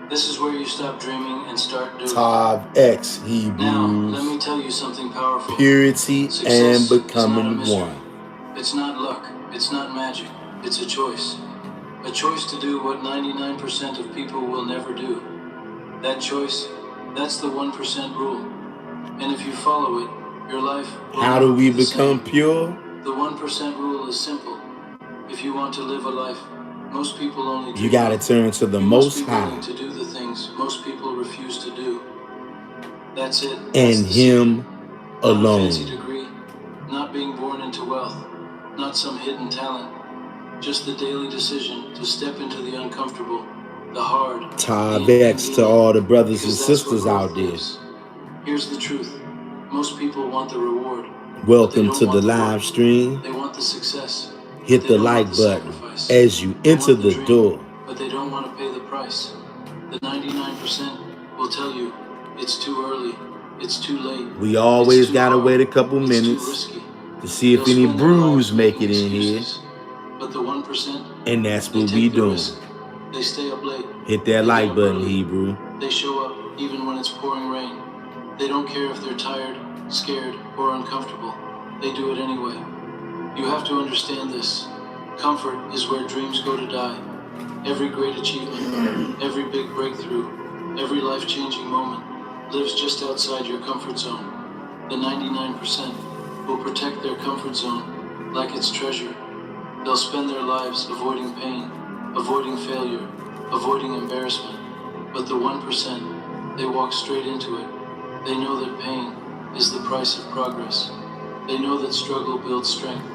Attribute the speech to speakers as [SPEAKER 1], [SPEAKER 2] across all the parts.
[SPEAKER 1] This is where you stop dreaming and start doing.
[SPEAKER 2] Tav X
[SPEAKER 1] Now, let me
[SPEAKER 2] Hebrews.
[SPEAKER 1] tell you something powerful.
[SPEAKER 2] Purity and
[SPEAKER 1] Success is not a
[SPEAKER 2] becoming
[SPEAKER 1] mystery.
[SPEAKER 2] one.
[SPEAKER 1] It's not luck. It's not magic. It's a choice. A choice to do what 99% of people will never do. That choice, that's the 1% rule. And if you follow it, your life will
[SPEAKER 2] How do we
[SPEAKER 1] be the
[SPEAKER 2] become
[SPEAKER 1] same.
[SPEAKER 2] pure?
[SPEAKER 1] The 1% rule is simple. If you want to live a life most people only dream
[SPEAKER 2] You got to
[SPEAKER 1] of,
[SPEAKER 2] turn to the
[SPEAKER 1] you must
[SPEAKER 2] Most
[SPEAKER 1] be
[SPEAKER 2] High
[SPEAKER 1] willing to do the things most people refuse to do. That's it. That's
[SPEAKER 2] and
[SPEAKER 1] the secret.
[SPEAKER 2] Him
[SPEAKER 1] Not a fancy
[SPEAKER 2] alone.
[SPEAKER 1] degree, not being born into wealth, not some hidden talent. Just the daily decision to step into the uncomfortable, the hard, the
[SPEAKER 2] Tav X to all the brothers and sisters out there.
[SPEAKER 1] Here's the truth. Most people want the reward.
[SPEAKER 2] Welcome to the live stream.
[SPEAKER 1] They want the success.
[SPEAKER 2] Hit the like button as you enter the door.
[SPEAKER 1] But they don't want to pay the price. The 99% will tell you it's too early, it's too late.
[SPEAKER 2] We always gotta wait a couple minutes to see if any brews make it in here.
[SPEAKER 1] But the 1%,
[SPEAKER 2] and that's what we doing.
[SPEAKER 1] They stay up late.
[SPEAKER 2] Hit that like button, Hebrew.
[SPEAKER 1] They show up even when it's pouring rain. They don't care if they're tired, scared, or uncomfortable. They do it anyway. You have to understand this. Comfort is where dreams go to die. Every great achievement, every big breakthrough, every life-changing moment lives just outside your comfort zone. The 99% will protect their comfort zone like it's treasure. They'll spend their lives avoiding pain, avoiding failure, avoiding embarrassment. But the 1%, they walk straight into it. They know that pain is the price of progress. They know that struggle builds strength.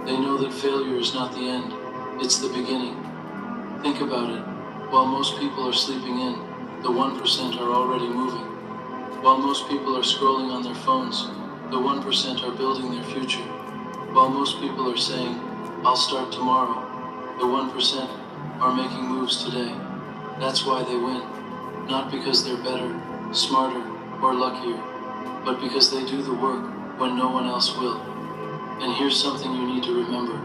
[SPEAKER 1] They know that failure is not the end, it's the beginning. Think about it. While most people are sleeping in, the 1% are already moving. While most people are scrolling on their phones, the 1% are building their future. While most people are saying, I'll start tomorrow, the 1% are making moves today. That's why they win. Not because they're better, smarter, or luckier, but because they do the work when no one else will. And here's something you need to remember.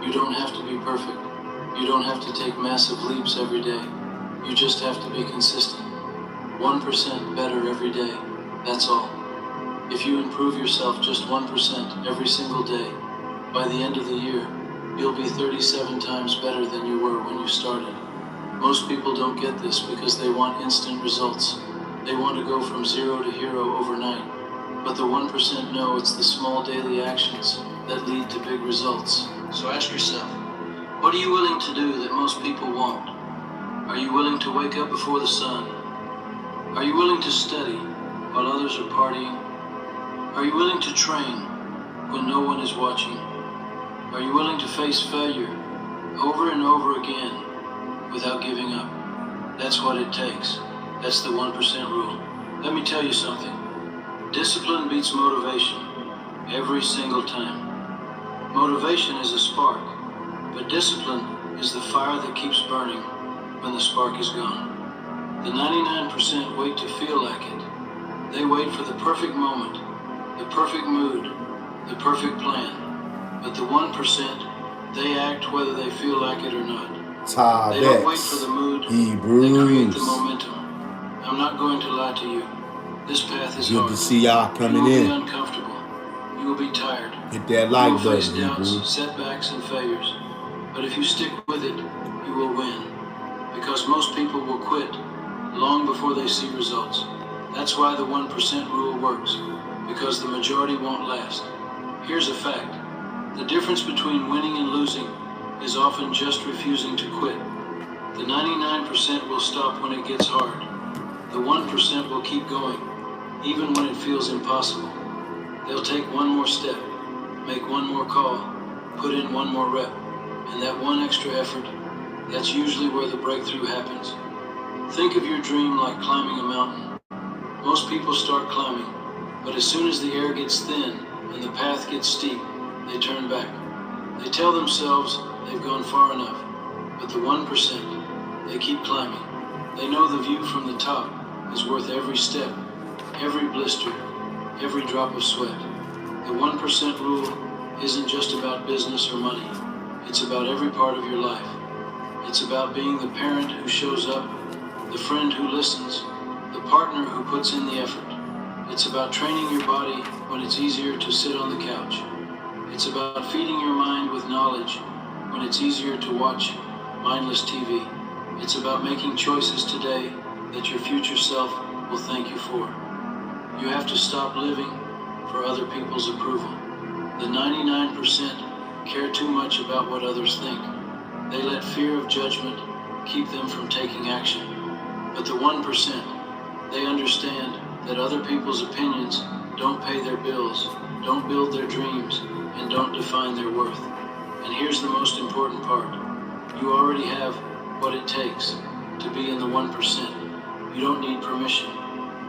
[SPEAKER 1] You don't have to be perfect. You don't have to take massive leaps every day. You just have to be consistent. 1% better every day, that's all. If you improve yourself just 1% every single day, by the end of the year, you'll be 37 times better than you were when you started. Most people don't get this because they want instant results. They want to go from zero to hero overnight. But the 1% know it's the small daily actions that lead to big results. So ask yourself, what are you willing to do that most people won't? Are you willing to wake up before the sun? Are you willing to study while others are partying? Are you willing to train when no one is watching? Are you willing to face failure over and over again without giving up? That's what it takes. That's the 1% rule. Let me tell you something. Discipline beats motivation every single time. Motivation is a spark, but discipline is the fire that keeps burning when the spark is gone. The 99% wait to feel like it. They wait for the perfect moment, the perfect mood, the perfect plan. But the 1%, they act whether they feel like it or not. They don't wait for the mood, they create the momentum. I'm not going to lie to you. This path is hard.
[SPEAKER 2] Good to see y'all coming in.
[SPEAKER 1] You will be uncomfortable. You will be tired.
[SPEAKER 2] Hit that like button,
[SPEAKER 1] you will face doubts, setbacks, and failures. But if you stick with it, you will win. Because most people will quit long before they see results. That's why the 1% rule works. Because the majority won't last. Here's a fact. The difference between winning and losing is often just refusing to quit. The 99% will stop when it gets hard. The 1% will keep going, even when it feels impossible. They'll take one more step, make one more call, put in one more rep, and that one extra effort, that's usually where the breakthrough happens. Think of your dream like climbing a mountain. Most people start climbing, but as soon as the air gets thin and the path gets steep, they turn back. They tell themselves they've gone far enough, but the 1%, they keep climbing. They know the view from the top is worth every step, every blister, every drop of sweat. The 1% rule isn't just about business or money. It's about every part of your life. It's about being the parent who shows up, the friend who listens, the partner who puts in the effort. It's about training your body when it's easier to sit on the couch. It's about feeding your mind with knowledge when it's easier to watch mindless TV. It's about making choices today that your future self will thank you for. You have to stop living for other people's approval. The 99% care too much about what others think. They let fear of judgment keep them from taking action. But the 1%, they understand that other people's opinions don't pay their bills, don't build their dreams, and don't define their worth. And here's the most important part. You already have what it takes to be in the 1%. You don't need permission.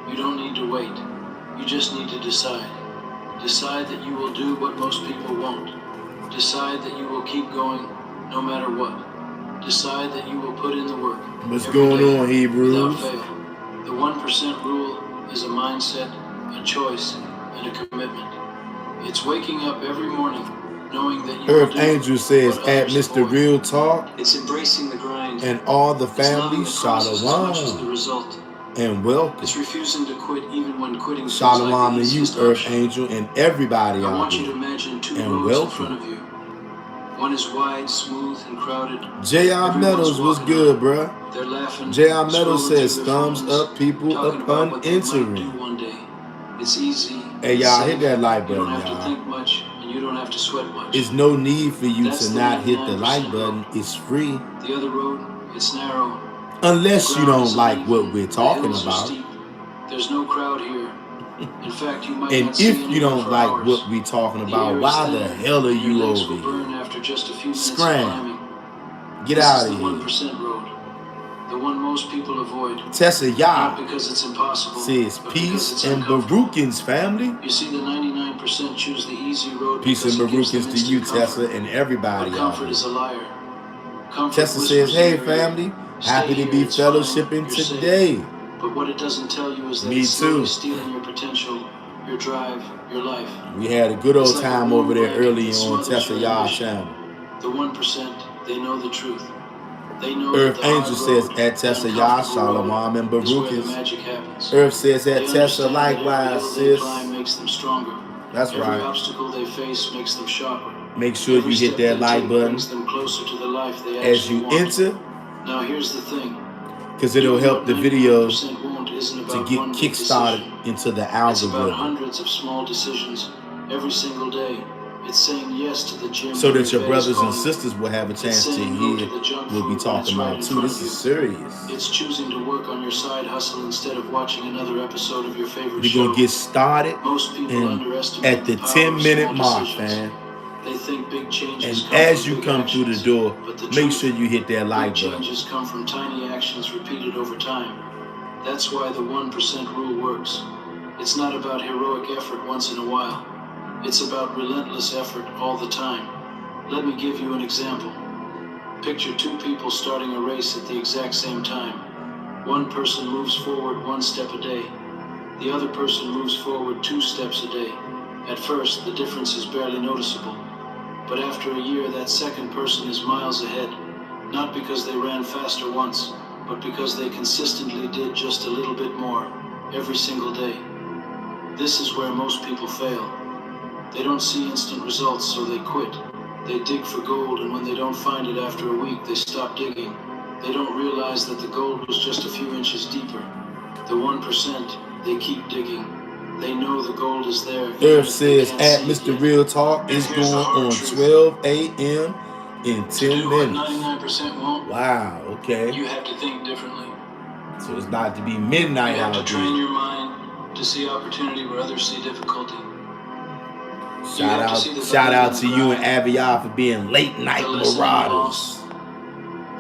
[SPEAKER 1] You don't need to wait. You just need to decide. Decide that you will do what most people won't. Decide that you will keep going no matter what. Decide that you will put in the work.
[SPEAKER 2] What's going on, Hebrews?
[SPEAKER 1] Without fail. The 1% rule is a mindset, a choice, and a commitment. It's waking up every morning knowing that you
[SPEAKER 2] Earth Angel says, at Mr. Real Talk.
[SPEAKER 1] It's embracing the grind.
[SPEAKER 2] And all the family,
[SPEAKER 1] Shalom.
[SPEAKER 2] And welcome.
[SPEAKER 1] It's refusing to quit even when quitting
[SPEAKER 2] Shalom
[SPEAKER 1] like
[SPEAKER 2] to you, Earth Angel, and everybody out there.
[SPEAKER 1] I want you to imagine two
[SPEAKER 2] and
[SPEAKER 1] roads
[SPEAKER 2] welcome.
[SPEAKER 1] in front of you. One is wide, smooth, and crowded.
[SPEAKER 2] J.R. Meadows was good, bruh.
[SPEAKER 1] They're laughing.
[SPEAKER 2] J.R. Meadows says, thumbs up, people, upon entering.
[SPEAKER 1] One day. It's easy.
[SPEAKER 2] Hey, y'all, hit that like button,
[SPEAKER 1] y'all. You don't have to think much, and you don't have to sweat much.
[SPEAKER 2] There's no need for you to not hit the like button. It's free.
[SPEAKER 1] The other road, it's narrow.
[SPEAKER 2] Unless you don't like what we're talking about.
[SPEAKER 1] There's no crowd here. In fact, you might
[SPEAKER 2] and
[SPEAKER 1] not see
[SPEAKER 2] if you don't like
[SPEAKER 1] hours.
[SPEAKER 2] what we're talking about, why the hell are you over here? Scram. Get out of here.
[SPEAKER 1] 1% road. The one most people avoid.
[SPEAKER 2] Tessa Yah
[SPEAKER 1] because it's impossible,
[SPEAKER 2] says peace and Baruchans, family.
[SPEAKER 1] You see, the 99% choose the easy road.
[SPEAKER 2] Peace and Baruchans to you, Tessa, and everybody.
[SPEAKER 1] But comfort is a liar.
[SPEAKER 2] Tessa says, hey, family, happy to be fellowshipping today.
[SPEAKER 1] But what it doesn't tell you is that
[SPEAKER 2] Me
[SPEAKER 1] it's
[SPEAKER 2] too.
[SPEAKER 1] Stealing your potential, your drive, your life.
[SPEAKER 2] We had a good old time over there early on Tessa Yah's channel.
[SPEAKER 1] The 1%, they know the truth. They know
[SPEAKER 2] Earth Angel says at Tessa Yah, Shalom and Baruchas. Earth says at Tessa likewise, sis.
[SPEAKER 1] Makes them stronger.
[SPEAKER 2] That's
[SPEAKER 1] Every
[SPEAKER 2] right.
[SPEAKER 1] obstacle they face makes them sharper.
[SPEAKER 2] Make sure you hit that like button
[SPEAKER 1] brings them closer to the life they
[SPEAKER 2] as you
[SPEAKER 1] want.
[SPEAKER 2] enter.
[SPEAKER 1] Now here's the thing.
[SPEAKER 2] Because it'll help the video
[SPEAKER 1] to
[SPEAKER 2] get kick-started into the algorithm.
[SPEAKER 1] It's about hundreds of small decisions every single day. It's saying yes to the gym.
[SPEAKER 2] So that your brothers and sisters will have a chance to hear what we're talking about too. This is serious.
[SPEAKER 1] It's choosing to work on your side hustle instead of watching another episode of your favorite show.
[SPEAKER 2] We're going to get started
[SPEAKER 1] Most people
[SPEAKER 2] at the 10-minute mark, man.
[SPEAKER 1] They think big changes
[SPEAKER 2] and as you come through the door, make sure you hit that like button.
[SPEAKER 1] Changes come from tiny actions repeated over time. That's why the 1% rule works. It's not about heroic effort once in a while. It's about relentless effort all the time. Let me give you an example. Picture two people starting a race at the exact same time. One person moves forward 1 step a day. The other person moves forward 2 steps a day. At first, the difference is barely noticeable. But after a year, that second person is miles ahead. Not because they ran faster once, but because they consistently did just a little bit more every single day. This is where most people fail. They don't see instant results, so they quit. They dig for gold, and when they don't find it after a week, they stop digging. They don't realize that the gold was just a few inches deeper. The 1%, they keep digging. They know the gold is there.
[SPEAKER 2] Earth says at Mr. Real Talk is going on 12 a.m. in 10 minutes.
[SPEAKER 1] 99% won't.
[SPEAKER 2] Wow, okay.
[SPEAKER 1] You have to think differently.
[SPEAKER 2] So it's about to be midnight out there.
[SPEAKER 1] You have to train your mind to see opportunity where others see difficulty.
[SPEAKER 2] Shout out to you and Aviyah for being late night marauders.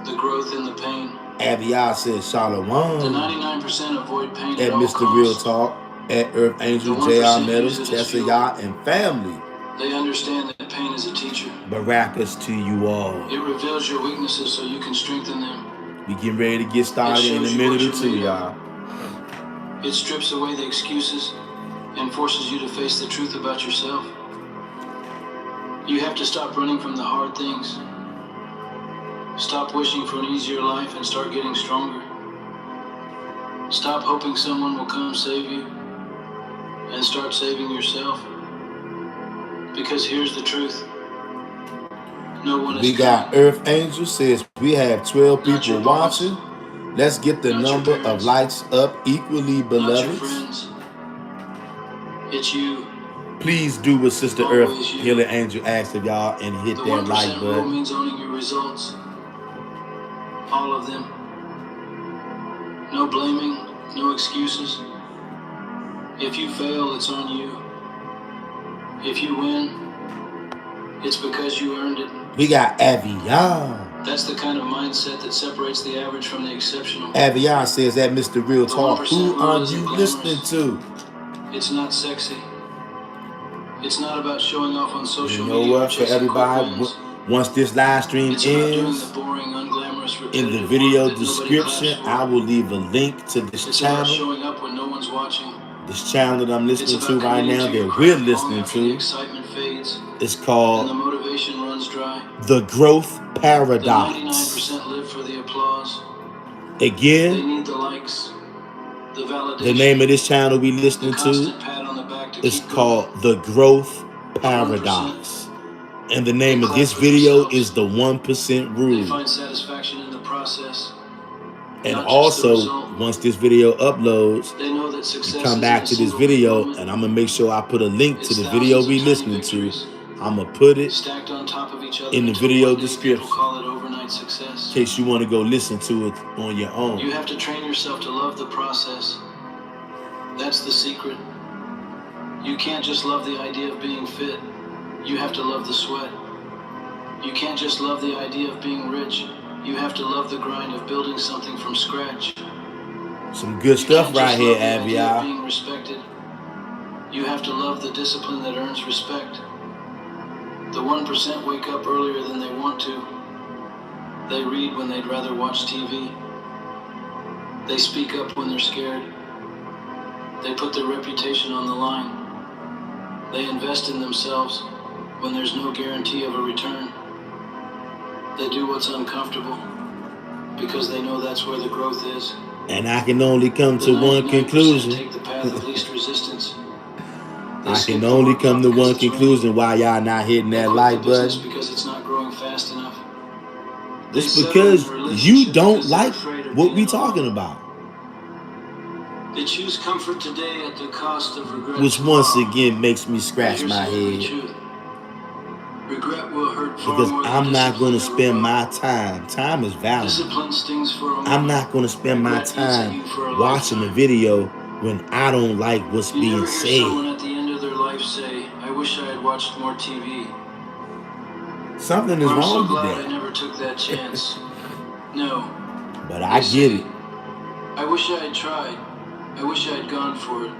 [SPEAKER 1] The growth in the pain.
[SPEAKER 2] Aviyah says Shalom.
[SPEAKER 1] The 99% avoid pain
[SPEAKER 2] at Mr. Real Talk, at Earth Angel, J.R. Meadows, Tessa Yah, and family.
[SPEAKER 1] They understand that pain is a teacher.
[SPEAKER 2] Barakas to you all.
[SPEAKER 1] It reveals your weaknesses so you can strengthen them.
[SPEAKER 2] We getting ready to get started in a minute or two, y'all.
[SPEAKER 1] It strips away the excuses and forces you to face the truth about yourself. You have to stop running from the hard things. Stop wishing for an easier life and start getting stronger. Stop hoping someone will come save you and start saving yourself. Because here's the truth. No one is
[SPEAKER 2] We got
[SPEAKER 1] coming.
[SPEAKER 2] Earth Angel says we have 12
[SPEAKER 1] Not
[SPEAKER 2] people
[SPEAKER 1] your boss.
[SPEAKER 2] watching. Let's get the
[SPEAKER 1] Not your
[SPEAKER 2] number of
[SPEAKER 1] parents.
[SPEAKER 2] likes up equally,
[SPEAKER 1] Not your
[SPEAKER 2] beloveds.
[SPEAKER 1] friends. It's you.
[SPEAKER 2] Please do what Sister
[SPEAKER 1] Always
[SPEAKER 2] Earth
[SPEAKER 1] you.
[SPEAKER 2] Healer Angel asked of y'all and hit
[SPEAKER 1] The
[SPEAKER 2] that
[SPEAKER 1] 1%
[SPEAKER 2] like
[SPEAKER 1] rule
[SPEAKER 2] button.
[SPEAKER 1] means owning your results. All of them. No blaming, no excuses. If you fail, it's on you. If you win, it's because you earned it.
[SPEAKER 2] We got Avion.
[SPEAKER 1] That's the kind of mindset that separates the average from the exceptional.
[SPEAKER 2] Avion says that Mr. Real Talk.
[SPEAKER 1] The 1%
[SPEAKER 2] Who are
[SPEAKER 1] rule isn't
[SPEAKER 2] you
[SPEAKER 1] glamorous.
[SPEAKER 2] listening to?
[SPEAKER 1] It's not sexy. It's not about showing off on social
[SPEAKER 2] You know
[SPEAKER 1] media.
[SPEAKER 2] what? For everybody, once this live stream
[SPEAKER 1] It's about doing
[SPEAKER 2] ends,
[SPEAKER 1] the boring, unglamorous,
[SPEAKER 2] in the
[SPEAKER 1] repetitive
[SPEAKER 2] video
[SPEAKER 1] work that nobody claps
[SPEAKER 2] description,
[SPEAKER 1] for.
[SPEAKER 2] I will leave a link to this
[SPEAKER 1] It's about
[SPEAKER 2] channel.
[SPEAKER 1] showing up when no one's watching.
[SPEAKER 2] This channel that I'm
[SPEAKER 1] It's
[SPEAKER 2] listening
[SPEAKER 1] about
[SPEAKER 2] to right
[SPEAKER 1] committing
[SPEAKER 2] now,
[SPEAKER 1] to your
[SPEAKER 2] that we're
[SPEAKER 1] craft long
[SPEAKER 2] listening
[SPEAKER 1] after the
[SPEAKER 2] to,
[SPEAKER 1] excitement fades
[SPEAKER 2] is
[SPEAKER 1] and the
[SPEAKER 2] called
[SPEAKER 1] motivation runs dry.
[SPEAKER 2] The Growth
[SPEAKER 1] The
[SPEAKER 2] Paradox.
[SPEAKER 1] 99% live for the applause.
[SPEAKER 2] Again,
[SPEAKER 1] They need the likes, the validation.
[SPEAKER 2] the name of this channel we
[SPEAKER 1] the
[SPEAKER 2] listening to
[SPEAKER 1] constant pat on the back to
[SPEAKER 2] is
[SPEAKER 1] keep
[SPEAKER 2] called
[SPEAKER 1] going.
[SPEAKER 2] The Growth
[SPEAKER 1] The 1%,
[SPEAKER 2] Paradox. And the name
[SPEAKER 1] they
[SPEAKER 2] of
[SPEAKER 1] clap
[SPEAKER 2] this
[SPEAKER 1] for
[SPEAKER 2] video
[SPEAKER 1] themselves.
[SPEAKER 2] is the 1%
[SPEAKER 1] They
[SPEAKER 2] Rule.
[SPEAKER 1] find satisfaction in the process,
[SPEAKER 2] And
[SPEAKER 1] not just the
[SPEAKER 2] also,
[SPEAKER 1] result.
[SPEAKER 2] once this video uploads,
[SPEAKER 1] They know that
[SPEAKER 2] you
[SPEAKER 1] success
[SPEAKER 2] come
[SPEAKER 1] isn't
[SPEAKER 2] back
[SPEAKER 1] a
[SPEAKER 2] to this
[SPEAKER 1] single big
[SPEAKER 2] video,
[SPEAKER 1] moment.
[SPEAKER 2] and I'm going to make sure I put a link to
[SPEAKER 1] It's
[SPEAKER 2] the video
[SPEAKER 1] thousands
[SPEAKER 2] we
[SPEAKER 1] of tiny
[SPEAKER 2] listening to.
[SPEAKER 1] victories
[SPEAKER 2] I'm going to put it
[SPEAKER 1] stacked on top of each other
[SPEAKER 2] in the
[SPEAKER 1] until
[SPEAKER 2] video
[SPEAKER 1] one day
[SPEAKER 2] description,
[SPEAKER 1] people call it overnight success.
[SPEAKER 2] in case you want to go listen to it on your own.
[SPEAKER 1] You have to train yourself to love the process. That's the secret. You can't just love the idea of being fit. You have to love the sweat. You can't just love the idea of being rich. You have to love the grind of building something from scratch.
[SPEAKER 2] Some good
[SPEAKER 1] You
[SPEAKER 2] stuff
[SPEAKER 1] can't
[SPEAKER 2] right
[SPEAKER 1] just
[SPEAKER 2] here,
[SPEAKER 1] love the idea of
[SPEAKER 2] Avion.
[SPEAKER 1] being respected. You have to love the discipline that earns respect. The 1% wake up earlier than they want to. They read when they'd rather watch TV. They speak up when they're scared. They put their reputation on the line. They invest in themselves when there's no guarantee of a return. They do what's uncomfortable because they know that's where the growth is.
[SPEAKER 2] And I can only come
[SPEAKER 1] The
[SPEAKER 2] to one
[SPEAKER 1] 99%
[SPEAKER 2] conclusion.
[SPEAKER 1] take the path of least resistance. They
[SPEAKER 2] I
[SPEAKER 1] skip
[SPEAKER 2] can
[SPEAKER 1] the
[SPEAKER 2] only
[SPEAKER 1] workout
[SPEAKER 2] come to
[SPEAKER 1] because
[SPEAKER 2] one
[SPEAKER 1] it's raining.
[SPEAKER 2] conclusion why y'all not hitting
[SPEAKER 1] They
[SPEAKER 2] that
[SPEAKER 1] quit
[SPEAKER 2] like
[SPEAKER 1] the business
[SPEAKER 2] button.
[SPEAKER 1] because it's not growing fast enough. They
[SPEAKER 2] It's
[SPEAKER 1] settle
[SPEAKER 2] because
[SPEAKER 1] in a
[SPEAKER 2] you
[SPEAKER 1] relationship
[SPEAKER 2] don't
[SPEAKER 1] because they're
[SPEAKER 2] like
[SPEAKER 1] afraid of
[SPEAKER 2] what we
[SPEAKER 1] being
[SPEAKER 2] talking
[SPEAKER 1] alone.
[SPEAKER 2] about.
[SPEAKER 1] They choose comfort today at the cost of regret
[SPEAKER 2] Which
[SPEAKER 1] tomorrow.
[SPEAKER 2] once again makes me
[SPEAKER 1] But
[SPEAKER 2] scratch
[SPEAKER 1] here's
[SPEAKER 2] my
[SPEAKER 1] the ugly
[SPEAKER 2] head.
[SPEAKER 1] truth. Regret will hurt far
[SPEAKER 2] Because
[SPEAKER 1] more than
[SPEAKER 2] I'm not going
[SPEAKER 1] discipline
[SPEAKER 2] to
[SPEAKER 1] ever
[SPEAKER 2] spend
[SPEAKER 1] will.
[SPEAKER 2] my time. Time is valuable.
[SPEAKER 1] Discipline stings for a moment.
[SPEAKER 2] I'm not going to spend my
[SPEAKER 1] Regret eats at you
[SPEAKER 2] time
[SPEAKER 1] for a
[SPEAKER 2] watching a
[SPEAKER 1] lifetime.
[SPEAKER 2] video when I don't like what's
[SPEAKER 1] You
[SPEAKER 2] being
[SPEAKER 1] never hear someone
[SPEAKER 2] said.
[SPEAKER 1] at the end of their life say, "I wish I had watched more TV."
[SPEAKER 2] Something is
[SPEAKER 1] Or, "I'm so
[SPEAKER 2] wrong with
[SPEAKER 1] glad I
[SPEAKER 2] that.
[SPEAKER 1] never took that chance." No.
[SPEAKER 2] But I
[SPEAKER 1] They
[SPEAKER 2] get
[SPEAKER 1] say,
[SPEAKER 2] it.
[SPEAKER 1] "I wish I had tried. I wish I had gone for it.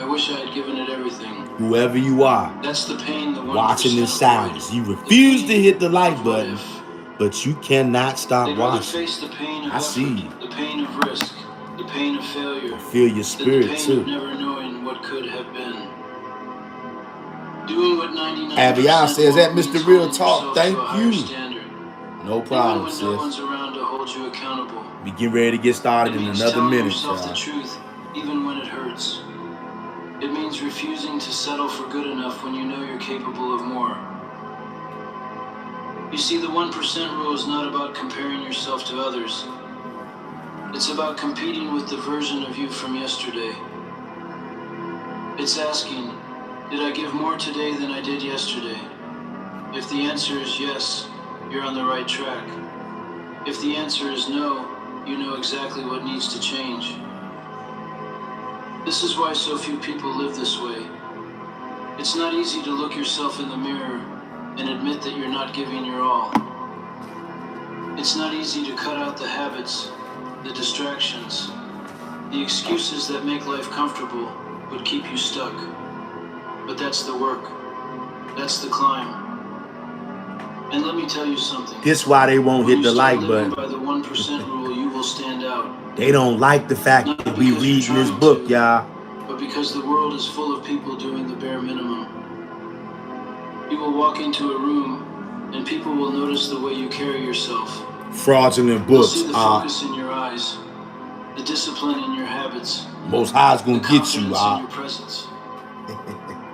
[SPEAKER 1] I wish I had given it everything."
[SPEAKER 2] Whoever you are,
[SPEAKER 1] That's the pain the 1%
[SPEAKER 2] watching in
[SPEAKER 1] avoid.
[SPEAKER 2] silence, you
[SPEAKER 1] The
[SPEAKER 2] refuse to
[SPEAKER 1] pain
[SPEAKER 2] hit the like
[SPEAKER 1] of what
[SPEAKER 2] button,
[SPEAKER 1] if.
[SPEAKER 2] but you cannot stop
[SPEAKER 1] They'd rather
[SPEAKER 2] watching.
[SPEAKER 1] face the pain of
[SPEAKER 2] I see
[SPEAKER 1] effort,
[SPEAKER 2] you.
[SPEAKER 1] the pain of risk, the pain of failure,
[SPEAKER 2] I feel your
[SPEAKER 1] than the
[SPEAKER 2] spirit
[SPEAKER 1] pain
[SPEAKER 2] too.
[SPEAKER 1] of never knowing what could have been. Doing what 99%
[SPEAKER 2] Avion says that
[SPEAKER 1] means
[SPEAKER 2] Mr. Real
[SPEAKER 1] holding
[SPEAKER 2] Talk.
[SPEAKER 1] yourself
[SPEAKER 2] Thank
[SPEAKER 1] to a higher
[SPEAKER 2] you.
[SPEAKER 1] standard.
[SPEAKER 2] No
[SPEAKER 1] Even
[SPEAKER 2] problem,
[SPEAKER 1] when no
[SPEAKER 2] sis.
[SPEAKER 1] one's around to hold you accountable.
[SPEAKER 2] We get ready to get started
[SPEAKER 1] It
[SPEAKER 2] in
[SPEAKER 1] means
[SPEAKER 2] another
[SPEAKER 1] telling
[SPEAKER 2] minute,
[SPEAKER 1] yourself the
[SPEAKER 2] y'all.
[SPEAKER 1] truth, even when it hurts. It means refusing to settle for good enough when you know you're capable of more. You see, the 1% rule is not about comparing yourself to others. It's about competing with the version of you from yesterday. It's asking, did I give more today than I did yesterday? If the answer is yes, you're on the right track. If the answer is no, you know exactly what needs to change. This is why so few people live this way. It's not easy to look yourself in the mirror and admit that you're not giving your all. It's not easy to cut out the habits, the distractions, the excuses that make life comfortable but keep you stuck. But that's the work. That's the climb. And let me tell you something.
[SPEAKER 2] This is why they won't
[SPEAKER 1] When
[SPEAKER 2] hit
[SPEAKER 1] you
[SPEAKER 2] the
[SPEAKER 1] start
[SPEAKER 2] like
[SPEAKER 1] living
[SPEAKER 2] button.
[SPEAKER 1] by the 1% rule, you will stand out.
[SPEAKER 2] They don't like the fact
[SPEAKER 1] Not
[SPEAKER 2] that we
[SPEAKER 1] because you're
[SPEAKER 2] reading this
[SPEAKER 1] trying
[SPEAKER 2] book,
[SPEAKER 1] to,
[SPEAKER 2] y'all.
[SPEAKER 1] but because the world is full of people doing the bare minimum. You will walk into a room and people will notice the way you carry yourself.
[SPEAKER 2] Fraudulent
[SPEAKER 1] They'll
[SPEAKER 2] books
[SPEAKER 1] see the
[SPEAKER 2] are
[SPEAKER 1] focus in your eyes. the discipline in your habits,
[SPEAKER 2] Most High is gonna
[SPEAKER 1] the
[SPEAKER 2] get you,
[SPEAKER 1] confidence in your presence.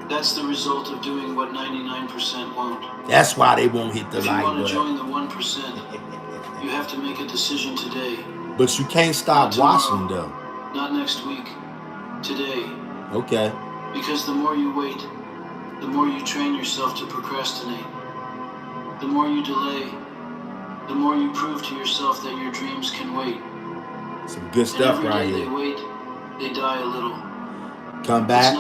[SPEAKER 1] That's the result of doing what 99% won't.
[SPEAKER 2] That's why they won't hit the like button.
[SPEAKER 1] If you want to join the 1%, you have to make a decision today.
[SPEAKER 2] But you can't stop watching though.
[SPEAKER 1] Not next week. Today.
[SPEAKER 2] Okay.
[SPEAKER 1] Because the more you wait, the more you train yourself to procrastinate. The more you delay, the more you prove to yourself that your dreams can wait.
[SPEAKER 2] Some good stuff right here.
[SPEAKER 1] They wait, they die a little.
[SPEAKER 2] Come back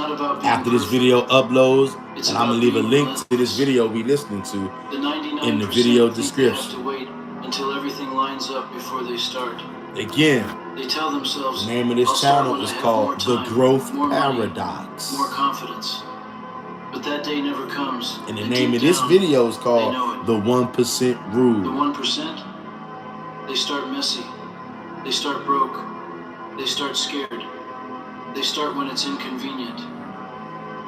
[SPEAKER 2] after this video uploads, and I'm gonna leave a link to this video we listening to in the video description.
[SPEAKER 1] They have to wait until everything lines up before they start.
[SPEAKER 2] Again,
[SPEAKER 1] they tell themselves
[SPEAKER 2] the name of this channel is called The Growth Paradox.
[SPEAKER 1] More confidence. But that day never comes.
[SPEAKER 2] And the name of this video is called The 1% Rule.
[SPEAKER 1] The 1%? They start messy. They start broke. They start scared. They start when it's inconvenient.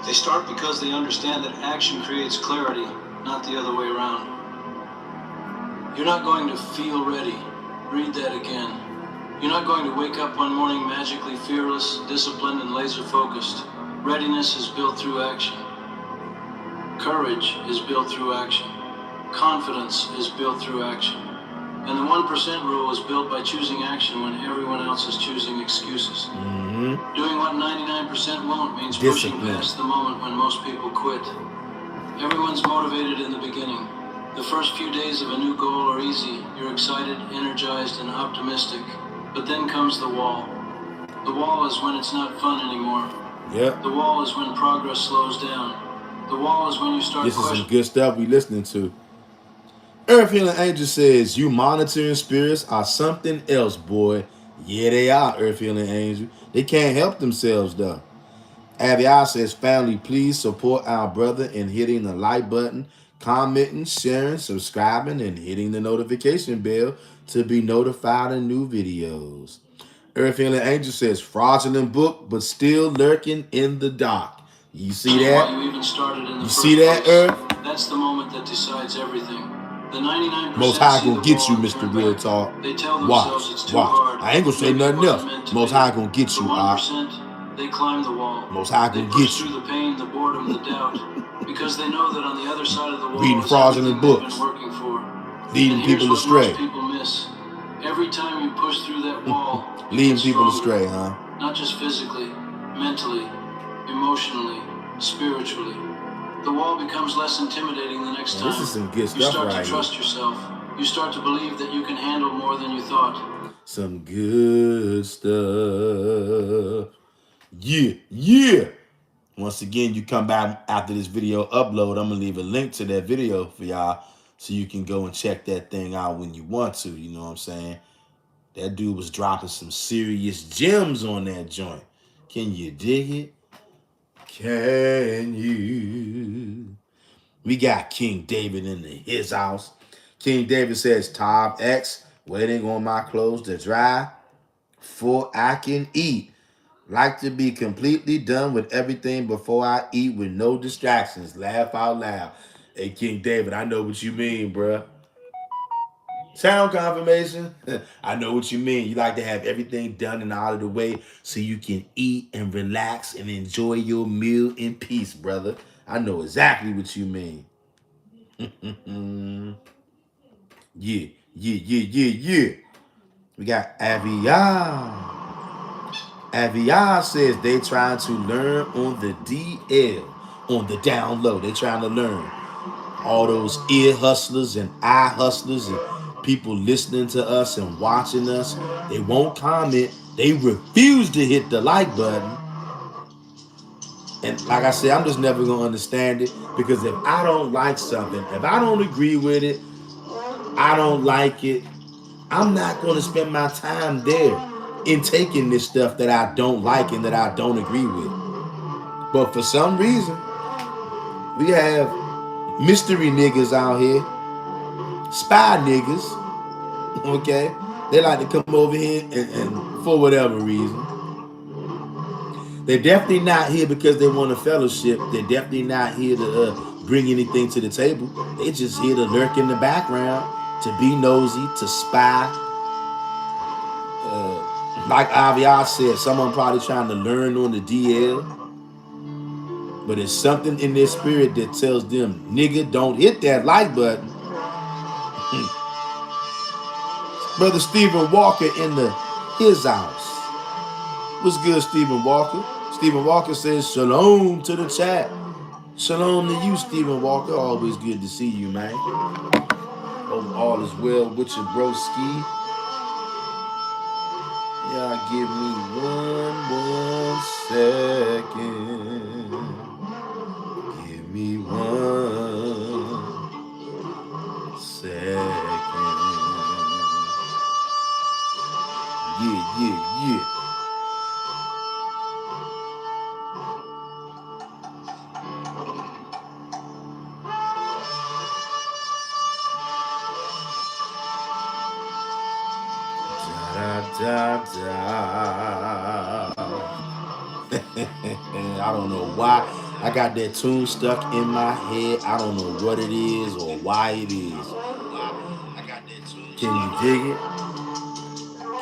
[SPEAKER 1] They start because they understand that action creates clarity, not the other way around. You're not going to feel ready. Read that again. You're not going to wake up one morning magically fearless, disciplined, and laser-focused. Readiness is built through action. Courage is built through action. Confidence is built through action. And the 1% rule is built by choosing action when everyone else is choosing excuses. Doing what 99% won't means pushing past the moment when most people quit. Everyone's motivated in the beginning. The first few days of a new goal are easy. You're excited, energized, and optimistic. But then comes the wall. The wall is when it's not fun anymore.
[SPEAKER 2] Yep.
[SPEAKER 1] The wall is when progress slows down. The wall is when you start
[SPEAKER 2] questioning. This is some good stuff we listening to. Earth Healing Angel says, you monitoring spirits are something else, boy. Yeah, they are, Earth Healing Angel. They can't help themselves, though. Aviar says, family, please support our brother in hitting the like button, commenting, sharing, subscribing, and hitting the notification bell to be notified of new videos. Earth Healing Angel says, fraudulent book, but still lurking in the dark. You see that? You see that, Earth?
[SPEAKER 1] That's the moment that decides everything. The 99%
[SPEAKER 2] Most High gonna get you, Mr. Real Talk. Watch. I ain't gonna say nothing else. Most High gonna get you,
[SPEAKER 1] They climb the wall.
[SPEAKER 2] Most High gonna get you.
[SPEAKER 1] Through the pain, the boredom, the doubt, because they know that on the other side of the wall,
[SPEAKER 2] reading fraudulent books, leading people astray.
[SPEAKER 1] Most people miss. Every time you push through that wall,
[SPEAKER 2] leading people astray, huh?
[SPEAKER 1] Not just physically, mentally, emotionally, spiritually. The wall becomes less intimidating the next time.
[SPEAKER 2] This is some good stuff.
[SPEAKER 1] You start to trust yourself. You start to believe that you can handle more than you thought.
[SPEAKER 2] Some good stuff. Yeah. Once again, you come back after this video upload. I'm going to leave a link to that video for y'all so you can go and check that thing out when you want to. You know what I'm saying? That dude was dropping some serious gems on that joint. Can you dig it? Can you? We got King David in his house. King David says, Tom X, waiting on my clothes to dry before I can eat. Like to be completely done with everything before I eat with no distractions. Laugh out loud. Hey, King David, I know what you mean, bruh. Sound confirmation. I know what you mean. You like to have everything done and out of the way so you can eat and relax and enjoy your meal in peace, brother. I know exactly what you mean. Yeah. We got Aviar. Aviar says they trying to learn on the DL, on the down low. They trying to learn. All those ear hustlers and eye hustlers and people listening to us and watching us, they won't comment. They refuse to hit the like button. And like I said, I'm just never going to understand it, because if I don't like something, if I don't agree with it, I don't like it, I'm not going to spend my time there in taking this stuff that I don't like and that I don't agree with. But for some reason, we have mystery niggas out here, spy niggas, okay? They like to come over here and for whatever reason. They're definitely not here because they want a fellowship. They're definitely not here to bring anything to the table. They're just here to lurk in the background, to be nosy, to spy. Like Avia said, someone probably trying to learn on the DL, but it's something in their spirit that tells them, nigga, don't hit that like button. Brother Stephen Walker in his house. What's good, Stephen Walker? Stephen Walker says, shalom to the chat. Shalom to you, Stephen Walker. Always good to see you, man. Hope all is well with your broski. Y'all give me one second. Give me 1 second. Yeah. I don't know why I got that tune stuck in my head. I don't know what it is or why it is. Can you dig it?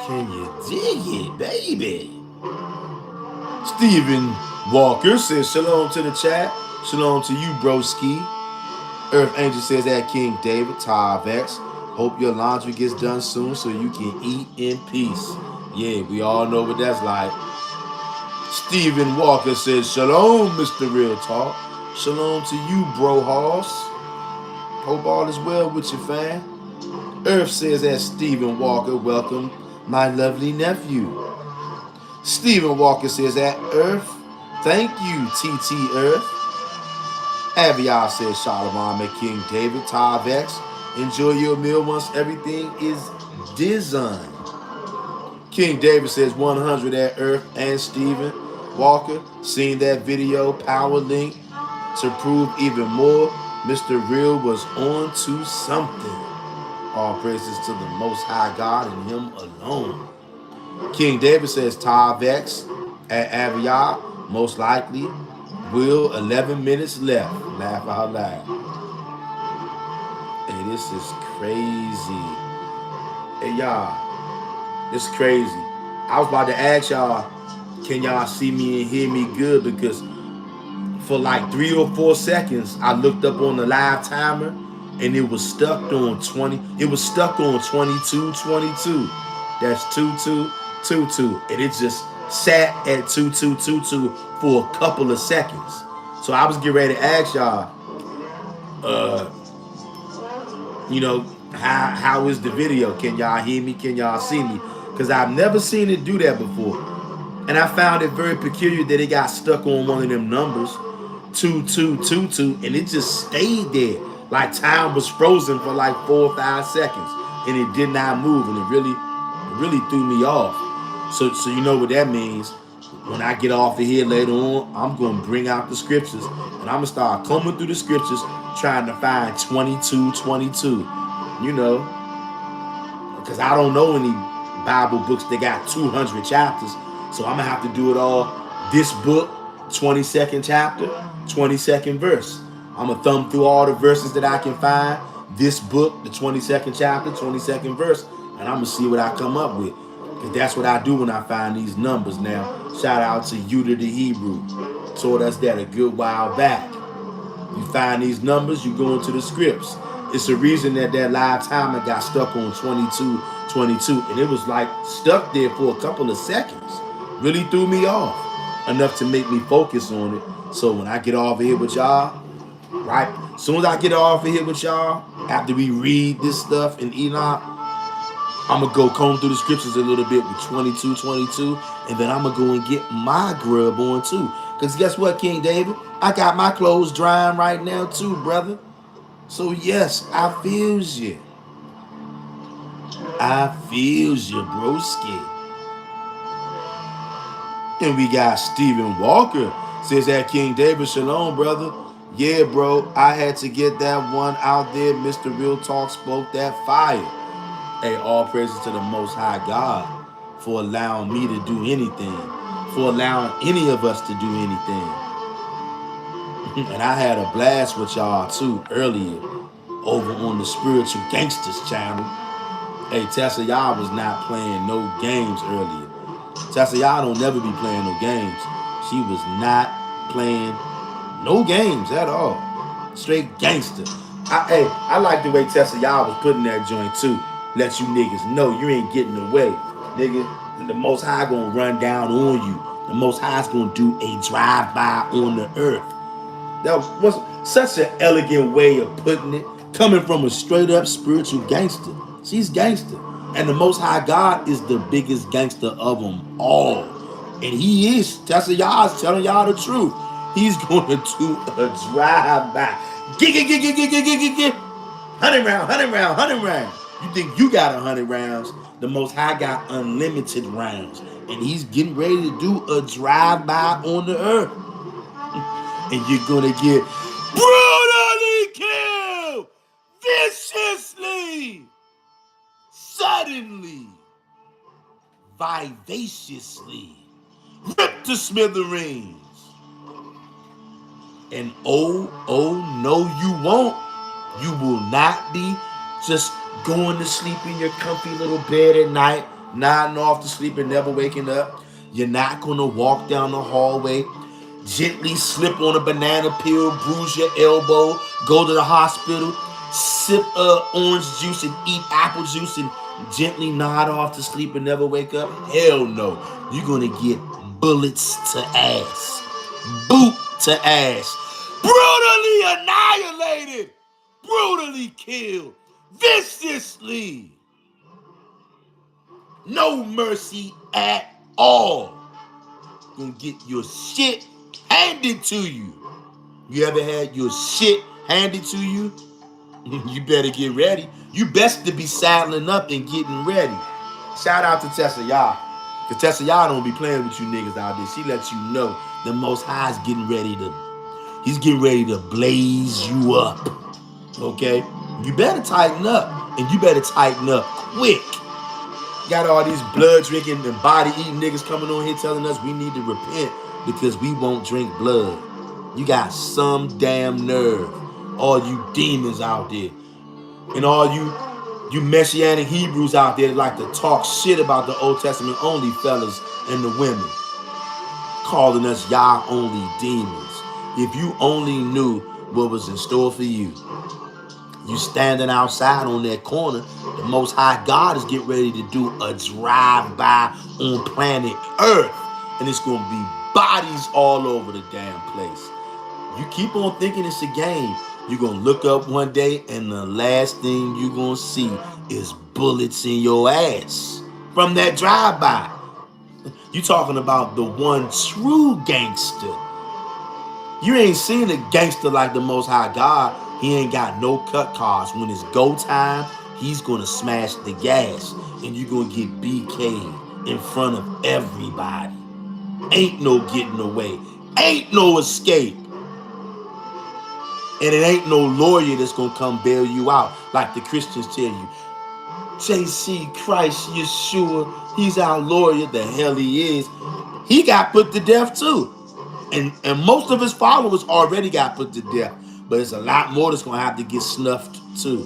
[SPEAKER 2] Can you dig it, baby? Stephen Walker says shalom to the chat. Shalom to you, broski. Earth Angel says that King David, Tavex. Hope your laundry gets done soon so you can eat in peace. Yeah, we all know what that's like. Stephen Walker says, shalom, Mr. Real Talk. Shalom to you, bro Hoss. Hope all is well with you, fam. Earth says that Stephen Walker, welcome my lovely nephew. Stephen Walker says that Earth, thank you, TT Earth. Avia says, Shalom, King David, Tavex. Enjoy your meal once everything is designed. King David says 100 at Earth and Stephen Walker. Seen that video, Power Link, to prove even more. Mr. Real was on to something. All praises to the Most High God and Him alone. King David says Tavex at Avia, most likely. Will 11 minutes left. Laugh out loud. Hey, this is crazy. Hey, y'all. It's crazy. I was about to ask y'all, can y'all see me and hear me good? Because for like 3 or 4 seconds, I looked up on the live timer and it was stuck on 20. It was stuck on 22:22. That's 22:22. And it just sat at 22:22 for a couple of seconds. So I was getting ready to ask y'all, how is the video? Can y'all hear me? Can y'all see me? Because I've never seen it do that before. And I found it very peculiar that it got stuck on one of them numbers, 2222, and it just stayed there. Like time was frozen for like 4 or 5 seconds. And it did not move. And it really threw me off. So you know what that means. When I get off of here later on, I'm going to bring out the scriptures. And I'm going to start combing through the scriptures trying to find 2222. You know, because I don't know any Bible books that got 200 chapters. So I'm going to have to do it all. This book, 22nd chapter, 22nd verse. I'm going to thumb through all the verses that I can find. This book, the 22nd chapter, 22nd verse. And I'm going to see what I come up with. Because that's what I do when I find these numbers now. Shout out to Yudah the Hebrew. Told us that a good while back. You find these numbers, you go into the scripts. It's the reason that live timer got stuck on 22:22, and it was like stuck there for a couple of seconds. Really threw me off enough to make me focus on it. So when I get off of here with y'all, right? As soon as I get off of here with y'all, after we read this stuff in Enoch, I'm going to go comb through the scriptures a little bit with 22:22, and then I'm going to go and get my grub on too. Because guess what, King David? I got my clothes drying right now too, brother. So yes, I feels you. I feels you, broski. And we got Stephen Walker. Says that King David, shalom, brother. Yeah, bro, I had to get that one out there. Mr. Real Talk spoke that fire. Hey, all praises to the Most High God for allowing me to do anything. For allowing any of us to do anything. And I had a blast with y'all too earlier over on the Spiritual Gangsters channel. Hey, Tessa, y'all was not playing no games earlier. Tessa, y'all don't never be playing no games. She was not playing no games at all. Straight gangster. I like the way Tessa y'all was putting that joint too. Let you niggas know you ain't getting away. Nigga, the Most High gonna run down on you. The Most High's gonna do a drive-by on the earth. That was such an elegant way of putting it. Coming from a straight up spiritual gangster. She's gangster. And the Most High God is the biggest gangster of them all. And he is. Tessa y'all is telling y'all the truth. He's going to do a drive-by. Get. 100 round, 100 round, 100 round. You think you got 100 rounds? The Most High got unlimited rounds. And he's getting ready to do a drive-by on the earth. And you're going to get brutally killed, viciously, suddenly, vivaciously, ripped to smithereens. And oh, no, you won't. You will not be just going to sleep in your comfy little bed at night, nodding off to sleep and never waking up. You're not going to walk down the hallway, gently slip on a banana peel, bruise your elbow, go to the hospital, sip orange juice and eat apple juice and gently nod off to sleep and never wake up. Hell no. You're going to get bullets to ass, boot to ass, brutally annihilated, brutally killed, viciously. No mercy at all. Gonna get your shit handed to you. You ever had your shit handed to you? You better get ready. You best to be saddling up and getting ready. Shout out to Tessa y'all. Cause Tessa y'all don't be playing with you niggas out there. She lets you know the Most High is getting ready to, he's getting ready to blaze you up. Okay? You better tighten up. And you better tighten up quick. Got all these blood drinking and body eating niggas coming on here telling us we need to repent because we won't drink blood. You got some damn nerve. All you demons out there. And all you Messianic Hebrews out there that like to talk shit about the Old Testament only fellas and the women. Calling us Yah only demons. If you only knew what was in store for you. You standing outside on that corner, the Most High God is getting ready to do a drive-by on planet Earth. And it's going to be bodies all over the damn place. You keep on thinking it's a game. You're going to look up one day and the last thing you're going to see is bullets in your ass from that drive-by. You talking about the one true gangster. You ain't seen a gangster like the Most High God. He ain't got no cut cards. When it's go time, he's going to smash the gas. And you're going to get BK'd in front of everybody. Ain't no getting away. Ain't no escape. And it ain't no lawyer that's going to come bail you out like the Christians tell you. JC Christ, Yeshua, he's our lawyer. The hell he is. He got put to death too. And most of his followers already got put to death. But it's a lot more that's going to have to get snuffed too.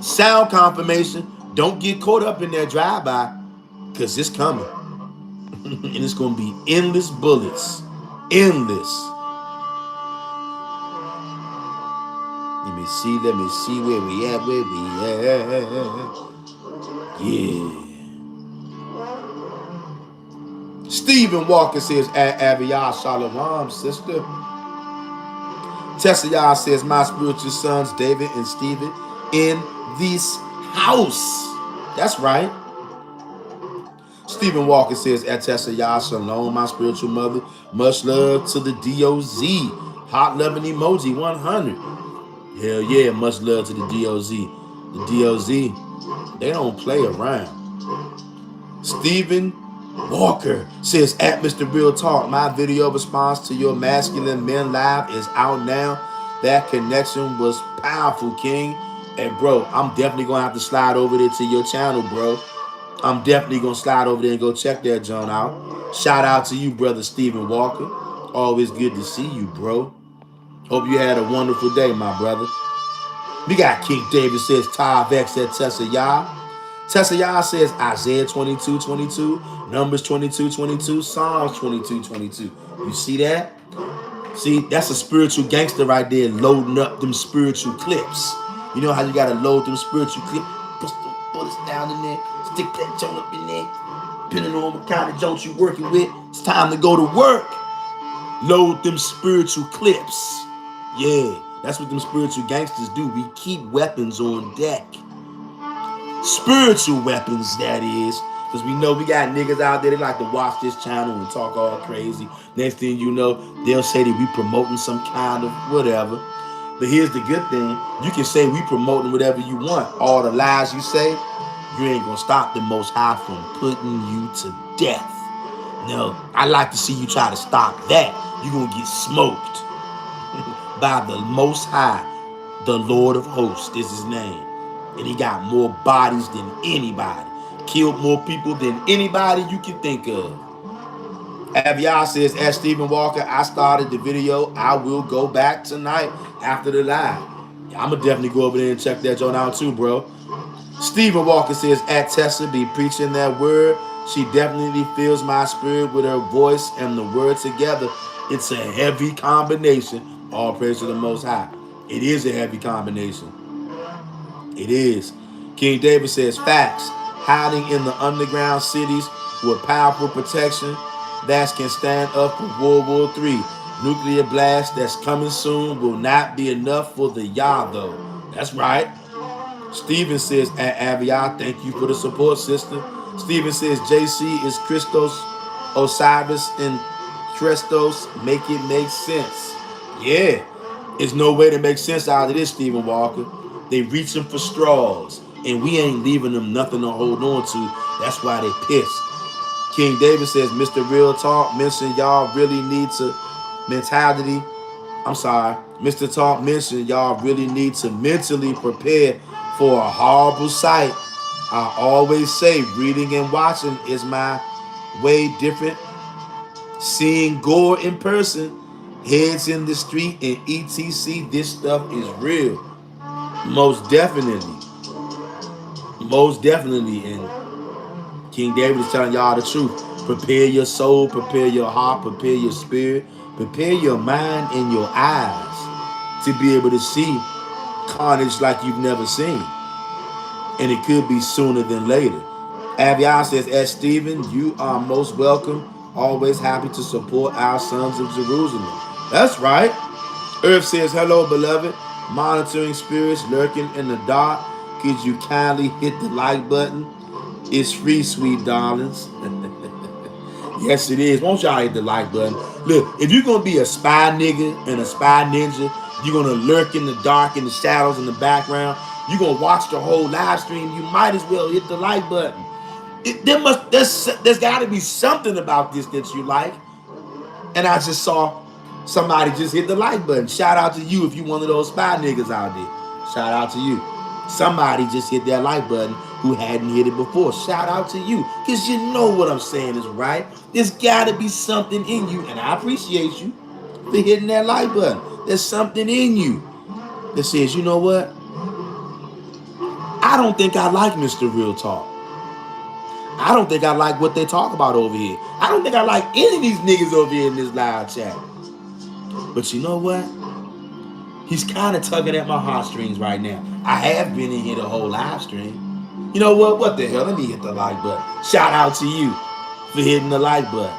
[SPEAKER 2] Sound confirmation. Don't get caught up in that drive-by because it's coming. And it's going to be endless bullets. Endless. Let me see where we at. Yeah. Stephen Walker says, Aviyah Shalom, sister. Tessa Yah says, my spiritual sons, David and Stephen, in this house. That's right. Stephen Walker says, at Tessa Yah Shalom, my spiritual mother. Much love to the DOZ. Hot loving emoji 100. Hell yeah, much love to the DOZ. The DOZ, they don't play around. Stephen Walker says, at Mr. Real Talk, my video response to your Masculine Men Live is out now. That connection was powerful, King. And bro, I'm definitely going to have to slide over there to your channel, bro. I'm definitely going to slide over there and go check that joint out. Shout out to you, brother Stephen Walker. Always good to see you, bro. Hope you had a wonderful day, my brother. We got King David says, Tav X at Tessa Yah. Tessa Yah says, Isaiah 22:22. Numbers 22:22, Psalms 22:22. You see that? See, that's a spiritual gangster right there loading up them spiritual clips. You know how you gotta load them spiritual clips? Put some bullets down in there, stick that joint up in there. Depending on what kind of joints you working with, it's time to go to work. Load them spiritual clips. Yeah, that's what them spiritual gangsters do. We keep weapons on deck. Spiritual weapons, that is. Because we know we got niggas out there that like to watch this channel and talk all crazy. Next thing you know, they'll say that we promoting some kind of whatever. But here's the good thing. You can say we promoting whatever you want. All the lies you say, you ain't going to stop the Most High from putting you to death. No, I like to see you try to stop that. You're going to get smoked by the Most High. The Lord of Hosts is his name. And he got more bodies than anybody. Killed more people than anybody you can think of. Avion says, as Stephen Walker, I started the video. I will go back tonight after the live. Yeah, I'm going to definitely go over there and check that joint out too, bro. Stephen Walker says, at Tessa be preaching that word. She definitely fills my spirit with her voice and the word together. It's a heavy combination. All praise to the Most High. It is a heavy combination. It is. King David says, facts. Hiding in the underground cities with powerful protection that can stand up for World War III. Nuclear blast that's coming soon will not be enough for the Yah, though. That's right. Stephen says, at Aviyah, thank you for the support, sister. Stephen says, JC is Christos, Osiris, and Christos. Make it make sense. Yeah. There's no way to make sense out of this, Stephen Walker. They reaching for straws, and we ain't leaving them nothing to hold on to. That's why they pissed. King David says, Mr. Real Talk mentioned y'all really need to mentality. I'm sorry. Mr. Talk mentioned y'all really need to mentally prepare for a horrible sight. I always say reading and watching is my way different. Seeing gore in person, heads in the street, and etc. This stuff is real. Most definitely. Most definitely. And King David is telling y'all the truth. Prepare your soul, prepare your heart, prepare your spirit, prepare your mind and your eyes to be able to see carnage like you've never seen. And it could be sooner than later. Avion says, as Stephen, you are most welcome. Always happy to support our sons of Jerusalem. That's right. Earth says, hello, beloved. Monitoring spirits lurking in the dark. Could you kindly hit the like button? It's free, sweet darlings. Yes, it is. Won't y'all hit the like button? Look, if you're going to be a spy nigga and a spy ninja, you're going to lurk in the dark, in the shadows, in the background, you're going to watch the whole live stream, you might as well hit the like button. There's got to be something about this that you like. And I just saw somebody just hit the like button. Shout out to you if you one of those spy niggas out there. Shout out to you. Somebody just hit that like button who hadn't hit it before. Shout out to you. Because you know what I'm saying is right. There's got to be something in you. And I appreciate you for hitting that like button. There's something in you that says, you know what? I don't think I like Mr. Real Talk. I don't think I like what they talk about over here. I don't think I like any of these niggas over here in this live chat. But you know what? He's kind of tugging at my heartstrings right now. I have been in here the whole live stream. You know what? What the hell? Let me hit the like button. Shout out to you for hitting the like button.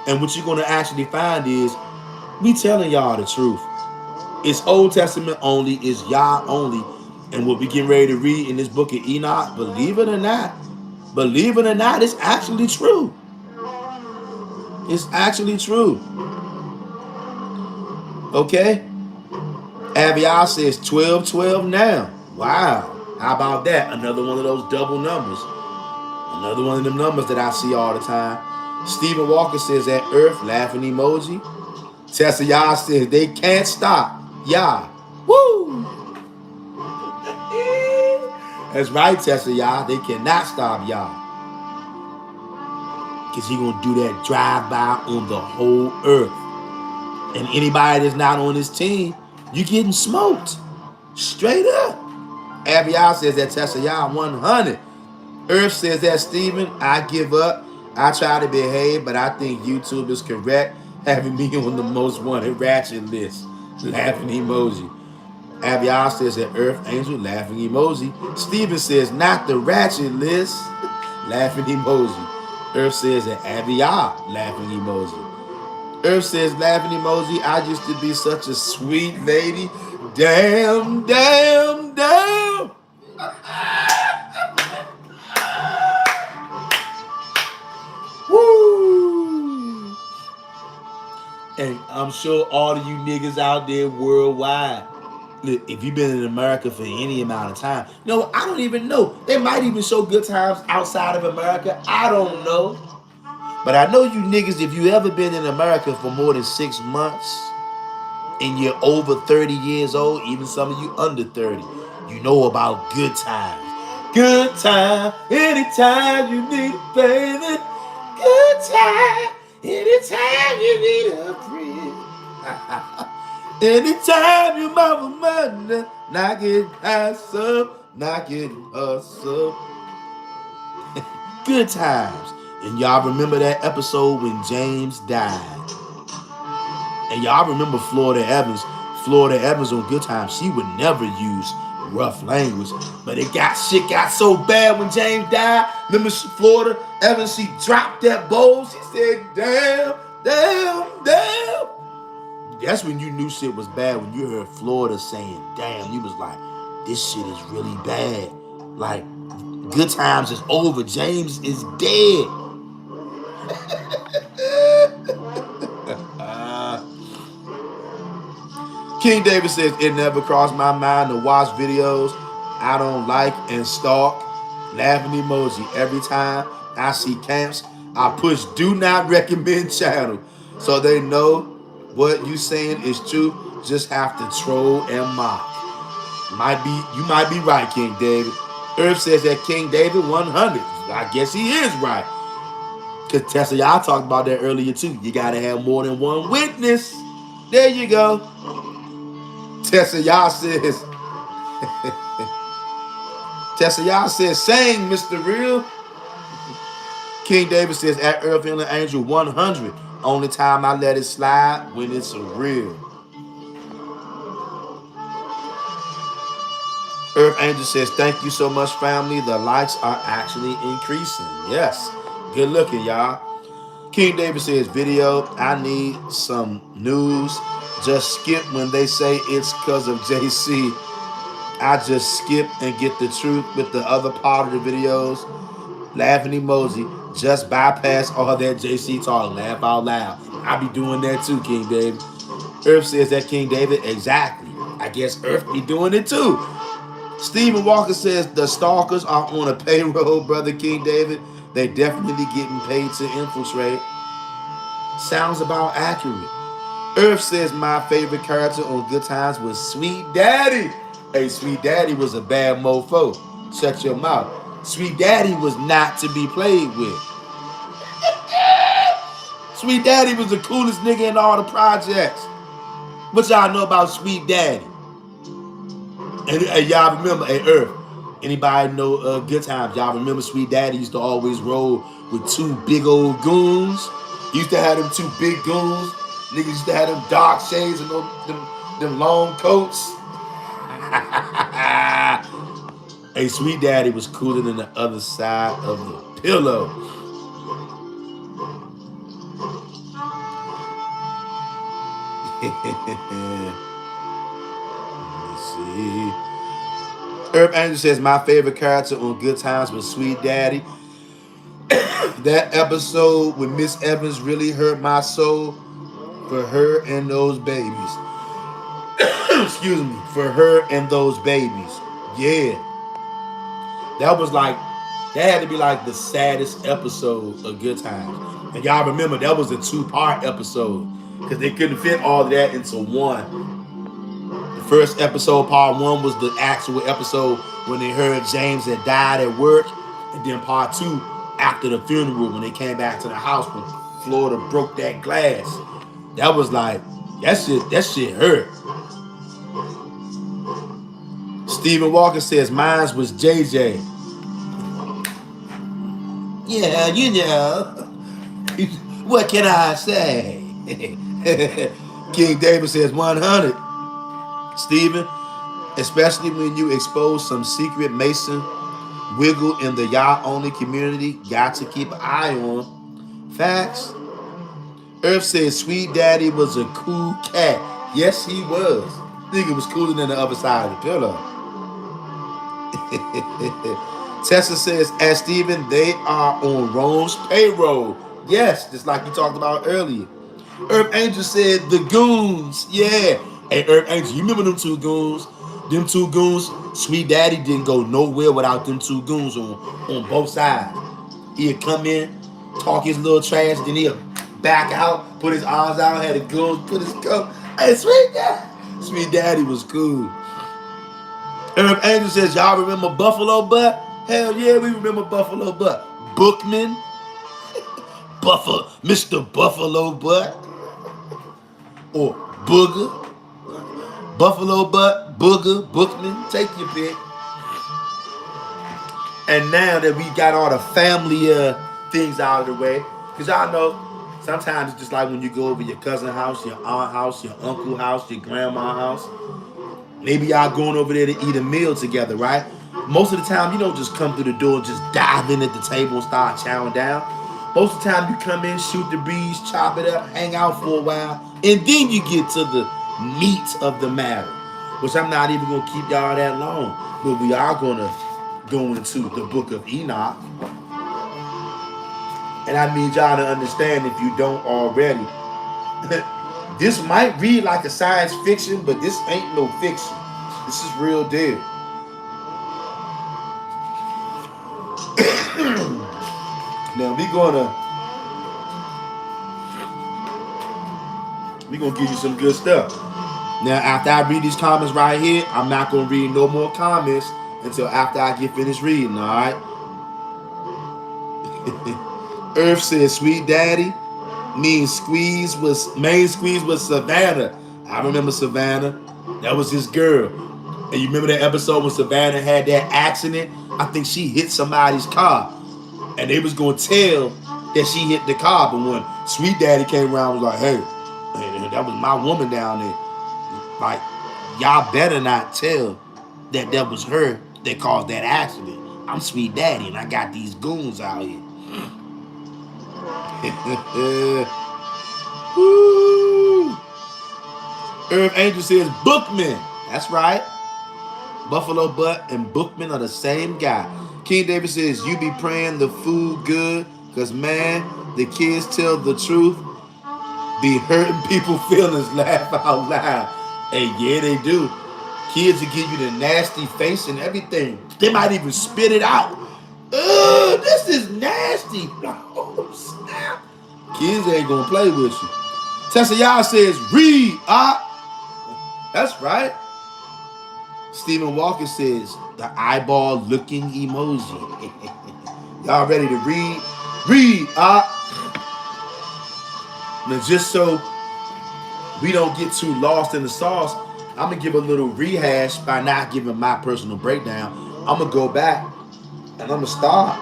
[SPEAKER 2] And what you're going to actually find is we telling y'all the truth. It's Old Testament only. It's Yah only. And what we getting ready to read in this book of Enoch, believe it or not, it's actually true. It's actually true. Okay? Avion says 12-12 now. Wow. How about that? Another one of those double numbers. Another one of them numbers that I see all the time. Stephen Walker says at Earth, laughing emoji. Tessa Yah says they can't stop. Yah. Woo! That's right, Tessa Yah. They cannot stop Yah. Because he's going to do that drive-by on the whole earth. And anybody that's not on his team, you're getting smoked. Straight up. Avion says that Tessa Yah 100. Earth says that Stephen, I give up. I try to behave, but I think YouTube is correct, having me on the most wanted ratchet list. Laughing emoji. Avion says that Earth Angel, laughing emoji. Steven says, not the ratchet list. Laughing emoji. Earth says that Avion, laughing emoji. Earth says, laughing emoji. I used to be such a sweet lady. Damn, damn, damn. Woo! And I'm sure all of you niggas out there worldwide, look, if you've been in America for any amount of time, no, I don't even know. They might even show good times outside of America. I don't know. But I know you niggas, if you ever been in America for more than 6 months and you're over 30 years old, even some of you under 30, you know about good times. Good time, anytime you need a baby. Good time, anytime you need a friend. Anytime your mama money, knock it hustle, knock it hustle. Good times. And y'all remember that episode when James died. And y'all remember Florida Evans. Florida Evans on Good Times, she would never use rough language. But shit got so bad when James died. Remember Florida Evans, she dropped that bowl. She said, damn, damn, damn. That's when you knew shit was bad, when you heard Florida saying, damn. You was like, this shit is really bad. Like, Good Times is over. James is dead. King David says, it never crossed my mind to watch videos I don't like and stalk. Laughing emoji. Every time I see camps, I push do not recommend channel so they know what you saying is true. Just have to troll and mock. You might be right, King David. Earth says that King David 100. I guess he is right. Because Tessa, y'all talked about that earlier too. You gotta have more than one witness. There you go. Tessa, y'all says, sing, Mr. Real. King David says, at Earth and the Angel 100. Only time I let it slide when it's a real. Earth Angel says, thank you so much, family. The likes are actually increasing. Yes. Good looking, y'all. King David says, video, I need some news. Just skip when they say it's because of JC. I just skip and get the truth with the other part of the videos. Laughing emoji. Just bypass all that JC talk. Laugh out loud. I be doing that too, King David. Earth says that, King David. Exactly. I guess Earth be doing it too. Stephen Walker says the stalkers are on a payroll, brother King David. They definitely getting paid to infiltrate. Sounds about accurate. Earth says my favorite character on Good Times was Sweet Daddy. Hey, Sweet Daddy was a bad mofo. Shut your mouth. Sweet Daddy was not to be played with. Sweet Daddy was the coolest nigga in all the projects. What y'all know about Sweet Daddy? And y'all remember, hey, Earth, anybody know Good Times? Y'all remember Sweet Daddy used to always roll with two big old goons? He used to have them two big goons. Niggas used to have them dark shades and them long coats. Hey, Sweet Daddy was cooler than the other side of the pillow. Let's see. Herb Angel says my favorite character on Good Times was Sweet Daddy. That episode with Miss Evans really hurt my soul for her and those babies. Excuse me, for her and those babies. Yeah. That had to be like the saddest episode of Good Times. And y'all remember that was a 2-part episode because they couldn't fit all of that into one. The first episode, part 1, was the actual episode when they heard James had died at work. And then part 2, after the funeral, when they came back to the house when Florida broke that glass. That was like, that shit hurt. Stephen Walker says mine was JJ. Yeah, you know. What can I say? King David says 100. Stephen, especially when you expose some secret Mason wiggle in the Yah only community, got to keep an eye on. Facts. Earth says Sweet Daddy was a cool cat. Yes, he was. Nigga was cooler than the other side of the pillow. Tessa says, as Stephen, they are on Rome's payroll. Yes, just like you talked about earlier. Earth Angel said, the goons. Yeah. Hey, Earth Angel, you remember them two goons? Them two goons, Sweet Daddy didn't go nowhere without them two goons on both sides. He'd come in, talk his little trash, then he'll back out, put his arms out, had the goons, put his cup. Hey, Sweet Daddy. Sweet Daddy was cool. Earth Angel says, y'all remember Buffalo Butt? Hell yeah, we remember Buffalo Butt. Bookman, Mr. Buffalo Butt, or Booger. Buffalo Butt, Booger, Bookman, take your pick. And now that we got all the family things out of the way, because y'all know, sometimes it's just like when you go over your cousin's house, your aunt house, your uncle house, your grandma house. Maybe y'all going over there to eat a meal together, right? Most of the time, you don't just come through the door and just dive in at the table and start chowing down. Most of the time, you come in, shoot the breeze, chop it up, hang out for a while, and then you get to the meat of the matter, which I'm not even going to keep y'all that long. But we are going to go into the book of Enoch. And I need y'all to understand, if you don't already, this might read like a science fiction, but this ain't no fiction. This is real deal. Now we gonna give you some good stuff. Now after I read these comments right here, I'm not gonna read no more comments until after I get finished reading. All right. Earth says Sweet Daddy means main squeeze was Savannah. I remember Savannah. That was his girl. And you remember that episode when Savannah had that accident? I think she hit somebody's car. And they was going to tell that she hit the car. But when Sweet Daddy came around, was like, hey, that was my woman down there. Like, y'all better not tell that was her that caused that accident. I'm Sweet Daddy and I got these goons out here. Woo. Earth Angel says Bookman. That's right. Buffalo Butt and Bookman are the same guy. King David says, you be praying the food good, because man, the kids tell the truth, be hurting people feelings, laugh out loud. Hey, yeah, they do. Kids will give you the nasty face and everything. They might even spit it out. Ugh, this is nasty. Oh, snap. Kids ain't gonna play with you. Tessa Yah says, read, That's right. Stephen Walker says, the eyeball looking emoji. Y'all ready to read? Read, Now, just so we don't get too lost in the sauce, I'm going to give a little rehash by not giving my personal breakdown. I'm going to go back and I'm going to start.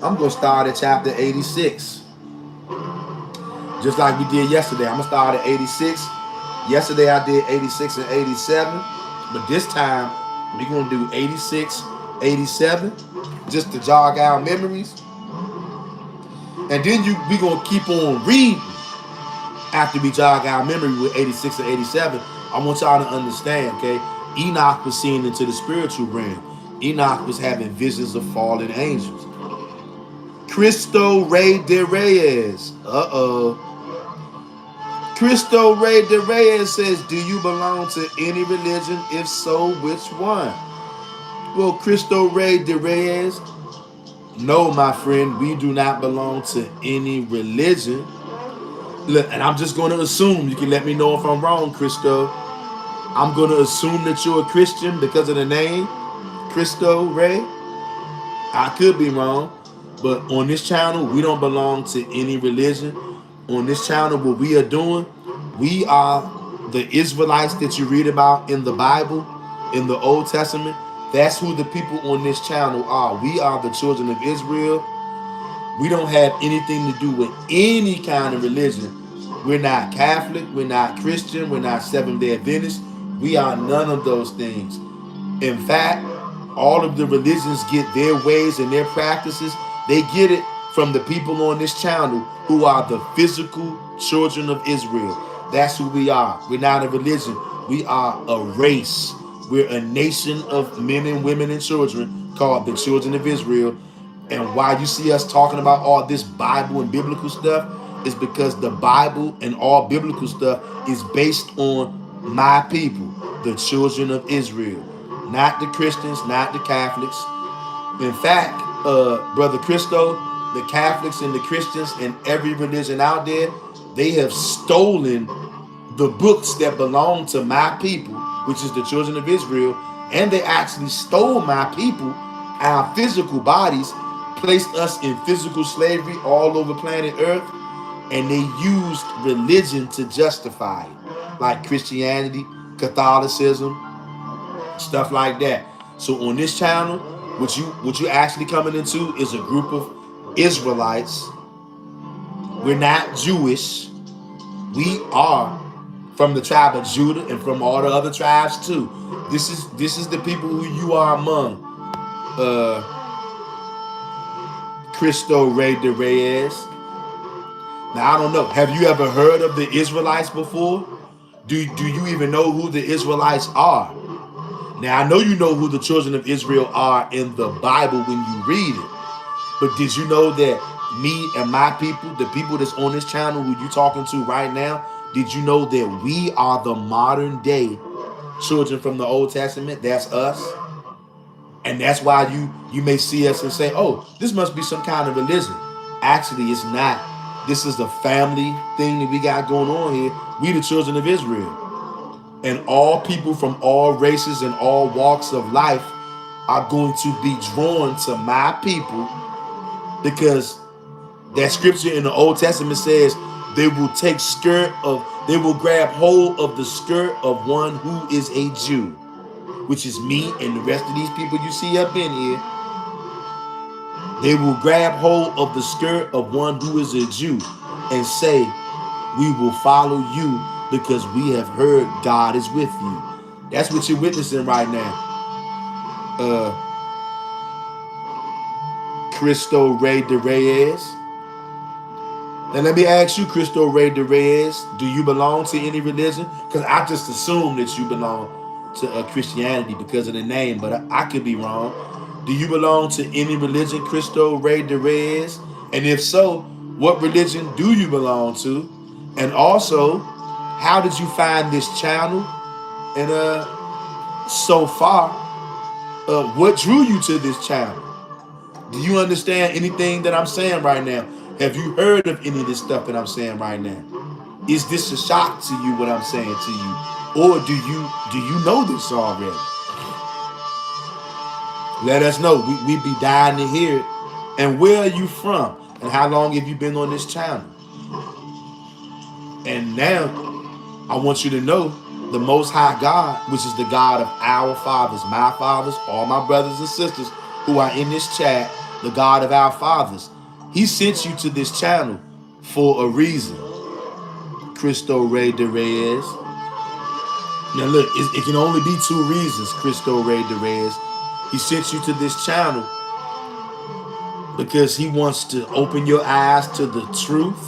[SPEAKER 2] I'm going to start at chapter 86. Just like we did yesterday. I'm going to start at 86. Yesterday I did 86 and 87. But this time, we're going to do 86, 87. Just to jog our memories. And then we're going to keep on reading after we jog our memory with 86 and 87. I want y'all to understand, okay? Enoch was seeing into the spiritual realm. Enoch was having visions of fallen angels. Cristo Rey de Reyes. Cristo Rey de Reyes says, do you belong to any religion? If so, which one? Well, Cristo Rey de Reyes, no, my friend, we do not belong to any religion. Look, and I'm just going to assume, you can let me know if I'm wrong, Cristo. I'm going to assume that you're a Christian because of the name, Cristo Rey. I could be wrong, but on this channel, we don't belong to any religion. On this channel, what we are doing, we are the Israelites that you read about in the Bible, in the Old Testament. That's who the people on this channel are. We are the children of Israel. We don't have anything to do with any kind of religion. We're not Catholic. We're not Christian. We're not Seventh-day Adventist. We are none of those things. In fact, all of the religions get their ways and their practices. They get it from the people on this channel who are the physical children of Israel. That's who we are. We're not a religion. We are a race. We're a nation of men and women and children called the children of Israel. And why you see us talking about all this Bible and biblical stuff is because the Bible and all biblical stuff is based on my people, the children of Israel. Not the Christians, not the Catholics. In fact, Brother Christo, the Catholics and the Christians and every religion out there, they have stolen the books that belong to my people, which is the children of Israel, and they actually stole my people, our physical bodies, placed us in physical slavery all over planet Earth, and they used religion to justify it, like Christianity, Catholicism, stuff like that. So on this channel, what you actually coming into is a group of Israelites. We're not Jewish. We are from the tribe of Judah and from all the other tribes too. This is the people who you are among. Cristo Rey de Reyes. Now I don't know. Have you ever heard of the Israelites before? Do you even know who the Israelites are? Now I know you know who the children of Israel are in the Bible when you read it. But did you know that me and my people, the people that's on this channel who you talking to right now, did you know that we are the modern day children from the Old Testament? That's us. And that's why you may see us and say, oh, this must be some kind of religion. Actually, it's not. This is the family thing that we got going on here. We the children of Israel. And all people from all races and all walks of life are going to be drawn to my people, because that scripture in the Old Testament says they will grab hold of the skirt of one who is a Jew, which is me and the rest of these people you see up in here. They will grab hold of the skirt of one who is a Jew and say, we will follow you because we have heard God is with you. That's what you're witnessing right now. Cristo Rey de Reyes. Now let me ask you, Cristo Rey de Reyes, do you belong to any religion? Because I just assume that you belong to Christianity because of the name, but I could be wrong. Do you belong to any religion, Cristo Rey de Reyes? And if so, what religion do you belong to? And also, how did you find this channel? And so far, what drew you to this channel? Do you understand anything that I'm saying right now? Have you heard of any of this stuff that I'm saying right now? Is this a shock to you, what I'm saying to you? Or do you know this already? Let us know. We be dying to hear it. And where are you from? And how long have you been on this channel? And now, I want you to know the Most High God, which is the God of our fathers, my fathers, all my brothers and sisters who are in this chat, the God of our fathers. He sent you to this channel for a reason. Cristo Rey de Reyes. Now look, it can only be two reasons, Cristo Rey de Reyes. He sent you to this channel because he wants to open your eyes to the truth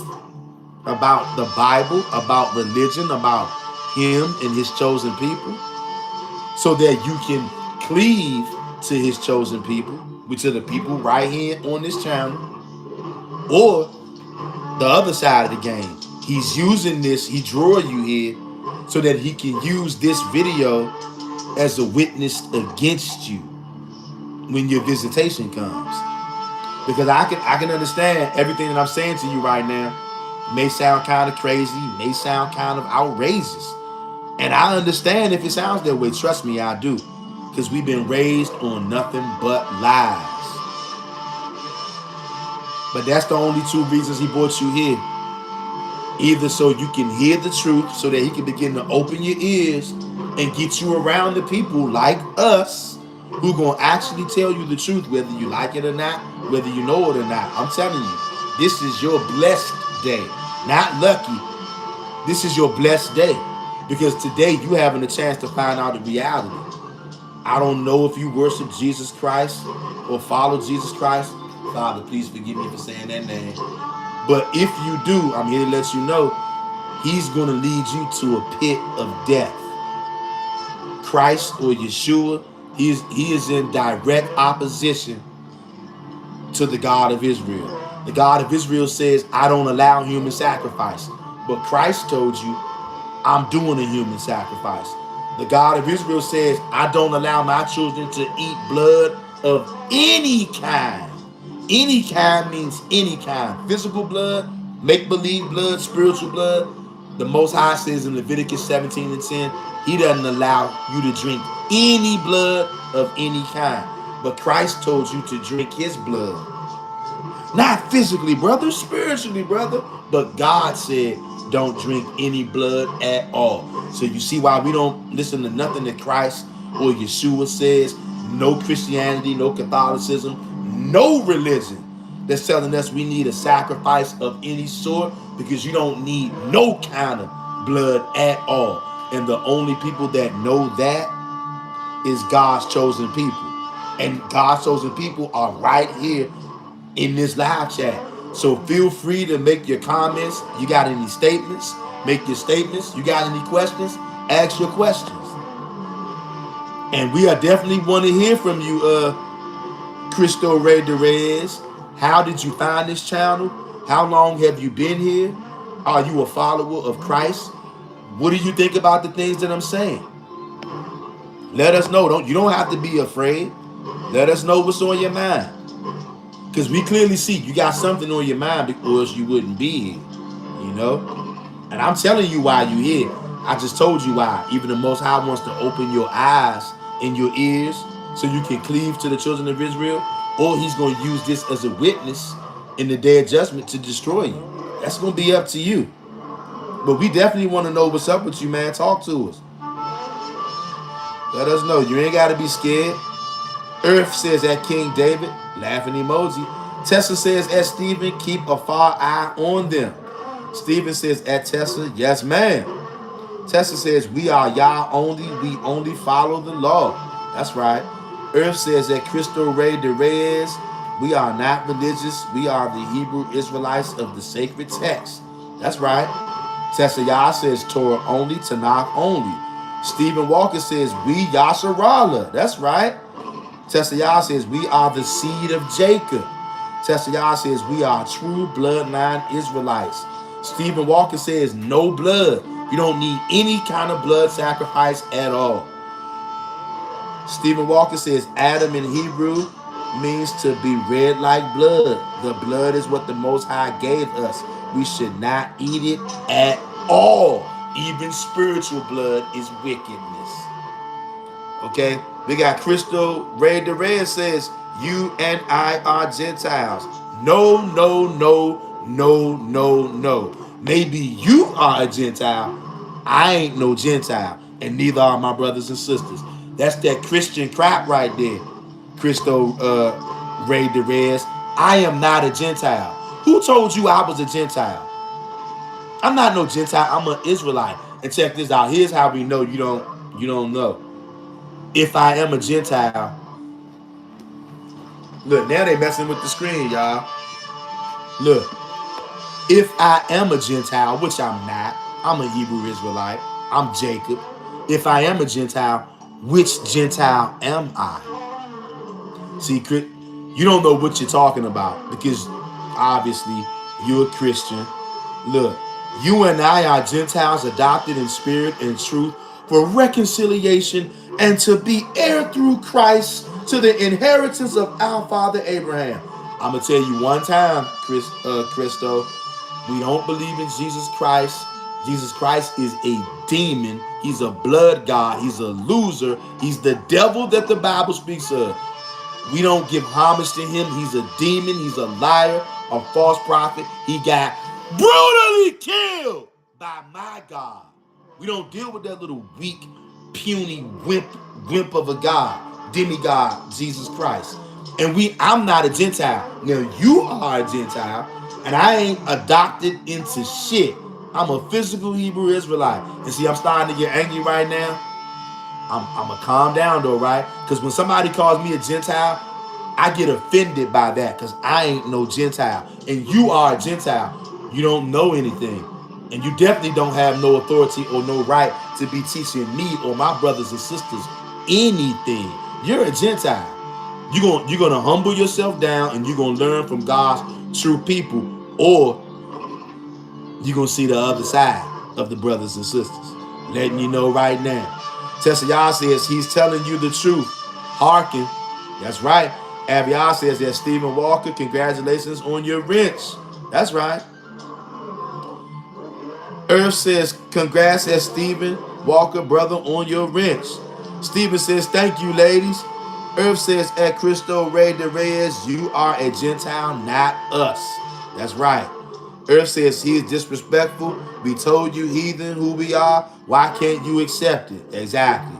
[SPEAKER 2] about the Bible, about religion, about him and his chosen people, so that you can cleave to his chosen people, which are the people right here on this channel. Or the other side of the game, he's using this, he drew you here so that he can use this video as a witness against you when your visitation comes. Because I can understand everything that I'm saying to you right now. May sound kind of crazy, may sound kind of outrageous. And I understand if it sounds that way. Trust me, I do. Because we've been raised on nothing but lies. But that's the only two reasons he brought you here. Either so you can hear the truth, so that he can begin to open your ears and get you around the people like us who gonna actually tell you the truth, whether you like it or not, whether you know it or not. I'm telling you, this is your blessed day, not lucky. This is your blessed day, because today you having a chance to find out the reality. I don't know if you worship Jesus Christ or follow Jesus Christ. Father, please forgive me for saying that name. But if you do, I'm here to let you know he's going to lead you to a pit of death. Christ or Yeshua, he is in direct opposition to the God of Israel. The God of Israel says, I don't allow human sacrifice. But Christ told you, I'm doing a human sacrifice. The God of Israel says, I don't allow my children to eat blood of any kind. Any kind means any kind. Physical blood, make-believe blood, spiritual blood. The Most High says in Leviticus 17:10, he doesn't allow you to drink any blood of any kind. But Christ told you to drink his blood. Not physically, brother, spiritually, brother. But God said, don't drink any blood at all. So you see why we don't listen to nothing that Christ or Yeshua says. No Christianity, no Catholicism, no religion that's telling us we need a sacrifice of any sort, because you don't need no kind of blood at all. And the only people that know that is God's chosen people. And God's chosen people are right here in this live chat. So feel free to make your comments. You got any statements? Make your statements. You got any questions? Ask your questions. And we are definitely want to hear from you, Cristo Rey de Reyes. How did you find this channel? How long have you been here? Are you a follower of Christ? What do you think about the things that I'm saying? Let us know. You don't have to be afraid. Let us know what's on your mind. Because we clearly see you got something on your mind, because you wouldn't be here, you know? And I'm telling you why you're here. I just told you why. Even the Most High wants to open your eyes and your ears so you can cleave to the children of Israel, or he's going to use this as a witness in the day of judgment to destroy you. That's going to be up to you. But we definitely want to know what's up with you, man. Talk to us. Let us know. You ain't got to be scared. Earth says at King David, laughing emoji. Tessa says at Stephen, keep a far eye on them. Stephen says at Tessa, yes ma'am. Tessa says we are Yah only, we only follow the law. That's right. Earth says at Cristo Rey de Reyes, we are not religious, we are the Hebrew Israelites of the sacred text. That's right. Tessa Yah says Torah only, Tanakh only. Stephen Walker says we Yasharallah. That's right. Tessa Yah says we are the seed of Jacob. Tessa Yah says we are true bloodline Israelites. Stephen Walker says no blood. You don't need any kind of blood sacrifice at all. Stephen Walker says Adam in Hebrew means to be red like blood. The blood is what the Most High gave us. We should not eat it at all. Even spiritual blood is wickedness. Okay, we got Cristo Rey de Reyes says, you and I are Gentiles. No, no, no, no, no, no. Maybe you are a Gentile. I ain't no Gentile, and neither are my brothers and sisters. That's that Christian crap right there. Cristo Rey de Reyes. I am not a Gentile. Who told you I was a Gentile? I'm not no Gentile. I'm an Israelite. And check this out. Here's how we know you don't know. If I am a Gentile, look, now they messing with the screen, y'all. Look, if I am a Gentile, which I'm not, I'm a Hebrew Israelite, I'm Jacob. If I am a Gentile, which Gentile am I? See, you don't know what you're talking about, because obviously you're a Christian. Look, you and I are Gentiles adopted in spirit and truth for reconciliation and to be heir through Christ to the inheritance of our father Abraham. I'm going to tell you one time, Christo, we don't believe in Jesus Christ. Jesus Christ is a demon. He's a blood god. He's a loser. He's the devil that the Bible speaks of. We don't give homage to him. He's a demon. He's a liar, a false prophet. He got brutally killed by my God. We don't deal with that little weak, puny wimp of a God. demigod, Jesus Christ. And I'm not a Gentile. Now you are a Gentile, and I ain't adopted into shit. I'm a physical Hebrew Israelite. And see, I'm starting to get angry right now. I'm going to calm down though, right? Because when somebody calls me a Gentile, I get offended by that because I ain't no Gentile. And you are a Gentile. You don't know anything. And you definitely don't have no authority or no right to be teaching me or my brothers and sisters anything. You're a Gentile. You're gonna humble yourself down and you're gonna learn from God's true people, or you're gonna see the other side of the brothers and sisters. Letting you know right now. Tessayah says he's telling you the truth. Hearken. That's right. Aviar says that Stephen Walker, congratulations on your wrench. That's right. Earth says, congrats at Stephen Walker, brother, on your wrench. Stephen says, thank you, ladies. Earth says, at Cristo Rey de Reyes, you are a Gentile, not us. That's right. Earth says, he is disrespectful. We told you, heathen, who we are. Why can't you accept it? Exactly.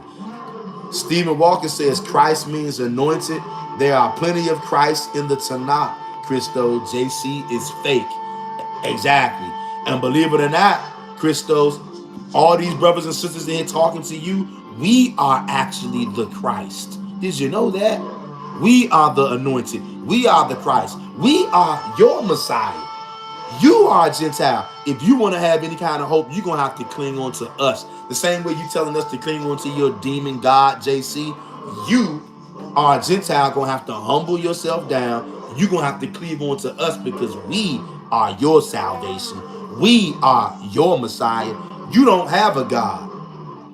[SPEAKER 2] Stephen Walker says, Christ means anointed. There are plenty of Christ in the Tanakh. Christo, JC is fake. Exactly. And believe it or not, Christos, all these brothers and sisters in here talking to you, we are actually the Christ. Did you know that? We are the anointed. We are the Christ. We are your Messiah. You are a Gentile. If you want to have any kind of hope, you're going to have to cling on to us. The same way you telling us to cling on to your demon God, JC, you are a Gentile going to have to humble yourself down. You're going to have to cleave on to us because we are your salvation. We are your Messiah. You don't have a God.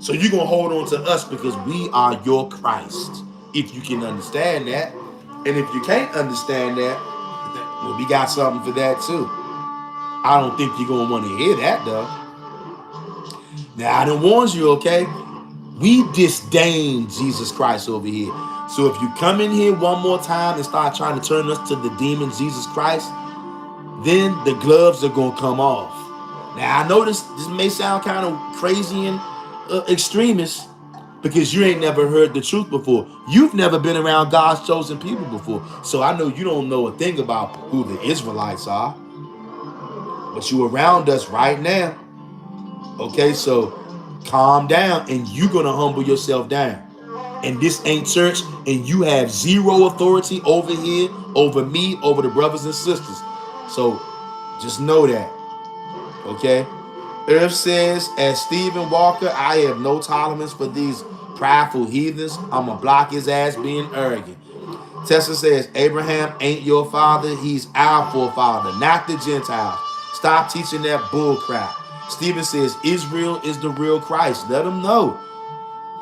[SPEAKER 2] So you're going to hold on to us because we are your Christ. If you can understand that. And if you can't understand that, well, we got something for that too. I don't think you're going to want to hear that, though. Now, I done warned you, okay? We disdain Jesus Christ over here. So if you come in here one more time and start trying to turn us to the demon Jesus Christ, then the gloves are going to come off. Now, I know this may sound kind of crazy and extremist because you ain't never heard the truth before. You've never been around God's chosen people before. So I know you don't know a thing about who the Israelites are. But you around us right now. Okay, so calm down and you're going to humble yourself down. And this ain't church and you have zero authority over here, over me, over the brothers and sisters. So just know that. Okay? Earth says, as Stephen Walker, I have no tolerance for these prideful heathens. I'm going to block his ass being arrogant. Tessa says, Abraham ain't your father. He's our forefather, not the Gentiles. Stop teaching that bull crap. Stephen says, Israel is the real Christ. Let them know.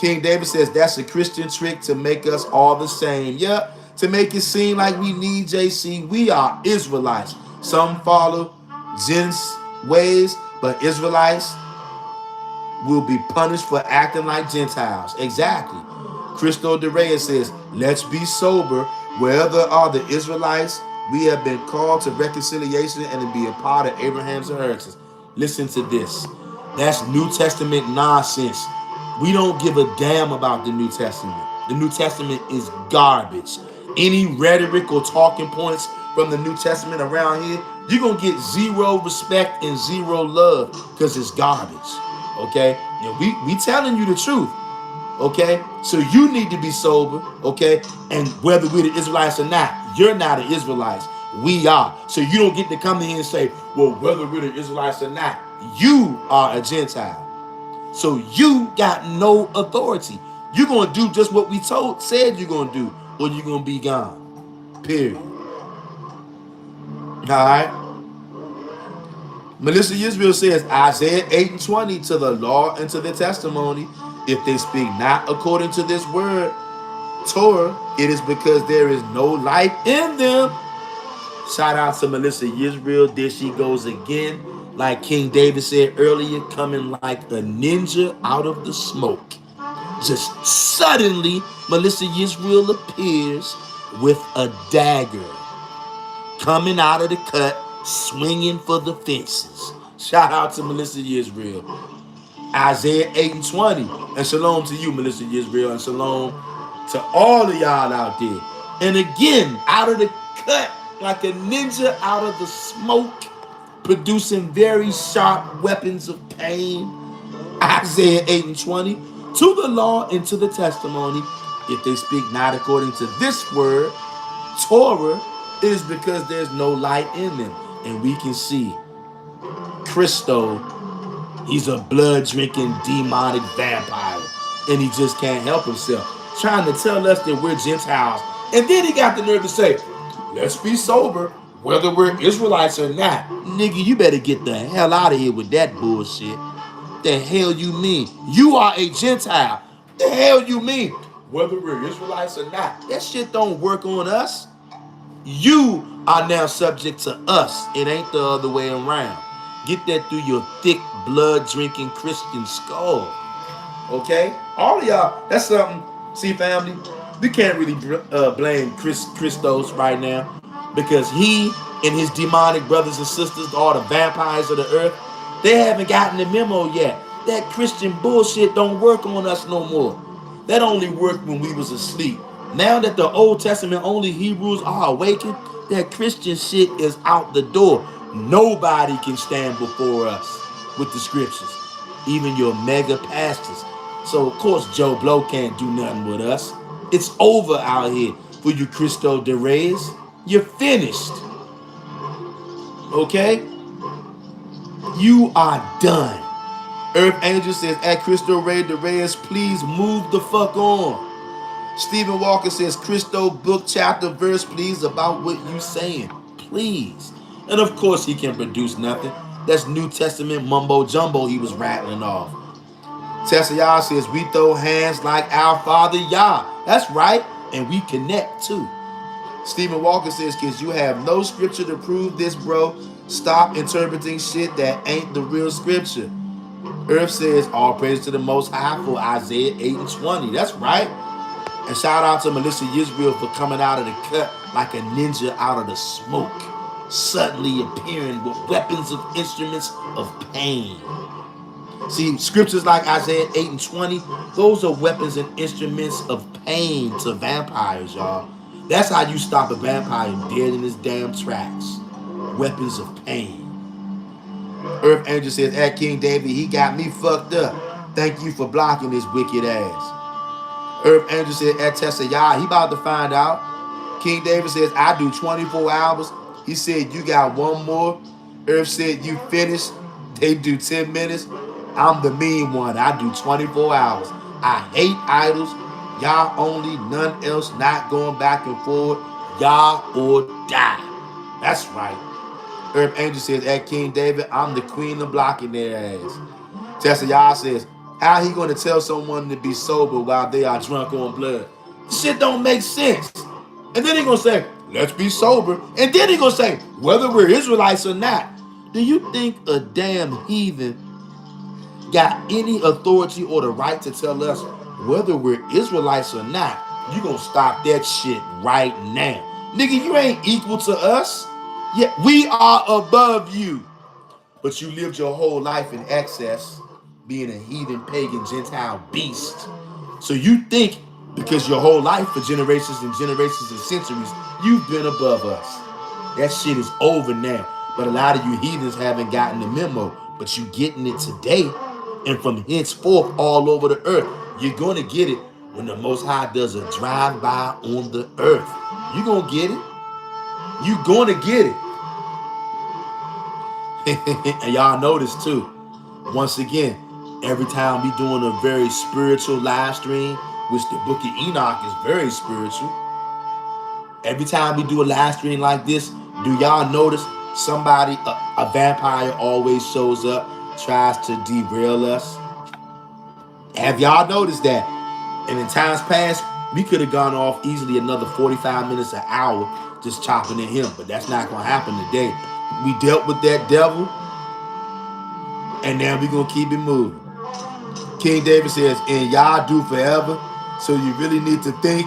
[SPEAKER 2] King David says, that's a Christian trick to make us all the same. Yep, to make it seem like we need JC. We are Israelites. Some follow Gents' ways, but Israelites will be punished for acting like Gentiles. Exactly. Cristo de Reyes says, let's be sober. Wherever are the Israelites, we have been called to reconciliation and to be a part of Abraham's inheritance. Listen to this. That's New Testament nonsense. We don't give a damn about the New Testament. The New Testament is garbage. Any rhetoric or talking points from the New Testament around here, you're going to get zero respect and zero love because it's garbage. Okay? We telling you the truth. Okay? So you need to be sober. Okay? And whether we're the Israelites or not, you're not an Israelite. We are. So you don't get to come in here and say, well, whether we're the Israelites or not, you are a Gentile. So you got no authority. You're going to do just what we said you're going to do, or you're going to be gone. Period. All right? Melissa Israel says, Isaiah 8:20, to the law and to the testimony, if they speak not according to this word, Torah, it is because there is no light in them. Shout out to Melissa Israel. There she goes again. Like King David said earlier, coming like a ninja out of the smoke. Just suddenly, Melissa Israel appears with a dagger coming out of the cut, swinging for the fences. Shout out to Melissa Israel. Isaiah 8:20. And shalom to you, Melissa Israel. And shalom to all of y'all out there. And again, out of the cut, like a ninja out of the smoke, producing very sharp weapons of pain. Isaiah 8 and 20. To the law and to the testimony, if they speak not according to this word, Torah, it is because there's no light in them. And we can see Christo, he's a blood-drinking demonic vampire. And he just can't help himself, trying to tell us that we're Gentiles. And then he got the nerve to say, let's be sober, whether we're Israelites or not. Nigga, you better get the hell out of here with that bullshit. The hell you mean? You are a Gentile. The hell you mean? Whether we're Israelites or not. That shit don't work on us. You are now subject to us. It ain't the other way around. Get that through your thick, blood-drinking Christian skull. Okay? All of y'all, that's something. See, family, we can't really blame Christos right now because he and his demonic brothers and sisters, all the vampires of the earth, they haven't gotten the memo yet. That Christian bullshit don't work on us no more. That only worked when we was asleep. Now that the Old Testament only Hebrews are awakened, that Christian shit is out the door. Nobody can stand before us with the scriptures, even your mega pastors. So of course Joe Blow can't do nothing with us. It's over out here for you Cristo de Reyes. You're finished. Okay? You are done. Earth Angel says, at Cristo Rey de Reyes, please move the fuck on. Stephen Walker says, Cristo, book, chapter, verse, please, about what you saying. Please. And of course he can produce nothing. That's New Testament mumbo jumbo he was rattling off. Tessa Yah says, we throw hands like our Father Yah. That's right. And we connect too. Stephen Walker says, because you have no scripture to prove this, bro. Stop interpreting shit that ain't the real scripture. Earth says, all praise to the Most High for Isaiah 8 and 20. That's right. And shout out to Melissa Yisrael for coming out of the cut like a ninja out of the smoke, suddenly appearing with weapons of instruments of pain. See, scriptures like Isaiah 8 and 20, those are weapons and instruments of pain to vampires, y'all. That's how you stop a vampire dead in his damn tracks. Weapons of pain. Earth Angel says, at King David, he got me fucked up. Thank you for blocking his wicked ass. Earth Angel said, at Tessa Yah, he about to find out. King David says, I do 24 hours. He said, you got one more. Earth said, you finished. They do 10 minutes. I'm the mean one. I do 24 hours. I hate idols. Y'all only, none else, not going back and forward. Y'all or die. That's right. Earth Angel says, at King David, I'm the queen of blocking their ass. Tessa Yah says, how he going to tell someone to be sober while they are drunk on blood? Shit don't make sense. And then he going to say, let's be sober. And then he going to say, whether we're Israelites or not. Do you think a damn heathen got any authority or the right to tell us whether we're Israelites or not? You going to stop that shit right now. Nigga, you ain't equal to us. Yeah, we are above you. But you lived your whole life in excess, being a heathen, pagan, Gentile beast. So you think because your whole life for generations and generations and centuries, you've been above us. That shit is over now. But a lot of you heathens haven't gotten the memo, but you getting it today. And from henceforth all over the earth, you're going to get it when the Most High does a drive-by on the earth. You're going to get it. You're going to get it. And y'all notice too, once again, every time we doing a very spiritual live stream, which the book of Enoch is very spiritual, every time we do a live stream like this, do y'all notice somebody, a vampire always shows up, tries to derail us? Have y'all noticed that? And in times past, we could have gone off easily another 45 minutes, an hour, just chopping at him, but that's not going to happen today. We dealt with that devil, and now we're going to keep it moving. King David says, and y'all do forever, so you really need to think,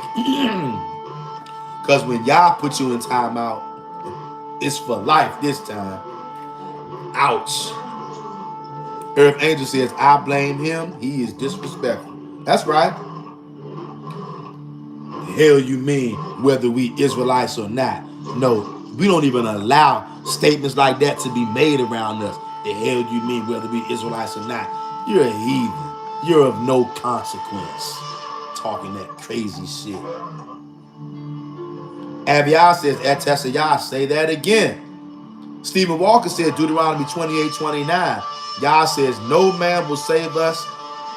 [SPEAKER 2] because when y'all put you in timeout, it's for life this time. Ouch. Earth Angel says, I blame him. He is disrespectful. That's right. hell you mean whether we Israelites or not? No, we don't even allow statements like that to be made around us. The hell you mean whether we Israelites or not? You're a heathen. You're of no consequence. Talking that crazy shit. Abiyah says, at Tessayah, say that again. Stephen Walker said, Deuteronomy 28:29. Yah says, no man will save us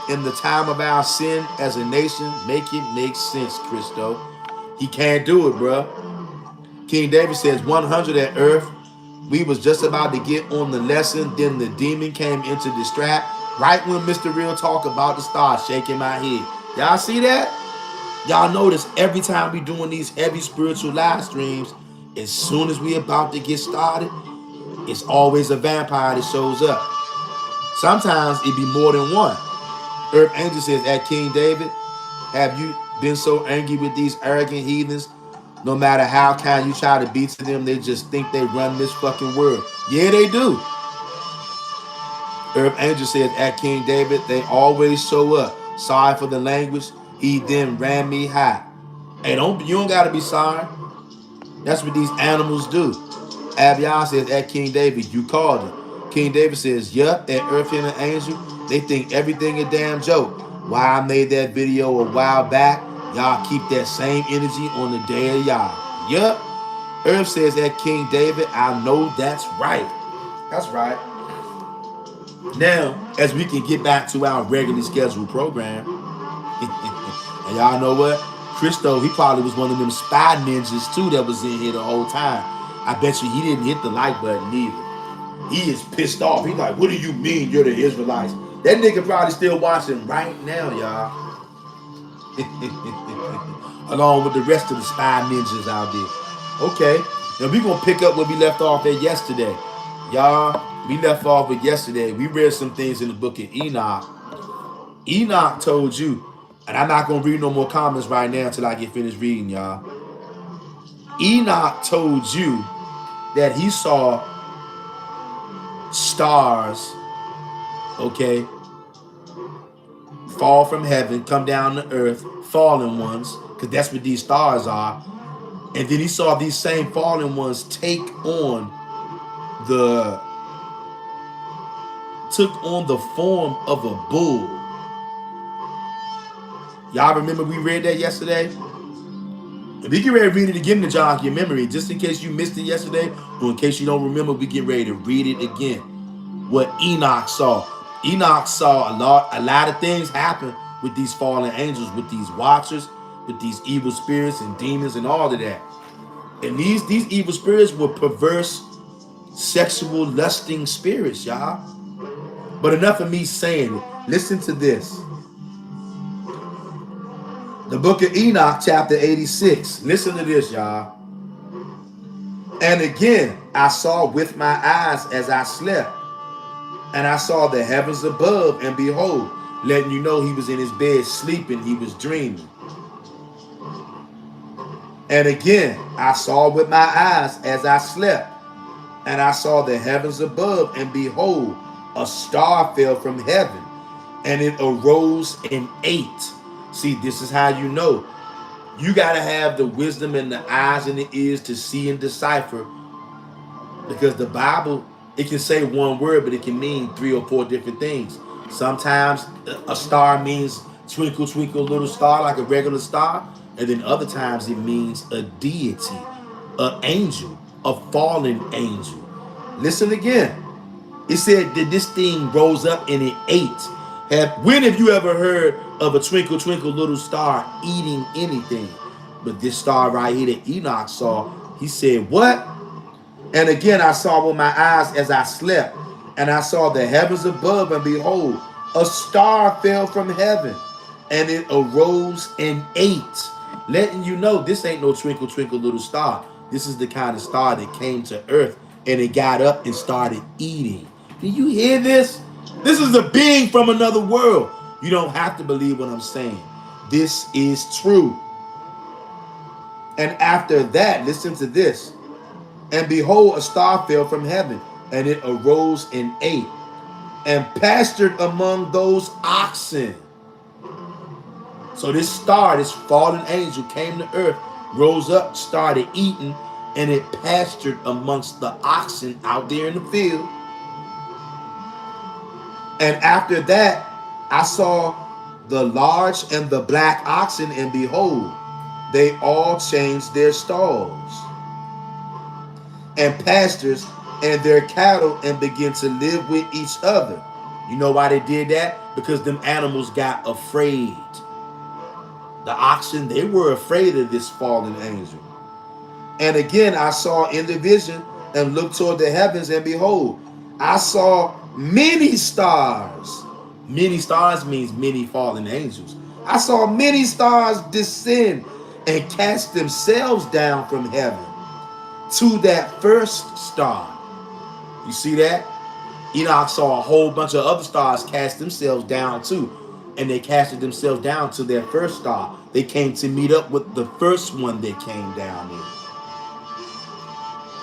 [SPEAKER 2] in the time of our sin as a nation. Make it make sense, Christo. He can't do it, bro. King David says, 100 at earth. We was just about to get on the lesson. Then the demon came into distract. Right when Mr. Real talk about the stars shaking my head. Y'all see that? Y'all notice every time we doing these heavy spiritual live streams, as soon as we about to get started, it's always a vampire that shows up. Sometimes it be more than one. Earth Angel says, at King David, have you been so angry with these arrogant heathens? No matter how kind you try to be to them, they just think they run this fucking world. Yeah, they do. Earth Angel says, at King David, they always show up. Sorry for the language. He then ran me high. Hey, you don't gotta be sorry. That's what these animals do. Abiyah says, at King David, you called him. King David says, yup, at Earth and an Angel, they think everything a damn joke. Why I made that video a while back, y'all keep that same energy on the day of y'all. Yup. Earth says, at King David, I know that's right. That's right. Now, as we can get back to our regularly scheduled program, and y'all know what? Christo, he probably was one of them spy ninjas too that was in here the whole time. I bet you he didn't hit the like button either. He is pissed off. He's like, what do you mean you're the Israelites? That nigga probably still watching right now, y'all. Along with the rest of the spy ninjas out there. Okay, now we're going to pick up where we left off at yesterday. Y'all, we left off with yesterday. We read some things in the book of Enoch. Enoch told you, and I'm not going to read no more comments right now until I get finished reading, y'all. Enoch told you that he saw stars, okay, fall from heaven, come down to earth, fallen ones, because that's what these stars are. And then he saw these same fallen ones took on the form of a bull. Y'all remember we read that yesterday? If we get ready to read it again to jog your memory, just in case you missed it yesterday, or in case you don't remember, we get ready to read it again. What Enoch saw. Enoch saw a lot of things happen with these fallen angels, with these watchers, with these evil spirits and demons and all of that. And these evil spirits were perverse, sexual, lusting spirits, y'all. But enough of me saying it. Listen to this. The book of Enoch, chapter 86. Listen to this, y'all. And again, I saw with my eyes as I slept, and I saw the heavens above, and behold, letting you know he was in his bed sleeping, he was dreaming. And again, I saw with my eyes as I slept, and I saw the heavens above, and behold, a star fell from heaven, and it arose and ate. See, this is how you know. You got to have the wisdom and the eyes and the ears to see and decipher, because the Bible, it can say one word, but it can mean 3 or 4 different things. Sometimes a star means twinkle, twinkle, little star, like a regular star. And then other times it means a deity, an angel, a fallen angel. Listen again. It said that this thing rose up and it ate. When have you ever heard of a twinkle, twinkle, little star eating anything? But this star right here that Enoch saw, he said, what? And again, I saw with my eyes as I slept, and I saw the heavens above, and behold, a star fell from heaven, and it arose and ate. Letting you know this ain't no twinkle, twinkle, little star. This is the kind of star that came to earth, and it got up and started eating. Do you hear this? This is a being from another world. You don't have to believe what I'm saying. This is true. And after that, listen to this. And behold, a star fell from heaven, and it arose and ate, and pastured among those oxen. So this star, this fallen angel, came to earth, rose up, started eating, and it pastured amongst the oxen out there in the field. And after that, I saw the large and the black oxen, and behold, they all changed their stalls and pastures and their cattle and began to live with each other. You know why they did that? Because them animals got afraid. The oxen, they were afraid of this fallen angel. And again, I saw in the vision and looked toward the heavens, and behold, I saw many stars. Many stars means many fallen angels. I saw many stars descend and cast themselves down from heaven to that first star. You see that? Enoch saw a whole bunch of other stars cast themselves down too. And they casted themselves down to their first star. They came to meet up with the first one that came down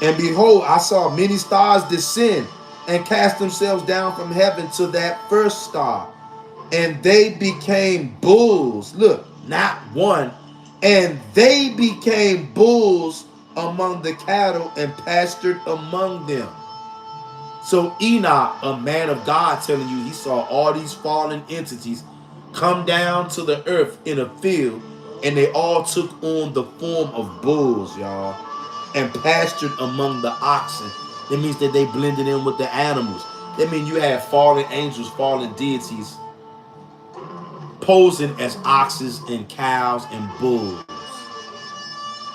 [SPEAKER 2] there. And behold, I saw many stars descend and cast themselves down from heaven to that first star. And they became bulls. Look, not one. And they became bulls among the cattle and pastured among them. So Enoch, a man of God, telling you he saw all these fallen entities come down to the earth in a field, and they all took on the form of bulls, y'all, and pastured among the oxen. That means that they blended in with the animals. That means you have fallen angels, fallen deities posing as oxes and cows and bulls.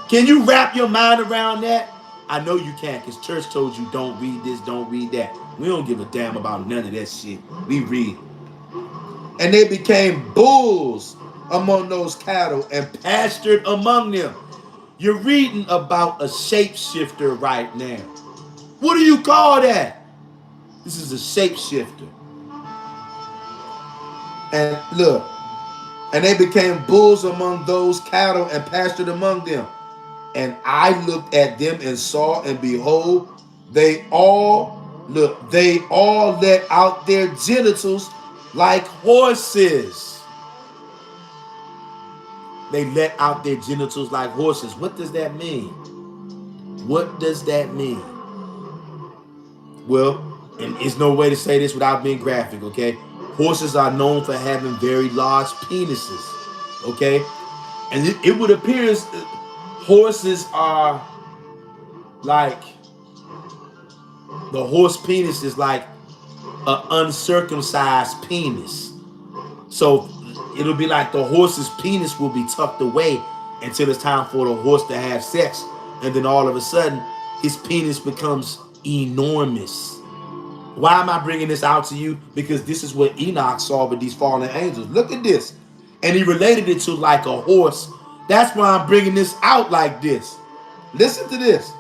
[SPEAKER 2] Can you wrap your mind around that? I know you can't, because church told you don't read this, don't read that. We don't give a damn about none of that shit. We read. And they became bulls among those cattle and pastured among them. You're reading about a shapeshifter right now. What do you call that? This is a shapeshifter. And look, and they became bulls among those cattle and pastured among them. And I looked at them and saw, and behold, they all let out their genitals like horses. They let out their genitals like horses. What does that mean? What does that mean? Well, and there's no way to say this without being graphic, okay? Horses are known for having very large penises, okay? And it would appear as horses are like, the horse penis is like an uncircumcised penis. So it'll be like the horse's penis will be tucked away until it's time for the horse to have sex. And then all of a sudden, his penis becomes enormous. Why am I bringing this out to you? Because this is what Enoch saw with these fallen angels. Look at this. And he related it to like a horse. That's why I'm bringing this out like this. Listen to this.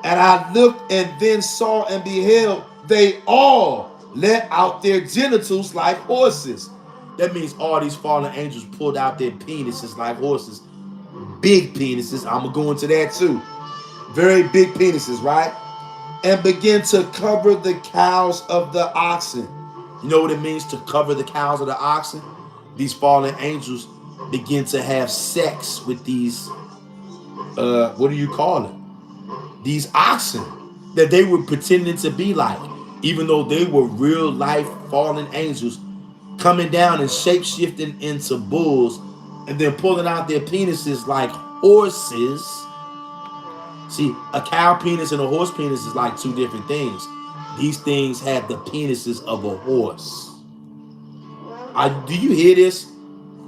[SPEAKER 2] And I looked and then saw and beheld, they all let out their genitals like horses. That means all these fallen angels pulled out their penises like horses. Big penises. I'm going to go into that too. Very big penises, right? And begin to cover the cows of the oxen. You know what it means to cover the cows of the oxen? These fallen angels begin to have sex with these, what do you call it? These oxen that they were pretending to be like, even though they were real life fallen angels coming down and shape-shifting into bulls and then pulling out their penises like horses. See, a cow penis and a horse penis is like two different things. These things have the penises of a horse. Do you hear this?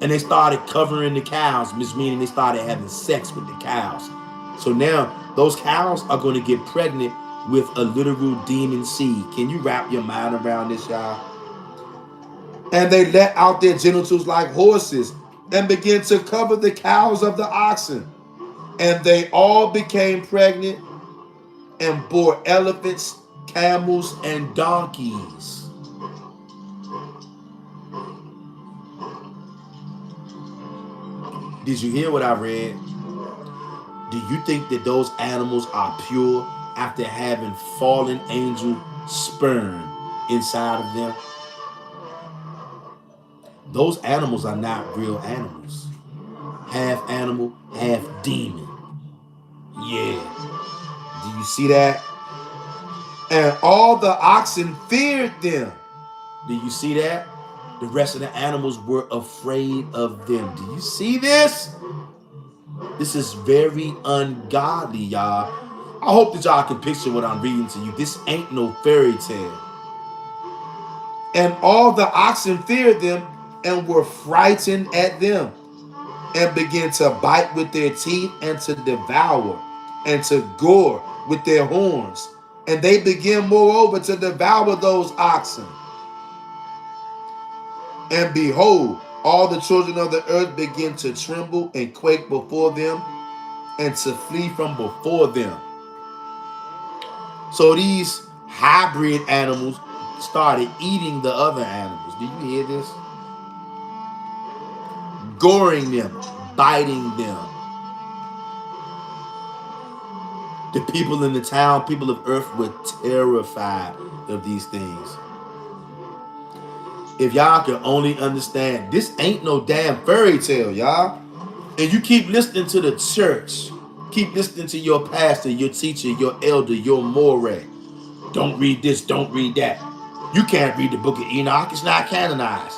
[SPEAKER 2] And they started covering the cows, which meaning they started having sex with the cows. So now those cows are going to get pregnant with a literal demon seed. Can you wrap your mind around this, y'all? And they let out their genitals like horses and began to cover the cows of the oxen. And they all became pregnant and bore elephants, camels, and donkeys. Did you hear what I read? Do you think that those animals are pure after having fallen angel sperm inside of them? Those animals are not real animals. Half animal, half demon. Yeah. Do you see that? And all the oxen feared them. Do you see that? The rest of the animals were afraid of them. Do you see this? This is very ungodly, y'all. I hope that y'all can picture what I'm reading to you. This ain't no fairy tale. And all the oxen feared them and were frightened at them and began to bite with their teeth and to devour and to gore with their horns. And they began moreover to devour those oxen. And behold, all the children of the earth began to tremble and quake before them and to flee from before them. So these hybrid animals started eating the other animals. Do you hear this? Goring them, biting them. The people in the town, people of earth, were terrified of these things. If y'all can only understand, this ain't no damn fairy tale, y'all. And you keep listening to the church. Keep listening to your pastor, your teacher, your elder, your moray. Don't read this, don't read that. You can't read the book of Enoch. It's not canonized.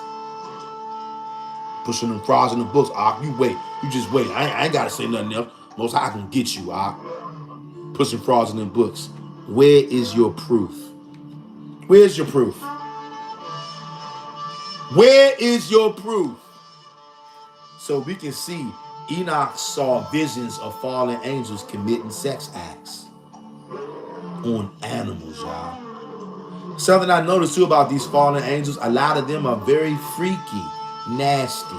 [SPEAKER 2] Pushing them frauds in the books, you wait. You just wait. I ain't got to say nothing else. Most High can get you, pushing frauds in the books. Where is your proof? Where's your proof? Where is your proof? So we can see Enoch saw visions of fallen angels committing sex acts on animals, y'all. Something I noticed too about these fallen angels, a lot of them are very freaky, nasty.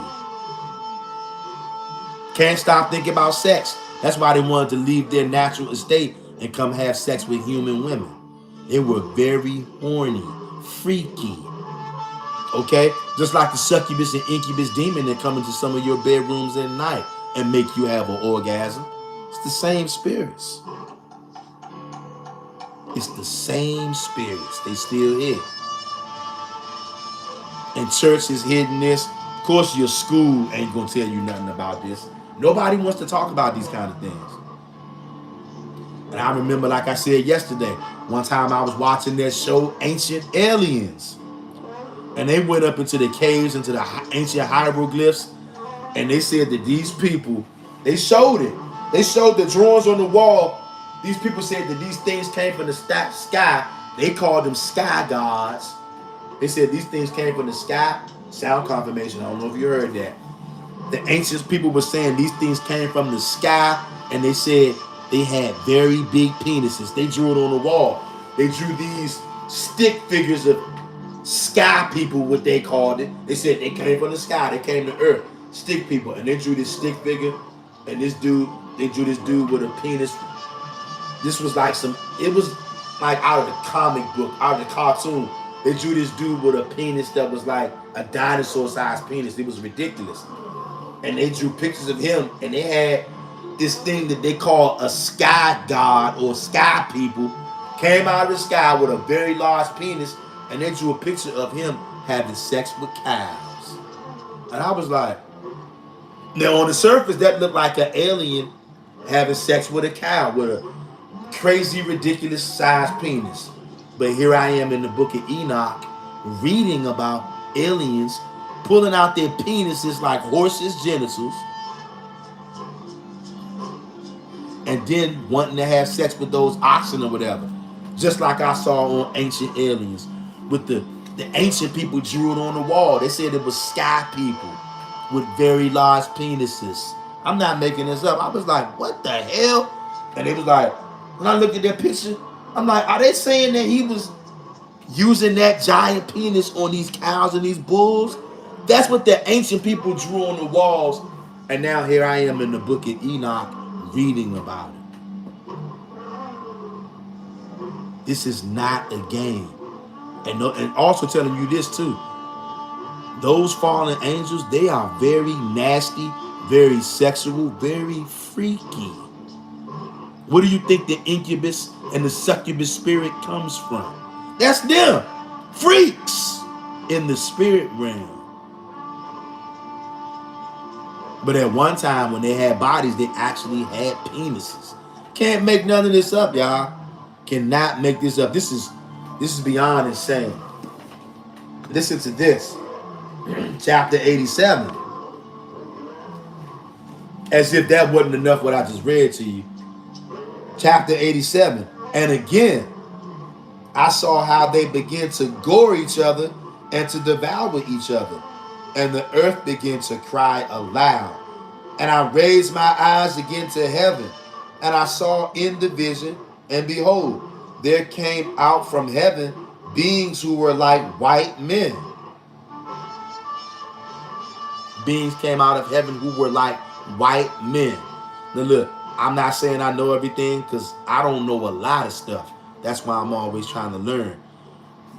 [SPEAKER 2] Can't stop thinking about sex. That's why they wanted to leave their natural estate and come have sex with human women. They were very horny, freaky. Okay? Just like the succubus and incubus demon that come into some of your bedrooms at night and make you have an orgasm. It's the same spirits. It's the same spirits. They still here. And church is hidden this. Of course, your school ain't going to tell you nothing about this. Nobody wants to talk about these kind of things. And I remember, like I said yesterday, one time I was watching that show, Ancient Aliens. And they went up into the caves, into the ancient hieroglyphs. And they said that these people, they showed it. They showed the drawings on the wall. These people said that these things came from the sky. They called them sky gods. They said these things came from the sky. Sound confirmation. I don't know if you heard that. The ancient people were saying these things came from the sky. And they said they had very big penises. They drew it on the wall. They drew these stick figures of sky people, what they called it. They said they came from the sky. They came to earth. Stick people. And they drew this stick figure. And this dude, they drew this dude with a penis. This was like it was like out of the comic book, out of the cartoon. They drew this dude with a penis that was like a dinosaur-sized penis. It was ridiculous. And they drew pictures of him, and they had this thing that they call a sky god or sky people. Came out of the sky with a very large penis, and they drew a picture of him having sex with cows. And I was like, now on the surface, that looked like an alien having sex with a cow with a crazy, ridiculous sized penis. But here I am in the book of Enoch reading about aliens pulling out their penises like horses' genitals and then wanting to have sex with those oxen or whatever. Just like I saw on Ancient Aliens. With the ancient people drew it on the wall. They said it was sky people with very large penises. I'm not making this up. I was like, what the hell? And they was like, when I looked at that picture, I'm like, are they saying that he was using that giant penis on these cows and these bulls? That's what the ancient people drew on the walls. And now here I am in the book of Enoch reading about it. This is not a game. And also telling you this too. Those fallen angels, they are very nasty, very sexual, very freaky. Where do you think the incubus and the succubus spirit comes from? That's them. Freaks in the spirit realm. But at one time, when they had bodies, they actually had penises. Can't make none of this up, y'all. Cannot make this up. This is beyond insane. Listen to this. Chapter 87. As if that wasn't enough what I just read to you. Chapter 87. And again, I saw how they began to gore each other and to devour each other. And the earth began to cry aloud. And I raised my eyes again to heaven. And I saw in the vision, and behold, there came out from heaven beings who were like white men. Beings came out of heaven who were like white men. Now look, I'm not saying I know everything because I don't know a lot of stuff. That's why I'm always trying to learn.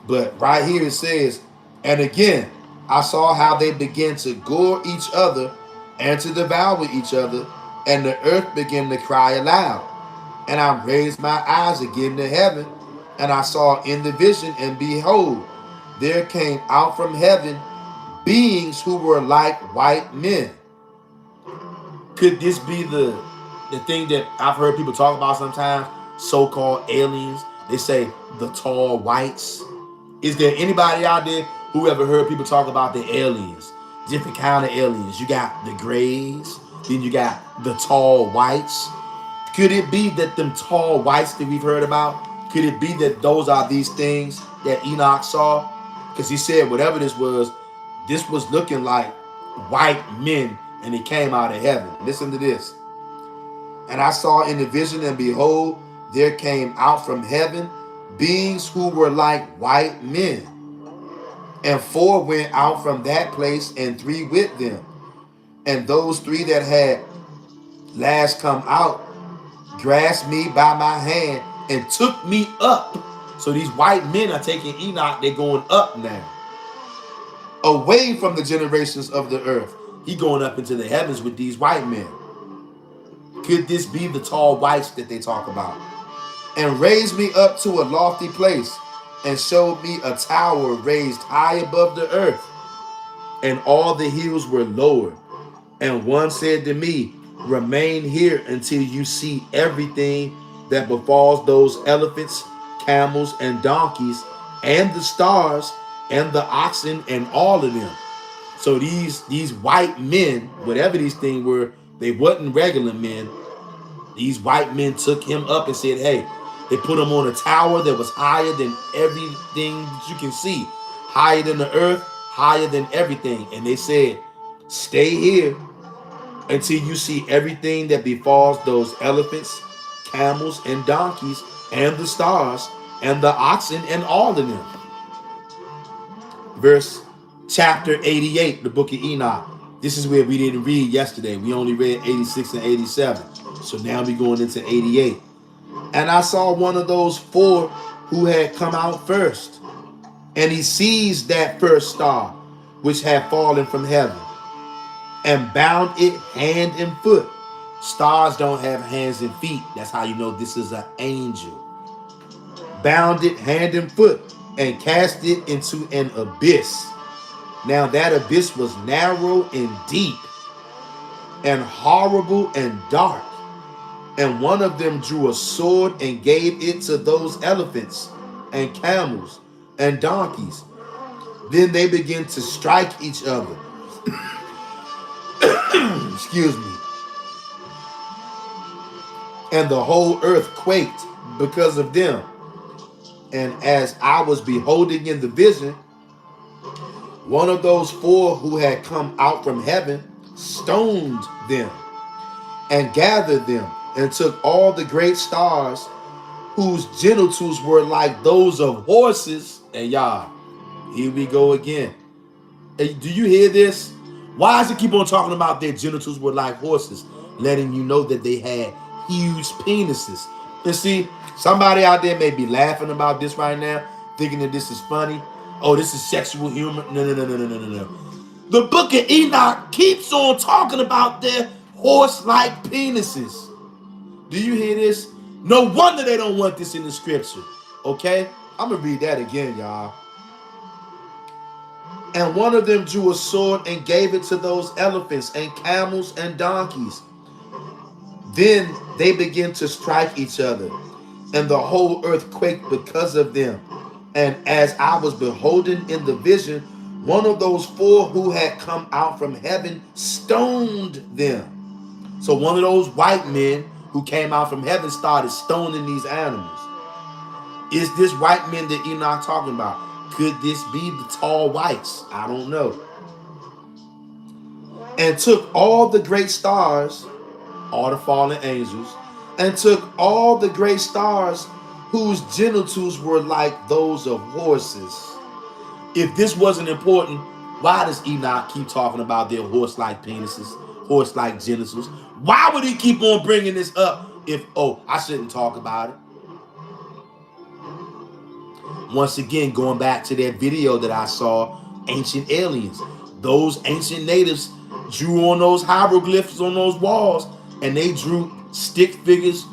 [SPEAKER 2] But right here it says, and again, I saw how they began to gore each other and to devour each other, and the earth began to cry aloud. And I raised my eyes again to heaven, and I saw in the vision, and behold, there came out from heaven beings who were like white men. Could this be the thing that I've heard people talk about sometimes? So-called aliens. They say the tall whites. Is there anybody out there who ever heard people talk about the aliens? Different kind of aliens. You got the grays, then you got the tall whites. Could it be that them tall whites that we've heard about, could it be that those are these things that Enoch saw? Because he said whatever this was looking like white men, and it came out of heaven. Listen to this. And I saw in the vision, and behold, there came out from heaven beings who were like white men. And 4 went out from that place, and 3 with them. And those 3 that had last come out grasped me by my hand and took me up. So these white men are taking Enoch, they're going up now. Away from the generations of the earth. He going up into the heavens with these white men. Could this be the tall whites that they talk about? And raised me up to a lofty place, and showed me a tower raised high above the earth, and all the hills were lowered. And one said to me, remain here until you see everything that befalls those elephants, camels, and donkeys, and the stars, and the oxen, and all of them. So these white men, whatever these things were, they wasn't regular men. These white men took him up and said, hey, they put him on a tower that was higher than everything that you can see. Higher than the earth, higher than everything. And they said, stay here until you see everything that befalls those elephants, camels, and donkeys, and the stars, and the oxen, and all of them. Verse chapter 88, the book of Enoch. This is where we didn't read yesterday. We only read 86 and 87. So now we're going into 88. And I saw one of those 4 who had come out first. And he seized that first star, which had fallen from heaven, and bound it hand and foot. Stars don't have hands and feet. That's how you know this is an angel. Bound it hand and foot, and cast it into an abyss. Now that abyss was narrow and deep, and horrible and dark. And one of them drew a sword and gave it to those elephants and camels and donkeys. Then they began to strike each other. Excuse me. And the whole earth quaked because of them. And as I was beholding in the vision, one of those 4 who had come out from heaven stoned them and gathered them, and took all the great stars whose genitals were like those of horses. And y'all, here we go again. Hey, do you hear this? Why does it keep on talking about their genitals were like horses? Letting you know that they had huge penises. And see, somebody out there may be laughing about this right now, thinking that this is funny. Oh, this is sexual humor. No. The book of Enoch keeps on talking about their horse-like penises. Do you hear this? No wonder they don't want this in the scripture. Okay? I'm going to read that again, y'all. And one of them drew a sword and gave it to those elephants and camels and donkeys. Then they began to strike each other, and the whole earth quaked because of them. And as I was beholding in the vision, one of those four who had come out from heaven stoned them. So one of those white men who came out from heaven started stoning these animals. Is this white men that Enoch talking about? Could this be the tall whites? I don't know. And took all the great stars, all the fallen angels, and took all the great stars whose genitals were like those of horses. If this wasn't important, why does Enoch keep talking about their horse-like penises, horse-like genitals? Why would he keep on bringing this up if, oh, I shouldn't talk about it? Once again, going back to that video that I saw, ancient aliens. Those ancient natives drew on those hieroglyphs on those walls, and they drew stick figures,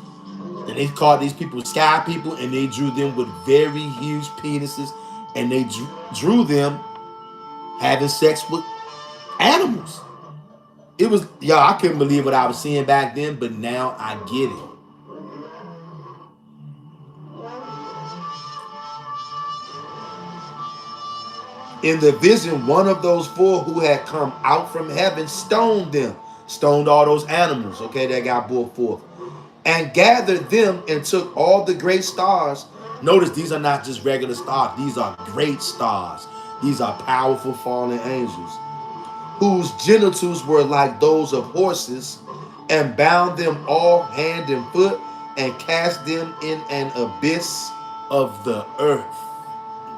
[SPEAKER 2] and they called these people sky people, and they drew them with very huge penises, and they drew them having sex with animals. It was, y'all, I couldn't believe what I was seeing back then, but now I get it. In the vision, one of those four who had come out from heaven stoned them. Stoned all those animals, okay, that got brought forth. And gathered them and took all the great stars. Notice these are not just regular stars. These are great stars. These are powerful fallen angels, whose genitals were like those of horses, and bound them all hand and foot, and cast them in an abyss of the earth.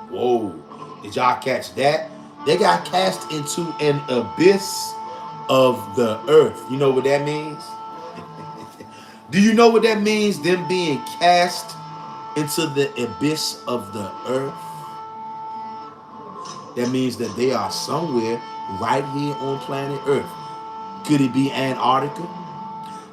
[SPEAKER 2] Whoa. Did y'all catch that? They got cast into an abyss of the earth. You know what that means? Do you know what that means? Them being cast into the abyss of the earth. That means that they are somewhere right here on planet Earth. Could it be Antarctica?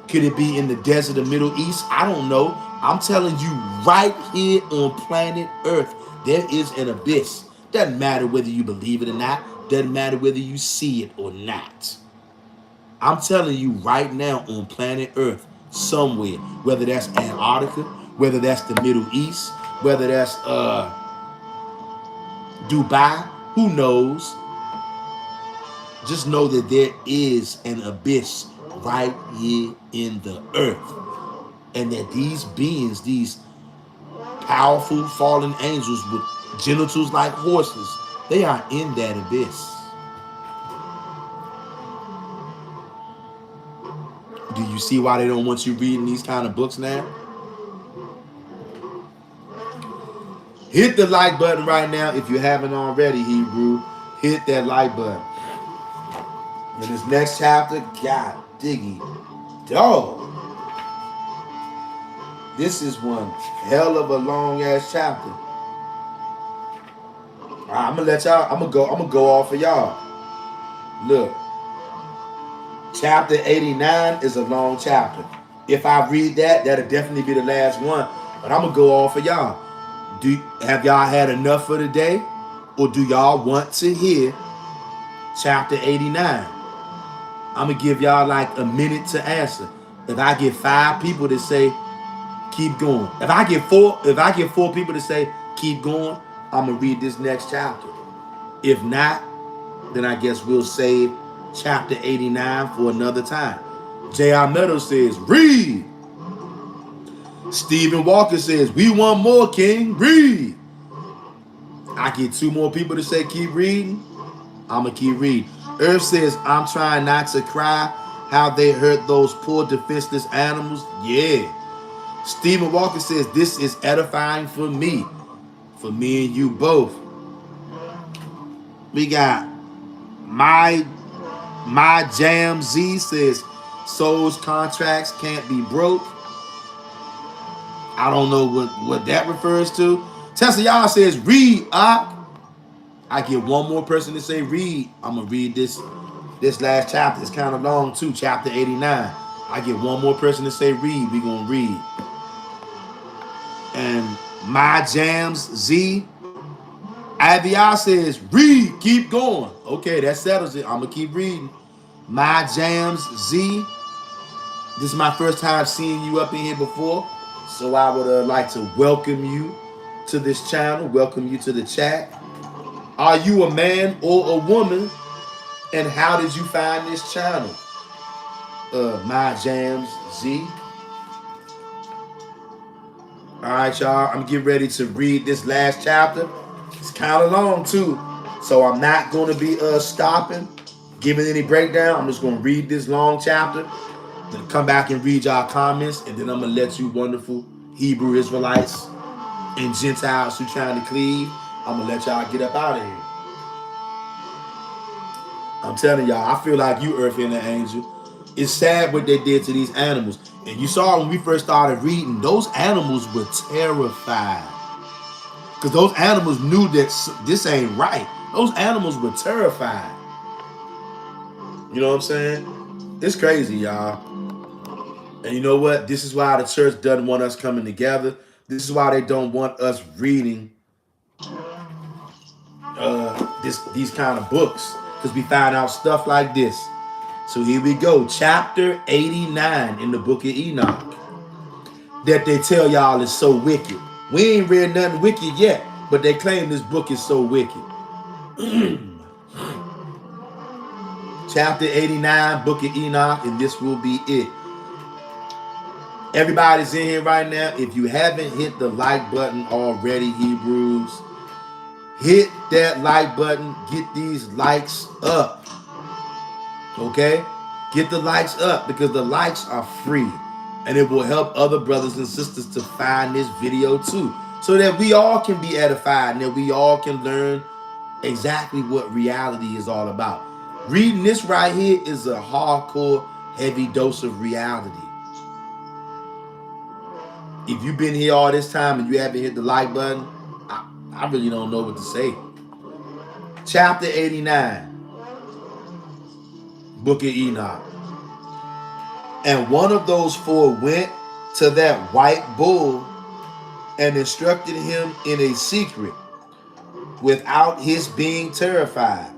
[SPEAKER 2] Could it be in the desert of Middle East? I don't know. I'm telling you, right here on planet Earth, there is an abyss. Doesn't matter whether you believe it or not. Doesn't matter whether you see it or not. I'm telling you right now on planet Earth, somewhere, whether that's Antarctica, whether that's the Middle East, whether that's Dubai, who knows? Just know that there is an abyss right here in the earth. And that these beings, these powerful fallen angels with genitals like horses, they are in that abyss. Do you see why they don't want you reading these kind of books now? Hit the like button right now if you haven't already, Hebrew. Hit that like button. In this next chapter, God diggy dog. This is one hell of a long ass chapter. All right, I'm gonna go off for y'all. Look. Chapter 89 is a long chapter. If I read that, that'll definitely be the last one. But I'm gonna go off for y'all. Have y'all had enough for today? Or do y'all want to hear chapter 89? I'm gonna give y'all like a minute to answer. If I get 5 people to say keep going. If I get 4 people to say keep going, I'm gonna read this next chapter. If not, then I guess we'll save chapter 89 for another time. J.R. Meadows says, read. Stephen Walker says, we want more, King. Read. I get 2 more people to say keep reading. I'm going to keep reading. Earth says, I'm trying not to cry. How they hurt those poor defenseless animals. Yeah. Stephen Walker says, this is edifying for me. For me and you both. We got my Jam Z says, souls contracts can't be broke. I don't know what that refers to. Tessa Y'all says, read up. I get 1 more person to say read. I'm going to read this last chapter. It's kind of long too, chapter 89. I get 1 more person to say read. We're going to read. And my Jams Z Avia says, read, keep going. Okay, that settles it. I'm going to keep reading. My Jams Z. This is my first time seeing you up in here before. So I would like to welcome you to this channel. Welcome you to the chat. Are you a man or a woman? And how did you find this channel? My Jams Z. All right, y'all. I'm getting ready to read this last chapter. It's kind of long too, so I'm not going to be stopping, giving any breakdown. I'm just going to read this long chapter, then come back and read y'all comments, and then I'm going to let you wonderful Hebrew Israelites and Gentiles who trying to cleave, I'm going to let y'all get up out of here. I'm telling y'all, I feel like you, Earth and the Angel. It's sad what they did to these animals. And you saw when we first started reading, those animals were terrified. Because those animals knew that this ain't right. Those animals were terrified. You know what I'm saying? It's crazy, y'all. And you know what? This is why the church doesn't want us coming together. This is why they don't want us reading these kind of books. Because we find out stuff like this. So here we go. Chapter 89 in the book of Enoch. That they tell y'all is so wicked. We ain't read nothing wicked yet. But they claim this book is so wicked. Chapter 89, book of Enoch. And this will be it. Everybody's in here right now. If you haven't hit the like button already, Hebrews, hit that like button. Get these likes up. Okay? Get the likes up because the likes are free. And it will help other brothers and sisters to find this video too. So that we all can be edified and that we all can learn exactly what reality is all about. Reading this right here is a hardcore, heavy dose of reality. If you've been here all this time and you haven't hit the like button, I really don't know what to say. Chapter 89, book of Enoch. And one of those four went to that white bull and instructed him in a secret without his being terrified.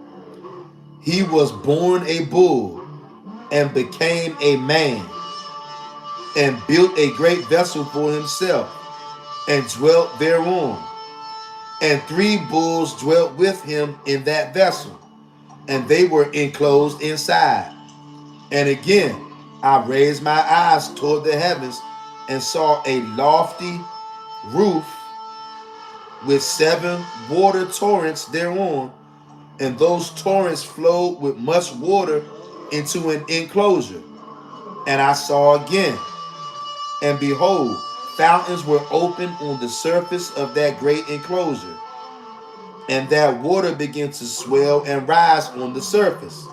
[SPEAKER 2] He was born a bull and became a man and built a great vessel for himself and dwelt thereon. And 3 bulls dwelt with him in that vessel, and they were enclosed inside. And again, I raised my eyes toward the heavens and saw a lofty roof with 7 water torrents thereon, and those torrents flowed with much water into an enclosure. And I saw again, and behold, fountains were opened on the surface of that great enclosure, and that water began to swell and rise on the surface.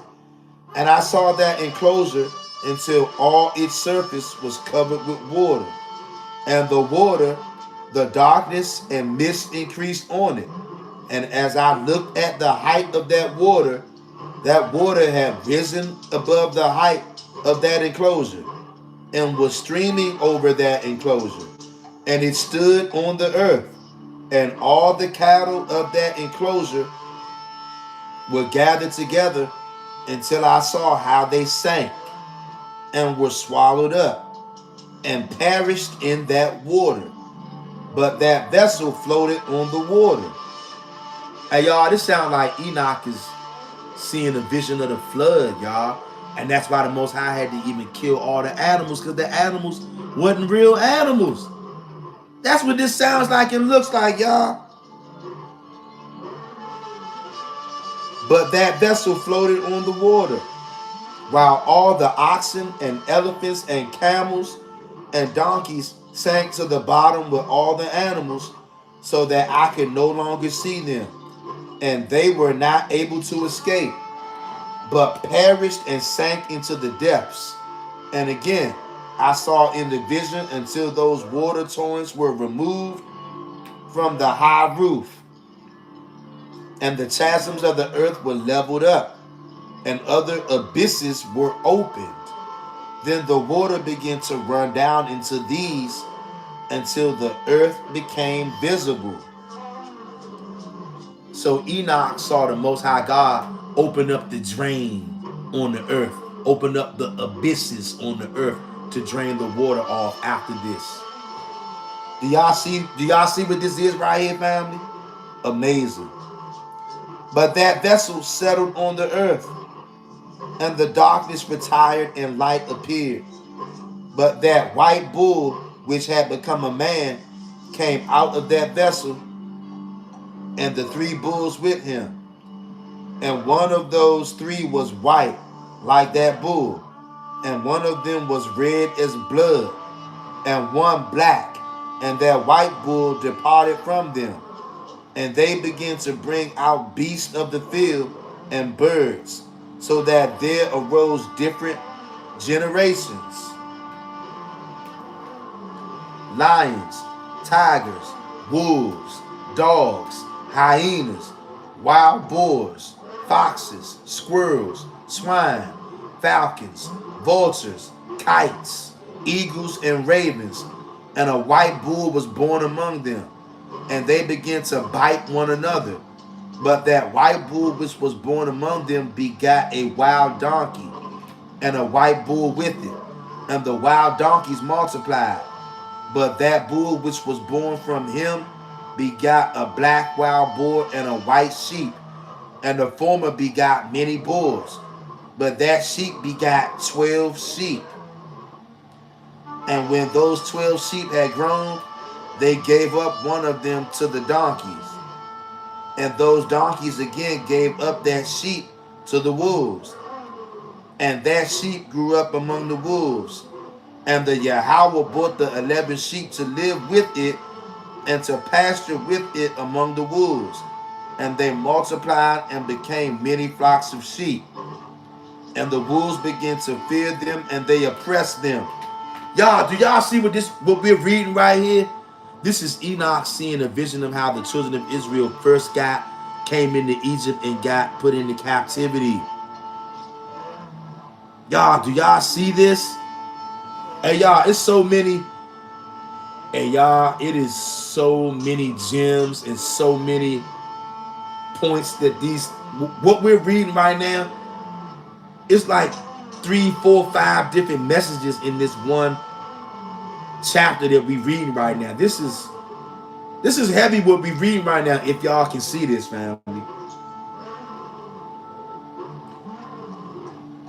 [SPEAKER 2] And I saw that enclosure until all its surface was covered with water. And the water, the darkness and mist increased on it. And as I looked at the height of that water had risen above the height of that enclosure and was streaming over that enclosure. And it stood on the earth. And all the cattle of that enclosure were gathered together until I saw how they sank and were swallowed up and perished in that water. But that vessel floated on the water. Hey, y'all, this sounds like Enoch is seeing a vision of the flood, y'all. And that's why the Most High had to even kill all the animals, because the animals wasn't real animals. That's what this sounds like and looks like, y'all. But that vessel floated on the water, while all the oxen and elephants and camels and donkeys sank to the bottom with all the animals, so that I could no longer see them. And they were not able to escape, but perished and sank into the depths. And again, I saw in the vision until those water torrents were removed from the high roof, and the chasms of the earth were leveled up, and other abysses were opened. Then the water began to run down into these until the earth became visible. So Enoch saw the Most High God open up the drain on the earth, open up the abysses on the earth to drain the water off after this. Do y'all see? Do y'all see what this is right here, family? Amazing. But that vessel settled on the earth, and the darkness retired and light appeared. But that white bull, which had become a man, came out of that vessel, and the 3 bulls with him. And one of those 3 was white, like that bull, and one of them was red as blood, and one black. And that white bull departed from them. And they began to bring out beasts of the field and birds, so that there arose different generations: lions, tigers, wolves, dogs, hyenas, wild boars, foxes, squirrels, swine, falcons, vultures, kites, eagles, and ravens. And a white bull was born among them, and they began to bite one another. But that white bull which was born among them begat a wild donkey, and a white bull with it. And the wild donkeys multiplied. But that bull which was born from him begat a black wild boar and a white sheep. And the former begat many bulls. But that sheep begat 12 sheep. And when those 12 sheep had grown, they gave up one of them to the donkeys. And those donkeys again gave up that sheep to the wolves. And that sheep grew up among the wolves. And the Yahweh brought the 11 sheep to live with it and to pasture with it among the wolves. And they multiplied and became many flocks of sheep. And the wolves began to fear them, and they oppressed them. Y'all, do y'all see what we're reading right here? This is Enoch seeing a vision of how the children of Israel first came into Egypt and got put into captivity. Y'all, do y'all see this? Hey, y'all, it's so many. Hey, y'all, it is so many gems and so many points that what we're reading right now, it's like 3, 4, 5 different messages in this one chapter that we're reading right now. This is heavy what we're reading right now, if y'all can see this, family.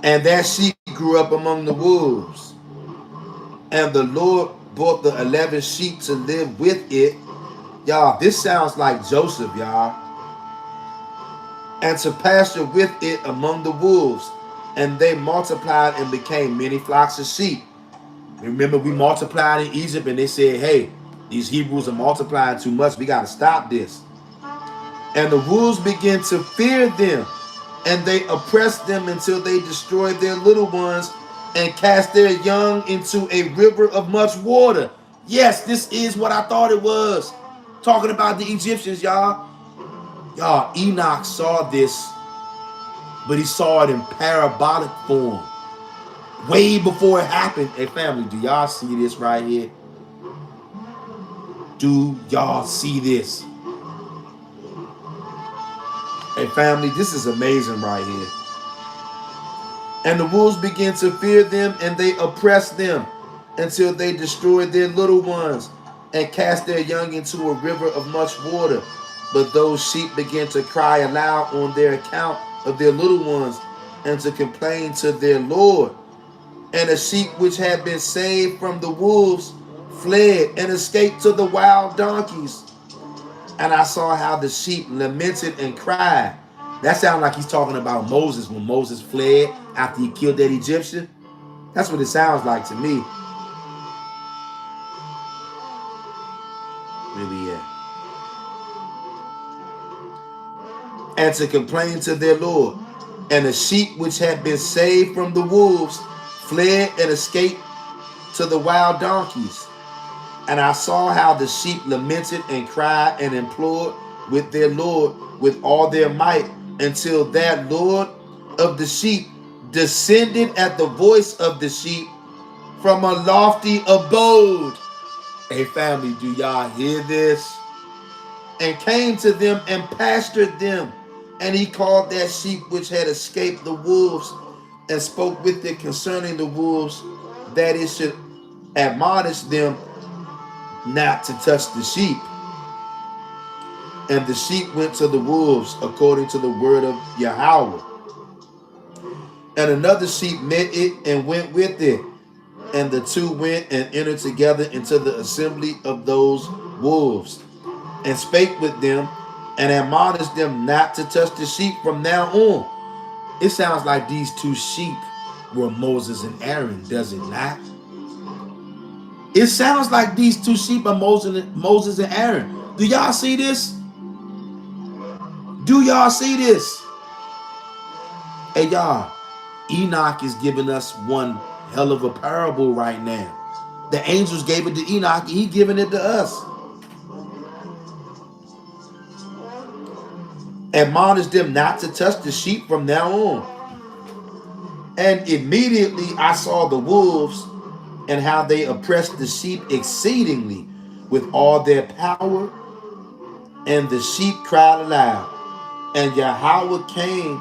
[SPEAKER 2] And that sheep grew up among the wolves. And the Lord brought the 11 sheep to live with it. Y'all, this sounds like Joseph, y'all. And to pasture with it among the wolves. And they multiplied and became many flocks of sheep. Remember, we multiplied in Egypt, and they said, hey, these Hebrews are multiplying too much. We got to stop this. And the wolves began to fear them, and they oppressed them until they destroyed their little ones and cast their young into a river of much water. Yes, this is what I thought it was. Talking about the Egyptians, y'all. Y'all, Enoch saw this, but he saw it in parabolic form. Way before it happened. Hey, family, do y'all see this right here? Do y'all see this? Hey, family, this is amazing right here. And the wolves began to fear them, and they oppressed them until they destroyed their little ones and cast their young into a river of much water. But those sheep began to cry aloud on their account of their little ones and to complain to their Lord. And the sheep which had been saved from the wolves fled and escaped to the wild donkeys. And I saw how the sheep lamented and cried. That sounds like he's talking about Moses when Moses fled after he killed that Egyptian. That's what it sounds like to me. Really, yeah. And to complain to their Lord. And the sheep which had been saved from the wolves fled and escaped to the wild donkeys. And I saw how the sheep lamented and cried and implored with their Lord with all their might, until that Lord of the sheep descended at the voice of the sheep from a lofty abode. Hey, family, do y'all hear this? and came to them and pastured them. And he called that sheep which had escaped the wolves, and spoke with it concerning the wolves, that it should admonish them not to touch the sheep. And the sheep went to the wolves according to the word of Yahweh. And another sheep met it and went with it. And the two went and entered together into the assembly of those wolves, and spake with them, and admonished them not to touch the sheep from now on. It sounds like these two sheep were Moses and Aaron, does it not? It sounds like these two sheep are Moses and Aaron. Do y'all see this? Do y'all see this? Hey, y'all, Enoch is giving us one hell of a parable right now. The angels gave it to Enoch, he giving it to us. Admonish them not to touch the sheep from now on. And immediately I saw the wolves, and how they oppressed the sheep exceedingly with all their power. And the sheep cried aloud. And Yahweh came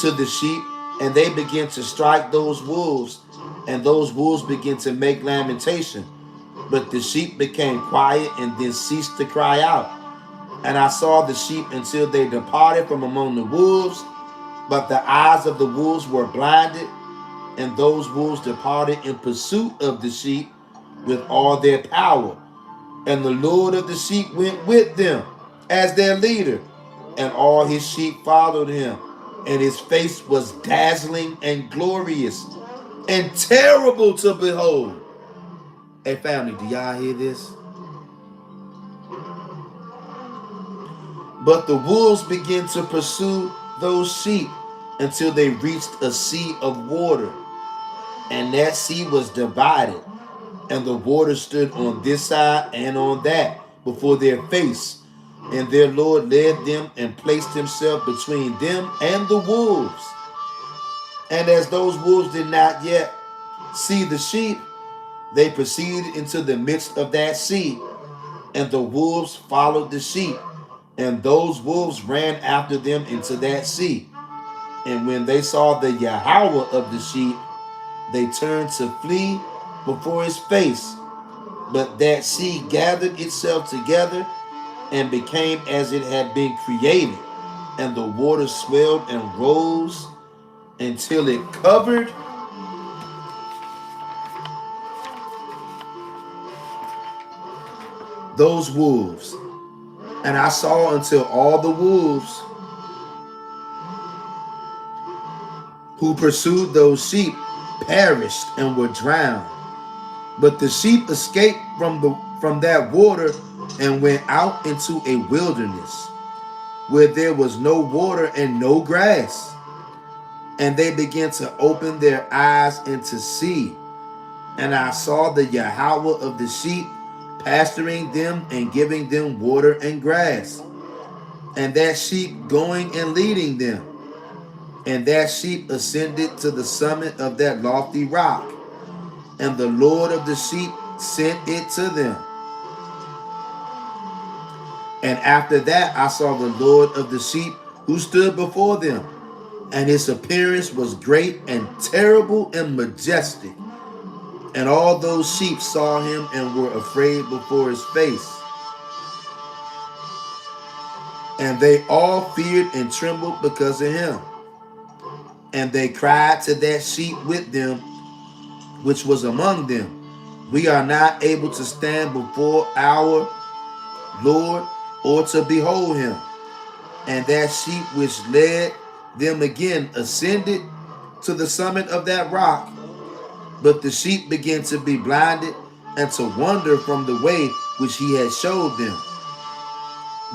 [SPEAKER 2] to the sheep, and they began to strike those wolves, and those wolves began to make lamentation. But the sheep became quiet and then ceased to cry out. And I saw the sheep until they departed from among the wolves, but the eyes of the wolves were blinded, and those wolves departed in pursuit of the sheep with all their power. And the Lord of the sheep went with them as their leader, and all his sheep followed him. And his face was dazzling and glorious and terrible to behold. Hey family, do y'all hear this? But the wolves began to pursue those sheep until they reached a sea of water. And that sea was divided, and the water stood on this side and on that before their face. And their Lord led them and placed himself between them and the wolves. And as those wolves did not yet see the sheep, they proceeded into the midst of that sea, and the wolves followed the sheep, and those wolves ran after them into that sea. And when they saw the Yahweh of the sheep, they turned to flee before his face. But that sea gathered itself together and became as it had been created, and the water swelled and rose until it covered those wolves. And I saw until all the wolves who pursued those sheep perished and were drowned. But the sheep escaped from that water and went out into a wilderness where there was no water and no grass. And they began to open their eyes and to see. And I saw the Yahweh of the sheep pasturing them and giving them water and grass, and that sheep going and leading them. And that sheep ascended to the summit of that lofty rock, and the Lord of the sheep sent it to them. And after that I saw the Lord of the sheep who stood before them, and his appearance was great and terrible and majestic. And all those sheep saw him and were afraid before his face. And they all feared and trembled because of him. And they cried to that sheep with them, which was among them, we are not able to stand before our Lord or to behold him. And that sheep which led them again ascended to the summit of that rock. But the sheep began to be blinded and to wander from the way which he had showed them.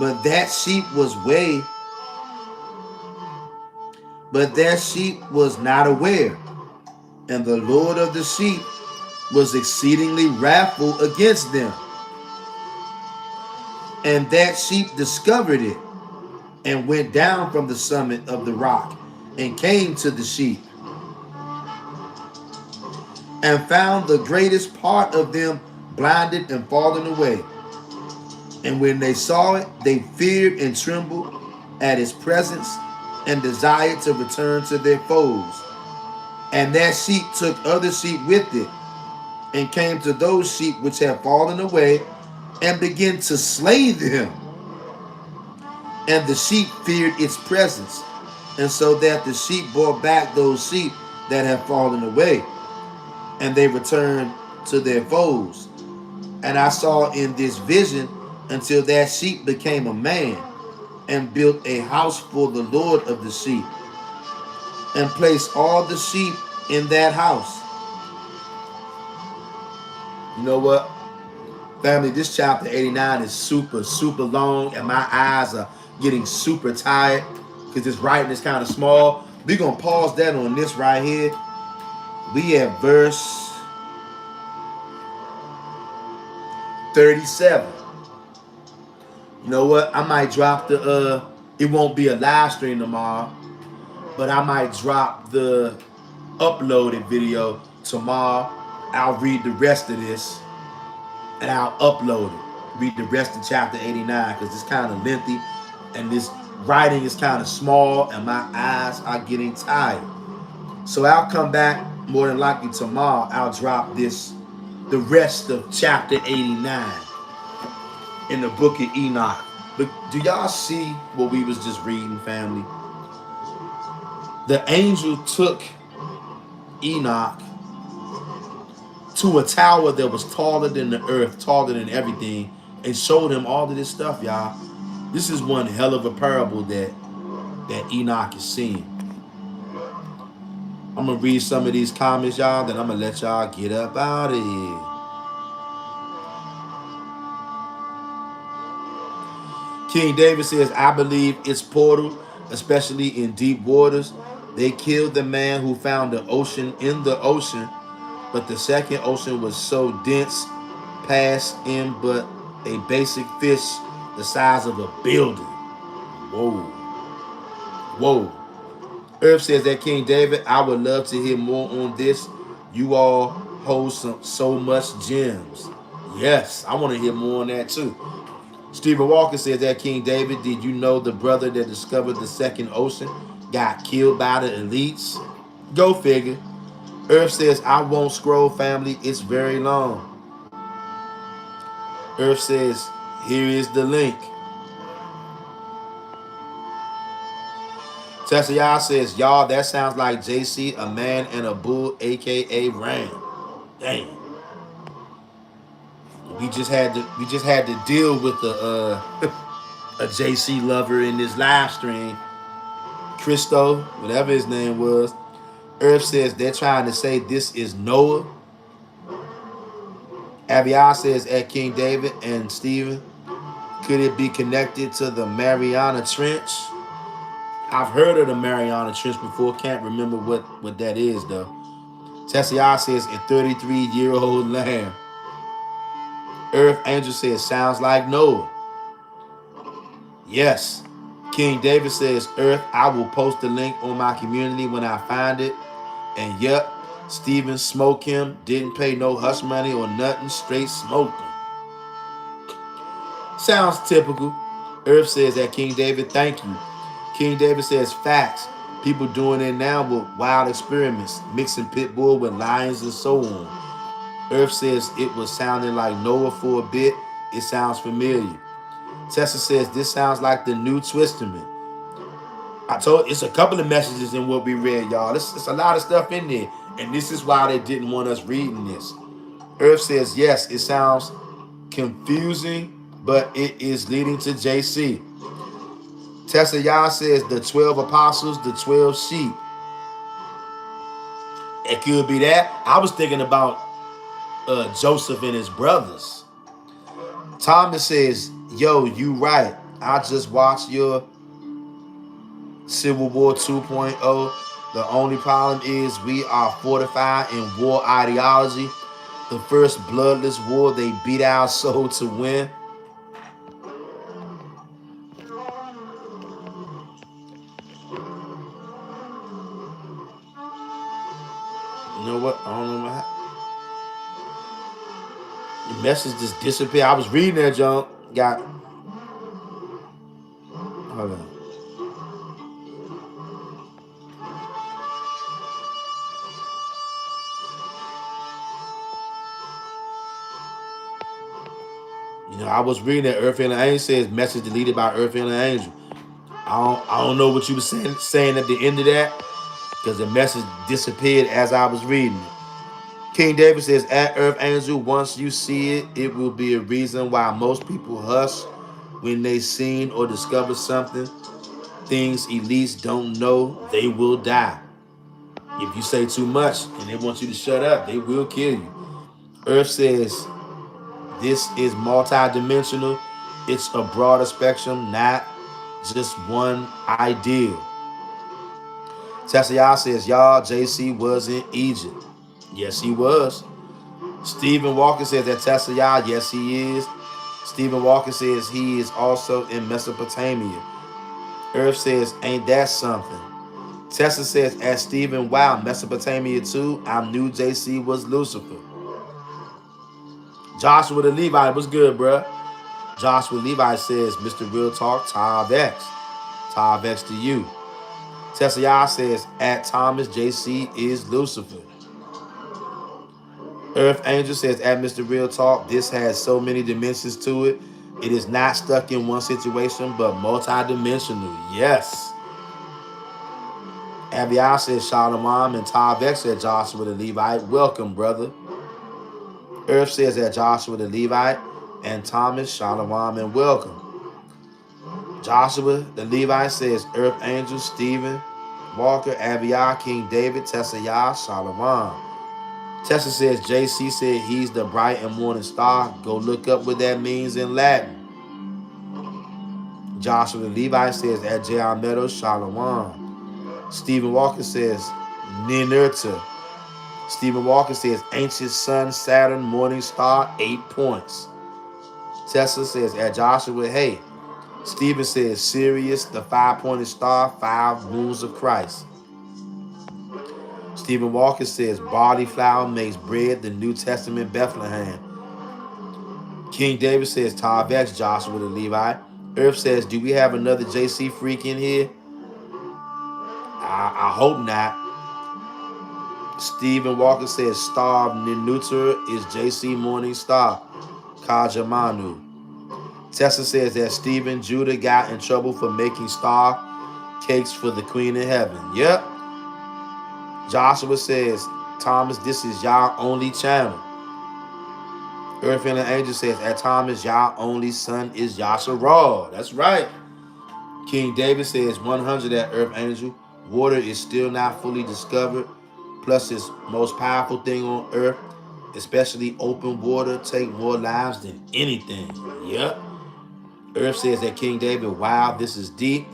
[SPEAKER 2] But that sheep was not aware. And the Lord of the sheep was exceedingly wrathful against them. And that sheep discovered it, and went down from the summit of the rock, and came to the sheep, and found the greatest part of them blinded and fallen away. And when they saw it, they feared and trembled at his presence and desired to return to their foes. And that sheep took other sheep with it and came to those sheep which had fallen away and began to slay them. And the sheep feared its presence. And so that the sheep bore back those sheep that had fallen away, and they returned to their foes. And I saw in this vision until that sheep became a man and built a house for the Lord of the sheep and placed all the sheep in that house. You know what, family, this chapter 89 is super, super long, and my eyes are getting super tired because this writing is kind of small. We're going to pause that on this right here. We at verse 37. You know what? I might drop the it won't be a live stream tomorrow, but I might drop the uploaded video tomorrow. I'll read the rest of this and I'll upload it. Read the rest of chapter 89 because it's kind of lengthy and this writing is kind of small and my eyes are getting tired. So I'll come back more than likely tomorrow. I'll drop the rest of chapter 89 in the book of Enoch. But do y'all see what we was just reading, family? The angel took Enoch to a tower that was taller than the earth, taller than everything, and showed him all of this stuff, y'all. This is one hell of a parable that Enoch is seeing. I'm going to read some of these comments, y'all, then I'm going to let y'all get up out of here. King David says, I believe it's portal, especially in deep waters. They killed the man who found the ocean in the ocean, but the second ocean was so dense, passed in but a basic fish the size of a building. Whoa. Whoa. Earth says that King David, I would love to hear more on this. You all hold so much gems. Yes, I want to hear more on that too. Stephen Walker says that King David, did you know the brother that discovered the second ocean got killed by the elites? Go figure. Earth says, I won't scroll, family. It's very long. Earth says, here is the link. Tessa Y'all says, y'all, that sounds like JC, a man and a bull, aka Ram. Dang. We just had to deal with a JC lover in this live stream. Christo, whatever his name was. Earth says they're trying to say this is Noah. Aviar says at King David and Stephen, could it be connected to the Mariana Trench? I've heard of the Mariana Trench before. Can't remember what that is though. Tessiar says a 33-year-old lamb. Earth Angel says sounds like Noah. Yes. King David says, Earth, I will post the link on my community when I find it. And yep, Stephen smoked him, didn't pay no hush money or nothing, straight smoked him. Sounds typical. Earth says that King David, thank you. King David says facts. People doing it now with wild experiments, mixing pit bull with lions and so on. Earth says it was sounding like Noah for a bit. It sounds familiar. Tessa says this sounds like the New Testament. I told it's a couple of messages in what we read, y'all. It's a lot of stuff in there. And this is why they didn't want us reading this. Earth says, yes, it sounds confusing, but it is leading to JC. Tessa Yah says the 12 apostles, the 12 sheep. It could be that. I was thinking about Joseph and his brothers. Thomas says, yo, you right. I just watched your Civil War 2.0. The only problem is we are fortified in war ideology. The first bloodless war, they beat our soul to win. You know what? I don't know what happened. The message just disappeared. I was reading that, John. got, hold on. You know, I was reading that Earth and the Angel says message deleted by Earth and the Angel. I don't know what you were saying at the end of that because the message disappeared as I was reading it. King David says, at Earth Angel, once you see it, it will be a reason why most people hush when they seen or discover something. Things elites don't know, they will die. If you say too much and they want you to shut up, they will kill you. Earth says, this is multidimensional. It's a broader spectrum, not just one ideal. Tessa says, y'all, JC was in Egypt. Yes, he was. Stephen Walker says that Tessa, yes, he is. Stephen Walker says he is also in Mesopotamia. Earth says, ain't that something? Tessa says, as Stephen, wow, Mesopotamia too. I knew JC was Lucifer. Joshua the Levite, what's good, bruh? Joshua Levi says, Mr. Real Talk, Tav X. Tav X to you. Tessa says, at Thomas, JC is Lucifer. Earth Angel says, at Mr. Real Talk, this has so many dimensions to it. It is not stuck in one situation, but multidimensional. Yes. Abiah says, Shalom, and Tav X said, Joshua the Levite. Welcome, brother. Earth says that Joshua the Levite and Thomas, Shalom, and welcome. Joshua the Levite says, Earth Angel, Stephen, Walker, Abiah, King David, Tessa Shalom. Tessa says, JC said he's the bright and morning star. Go look up what that means in Latin. Joshua the Levite says, at J.R. Meadows, Shalom. Stephen Walker says, Ninurta. Stephen Walker says, ancient sun, Saturn, morning star, 8 points. Tessa says, at Joshua, hey. Stephen says, Sirius, the 5-pointed star, 5 wounds of Christ. Stephen Walker says, barley flour makes bread, the New Testament Bethlehem. King David says, Tav X, Joshua the Levite. Earth says, do we have another JC freak in here? I hope not. Stephen Walker says, star of Ninutra is JC Morning Star, Kajamanu. Tessa says that Stephen Judah got in trouble for making star cakes for the Queen of Heaven. Yep. Joshua says, Thomas, this is y'all only channel. Earth and the Angel says, at Thomas, y'all only son is Yasharal. That's right. King David says, 100 at Earth Angel. Water is still not fully discovered. Plus, its most powerful thing on Earth, especially open water, take more lives than anything. Yep. Earth says that King David, wow, this is deep.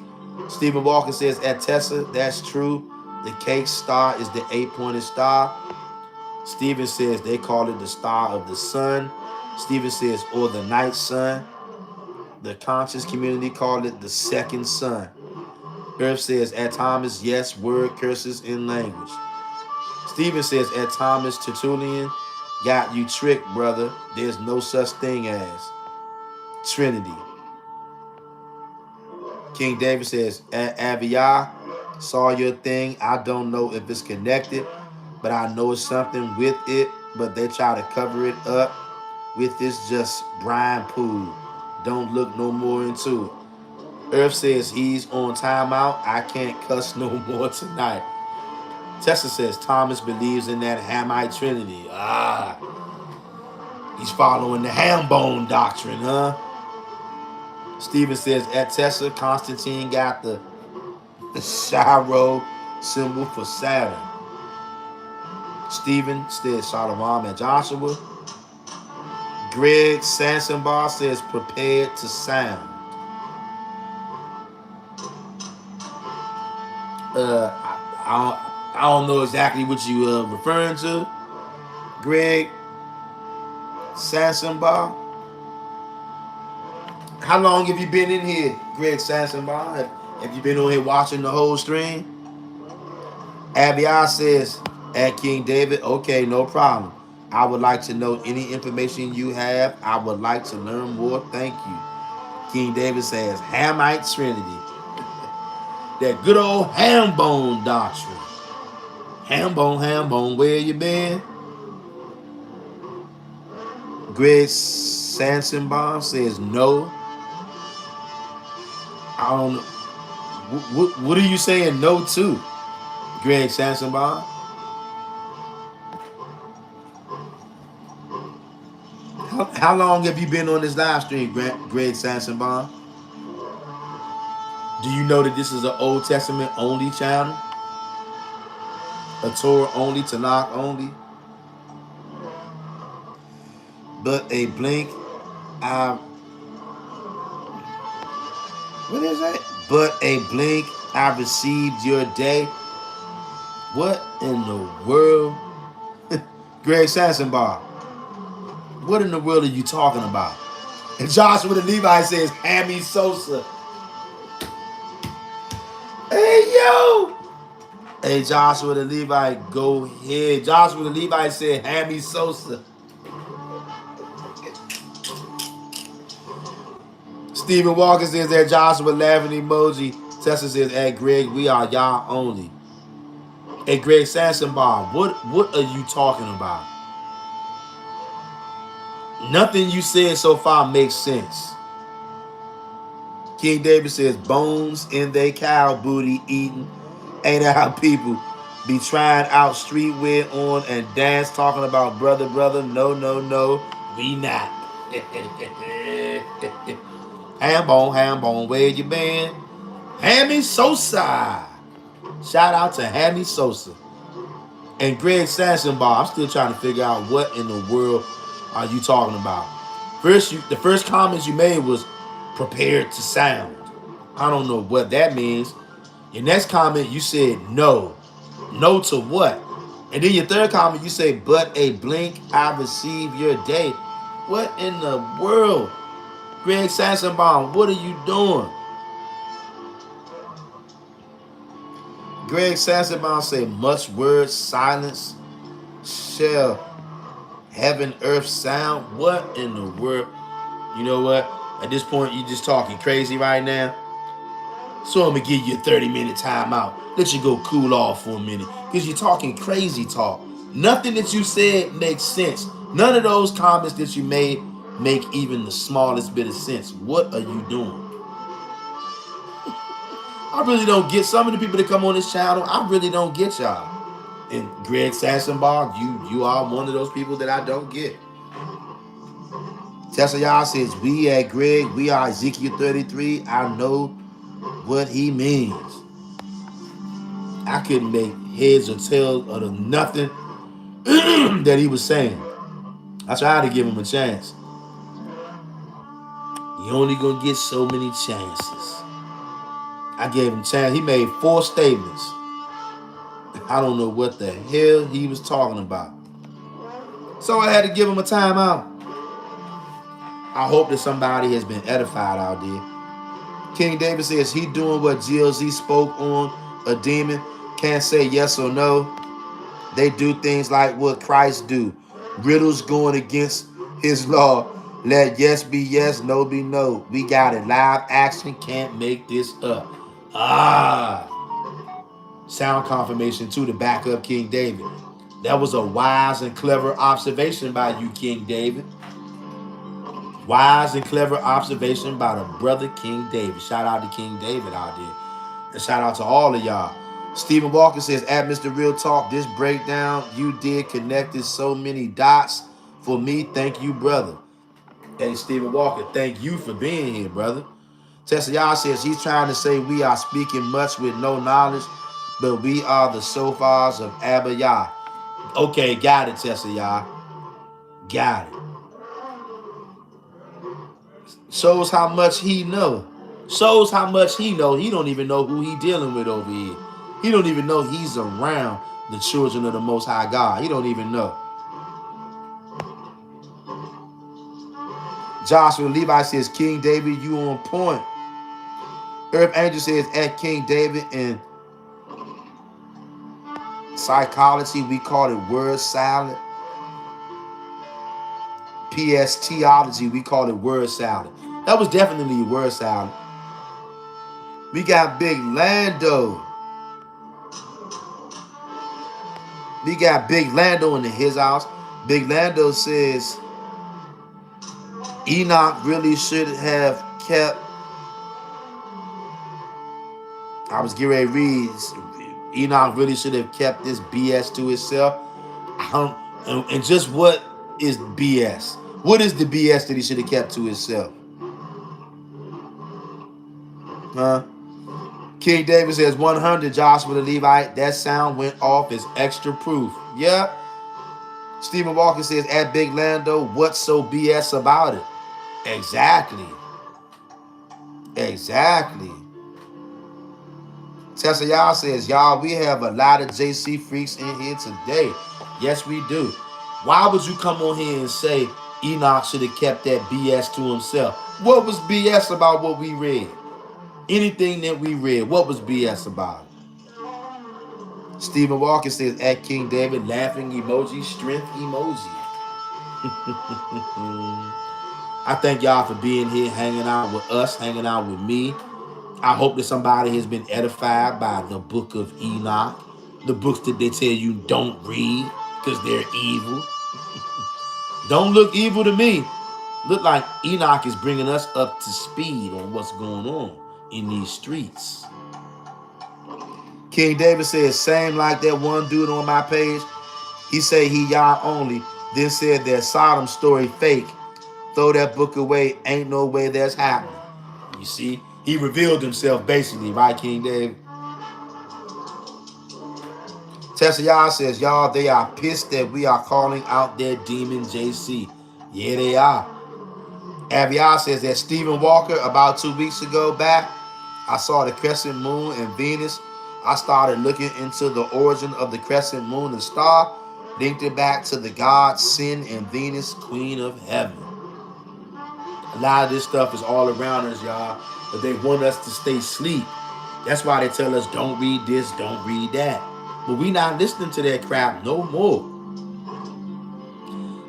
[SPEAKER 2] Stephen Walker says, at Tessa, that's true. The cake star is the 8-pointed star. Stephen says they call it the star of the sun. Stephen says, or the night sun. The conscious community called it the second sun. Earth says, at Thomas, yes, word curses in language. Stephen says, at Thomas, Tertullian, got you tricked, brother. There's no such thing as Trinity. King David says, at Abiyah, saw your thing. I don't know if it's connected, but I know it's something with it, but they try to cover it up with this just brine pool. Don't look no more into it. Earth says he's on timeout. I can't cuss no more tonight. Tessa says Thomas believes in that Hamite Trinity. He's following the ham bone doctrine, huh? Stephen says at Tessa, Constantine got the Shiro symbol for Saturn. Stephen says Shalom and Joshua. Greg Sansenbar says prepared to sound. I don't know exactly what you referring to. Greg Sansenbar. How long have you been in here, Greg Sansenbar? Have you been on here watching the whole stream? Abiyah says, at King David, okay, no problem. I would like to know any information you have. I would like to learn more. Thank you. King David says, Hamite Trinity. That good old ham bone doctrine. Ham bone, where you been? Greg Sansenbaum says no. I don't know. What are you saying no to, Greg Sansenbaum? How long have you been on this live stream, Greg Sansenbaum? Do you know that this is an Old Testament only channel? A Torah only, Tanakh only? But a blink, I what is that? But a blink, I received your day. What in the world? Greg Sansenbaum, what in the world are you talking about? And Joshua the Levite says, Hammy Sosa. Hey, yo! Hey, Joshua the Levite, go ahead. Joshua the Levite said, Hammy Sosa. Stephen Walker says that Joshua laughing emoji. Tessa says, hey, Greg, we are y'all only. Hey, Greg Sansenbaum, what are you talking about? Nothing you said so far makes sense. King David says, bones in they cow booty eating. Ain't that how people be trying out streetwear on and dance talking about brother, brother? No, no, no, we not. Ham bone, where you been? Hammy Sosa. Shout out to Hammy Sosa. And Greg Sansenbaum, I'm still trying to figure out what in the world are you talking about. The first comments you made was prepared to sound. I don't know what that means. Your next comment, you said no. No to what? And then your third comment, you say, but a blink, I receive your day. What in the world? Greg Sansenbaum, what are you doing? Greg Sansenbaum say, much word, silence, shall heaven, earth sound. What in the world? You know what? At this point, you just talking crazy right now. So I'm going to give you a 30-minute timeout. Let you go cool off for a minute. Because you're talking crazy talk. Nothing that you said makes sense. None of those comments that you made make even the smallest bit of sense. What are you doing? I really don't get some of the people that come on this channel. I really don't get y'all. And Greg Sansenbaum, you are one of those people that I don't get. Tessa y'all says, we at Greg, we are Ezekiel 33. I know what he means. I couldn't make heads or tails of the nothing that he was saying. I tried to give him a chance. You only gonna get so many chances. I gave him a chance. He made 4 statements. I don't know what the hell he was talking about. So I had to give him a timeout. I hope that somebody has been edified out there. King David says he doing what GLZ spoke on a demon. Can't say yes or no. They do things like what Christ do. Riddles going against his law. Let yes be yes, no be no. We got it. Live action, can't make this up. Sound confirmation to the backup King David. That was a wise and clever observation by you, King David. Wise and clever observation by the brother King David. Shout out to King David out there. And shout out to all of y'all. Stephen Walker says, at Mr. Real Talk, this breakdown you did connected so many dots for me. Thank you, brother. Hey, Stephen Walker, thank you for being here, brother. Tessa Yah says he's trying to say we are speaking much with no knowledge, but we are the sofars of Abba Yah. Okay, got it, Tessa Yah. Got it. Shows how much he know. Shows how much he know. He don't even know who he dealing with over here. He don't even know he's around the children of the Most High God. He don't even know. Joshua Levi says, King David, you on point. Earth Angel says, at King David in psychology, we call it word salad. PSTology, we call it word salad. That was definitely word salad. We got Big Lando. We got Big Lando in his house. Big Lando says Enoch really should have kept. I was getting ready to read. Enoch really should have kept this BS to itself. And just what is BS? What is the BS that he should have kept to himself? Huh? King David says 100, Joshua the Levite. That sound went off as extra proof. Yeah. Stephen Walker says at Big Lando, what's so BS about it? Exactly. Exactly. Tessa Y'all says, y'all, we have a lot of JC freaks in here today. Yes, we do. Why would you come on here and say Enoch should have kept that BS to himself? What was BS about what we read? Anything that we read, what was BS about it? Stephen Walker says, at King David, laughing emoji, strength emoji. I thank y'all for being here, hanging out with us, hanging out with me. I hope that somebody has been edified by the book of Enoch, the books that they tell you don't read because they're evil. Don't look evil to me. Look like Enoch is bringing us up to speed on what's going on in these streets. King David says, same like that one dude on my page. He said he y'all only, then said that Sodom story fake. Throw that book away. Ain't no way that's happening. You see, he revealed himself basically, right, King David? Tessa Y'all says, y'all, they are pissed that we are calling out their demon JC. Yeah, they are. Aviar says that Stephen Walker, about 2 weeks ago back, I saw the crescent moon and Venus. I started looking into the origin of the crescent moon and star, linked it back to the gods Sin and Venus, Queen of Heaven. A lot of this stuff is all around us, y'all, but they want us to stay asleep. That's why they tell us don't read this, don't read that. But we not listening to that crap no more.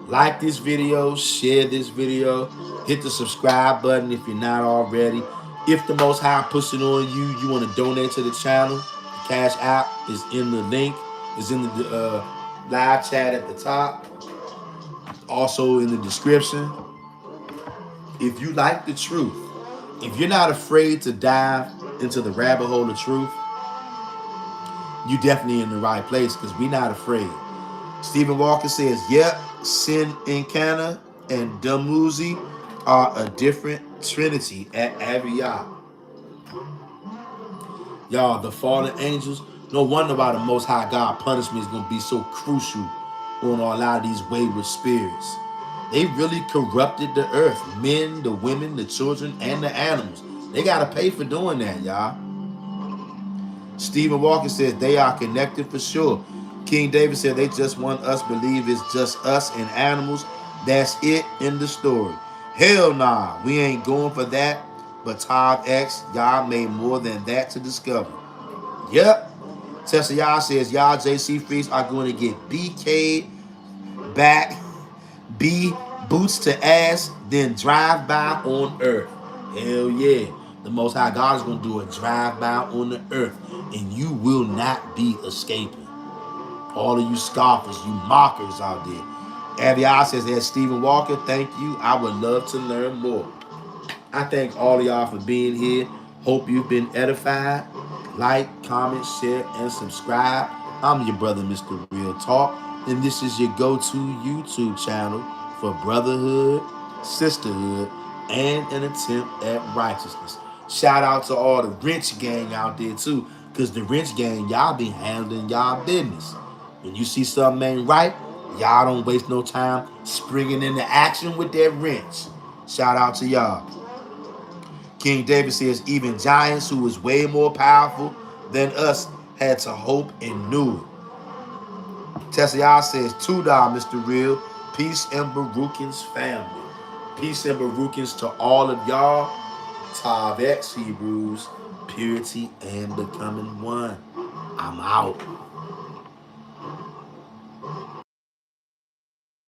[SPEAKER 2] Like this video, share this video, hit the subscribe button if you're not already. If the Most High puts it on you, you want to donate to the channel, the Cash App is in the link, is in the live chat at the top, also in the description. If you like the truth, if you're not afraid to dive into the rabbit hole of truth, you're definitely in the right place because we're not afraid. Stephen Walker says, yep, Sin Encana and Dumuzi are a different trinity at Aviyah. Y'all, the fallen angels, no wonder why the Most High God punishment is going to be so crucial on a lot of these wayward spirits. They really corrupted the earth. Men, the women, the children, and the animals. They got to pay for doing that, y'all. Stephen Walker says they are connected for sure. King David said they just want us believe it's just us and animals. That's it in the story. Hell nah, we ain't going for that. But Todd X, y'all made more than that to discover. Yep. Tessa Y'all says y'all JC Freaks are going to get BK'd back, B boots to ass, then drive by on earth. Hell yeah. The Most High God is going to do a drive by on the earth, and you will not be escaping. All of you scoffers, you mockers out there. Aviar says, there's Stephen Walker. Thank you. I would love to learn more. I thank all of y'all for being here. Hope you've been edified. Like, comment, share, and subscribe. I'm your brother, Mr. Real Talk, and this is your go-to YouTube channel for brotherhood, sisterhood, and an attempt at righteousness. Shout out to all the Wrench gang out there, too, because the Wrench gang, y'all be handling y'all business. When you see something ain't right, y'all don't waste no time springing into action with that wrench. Shout out to y'all. King David says even giants who was way more powerful than us had to hope and knew it. Tessa says, $2, Mr. Real. Peace and Baruchins family. Peace and Baruchins to all of y'all. Tav X Hebrews, purity and becoming one. I'm out.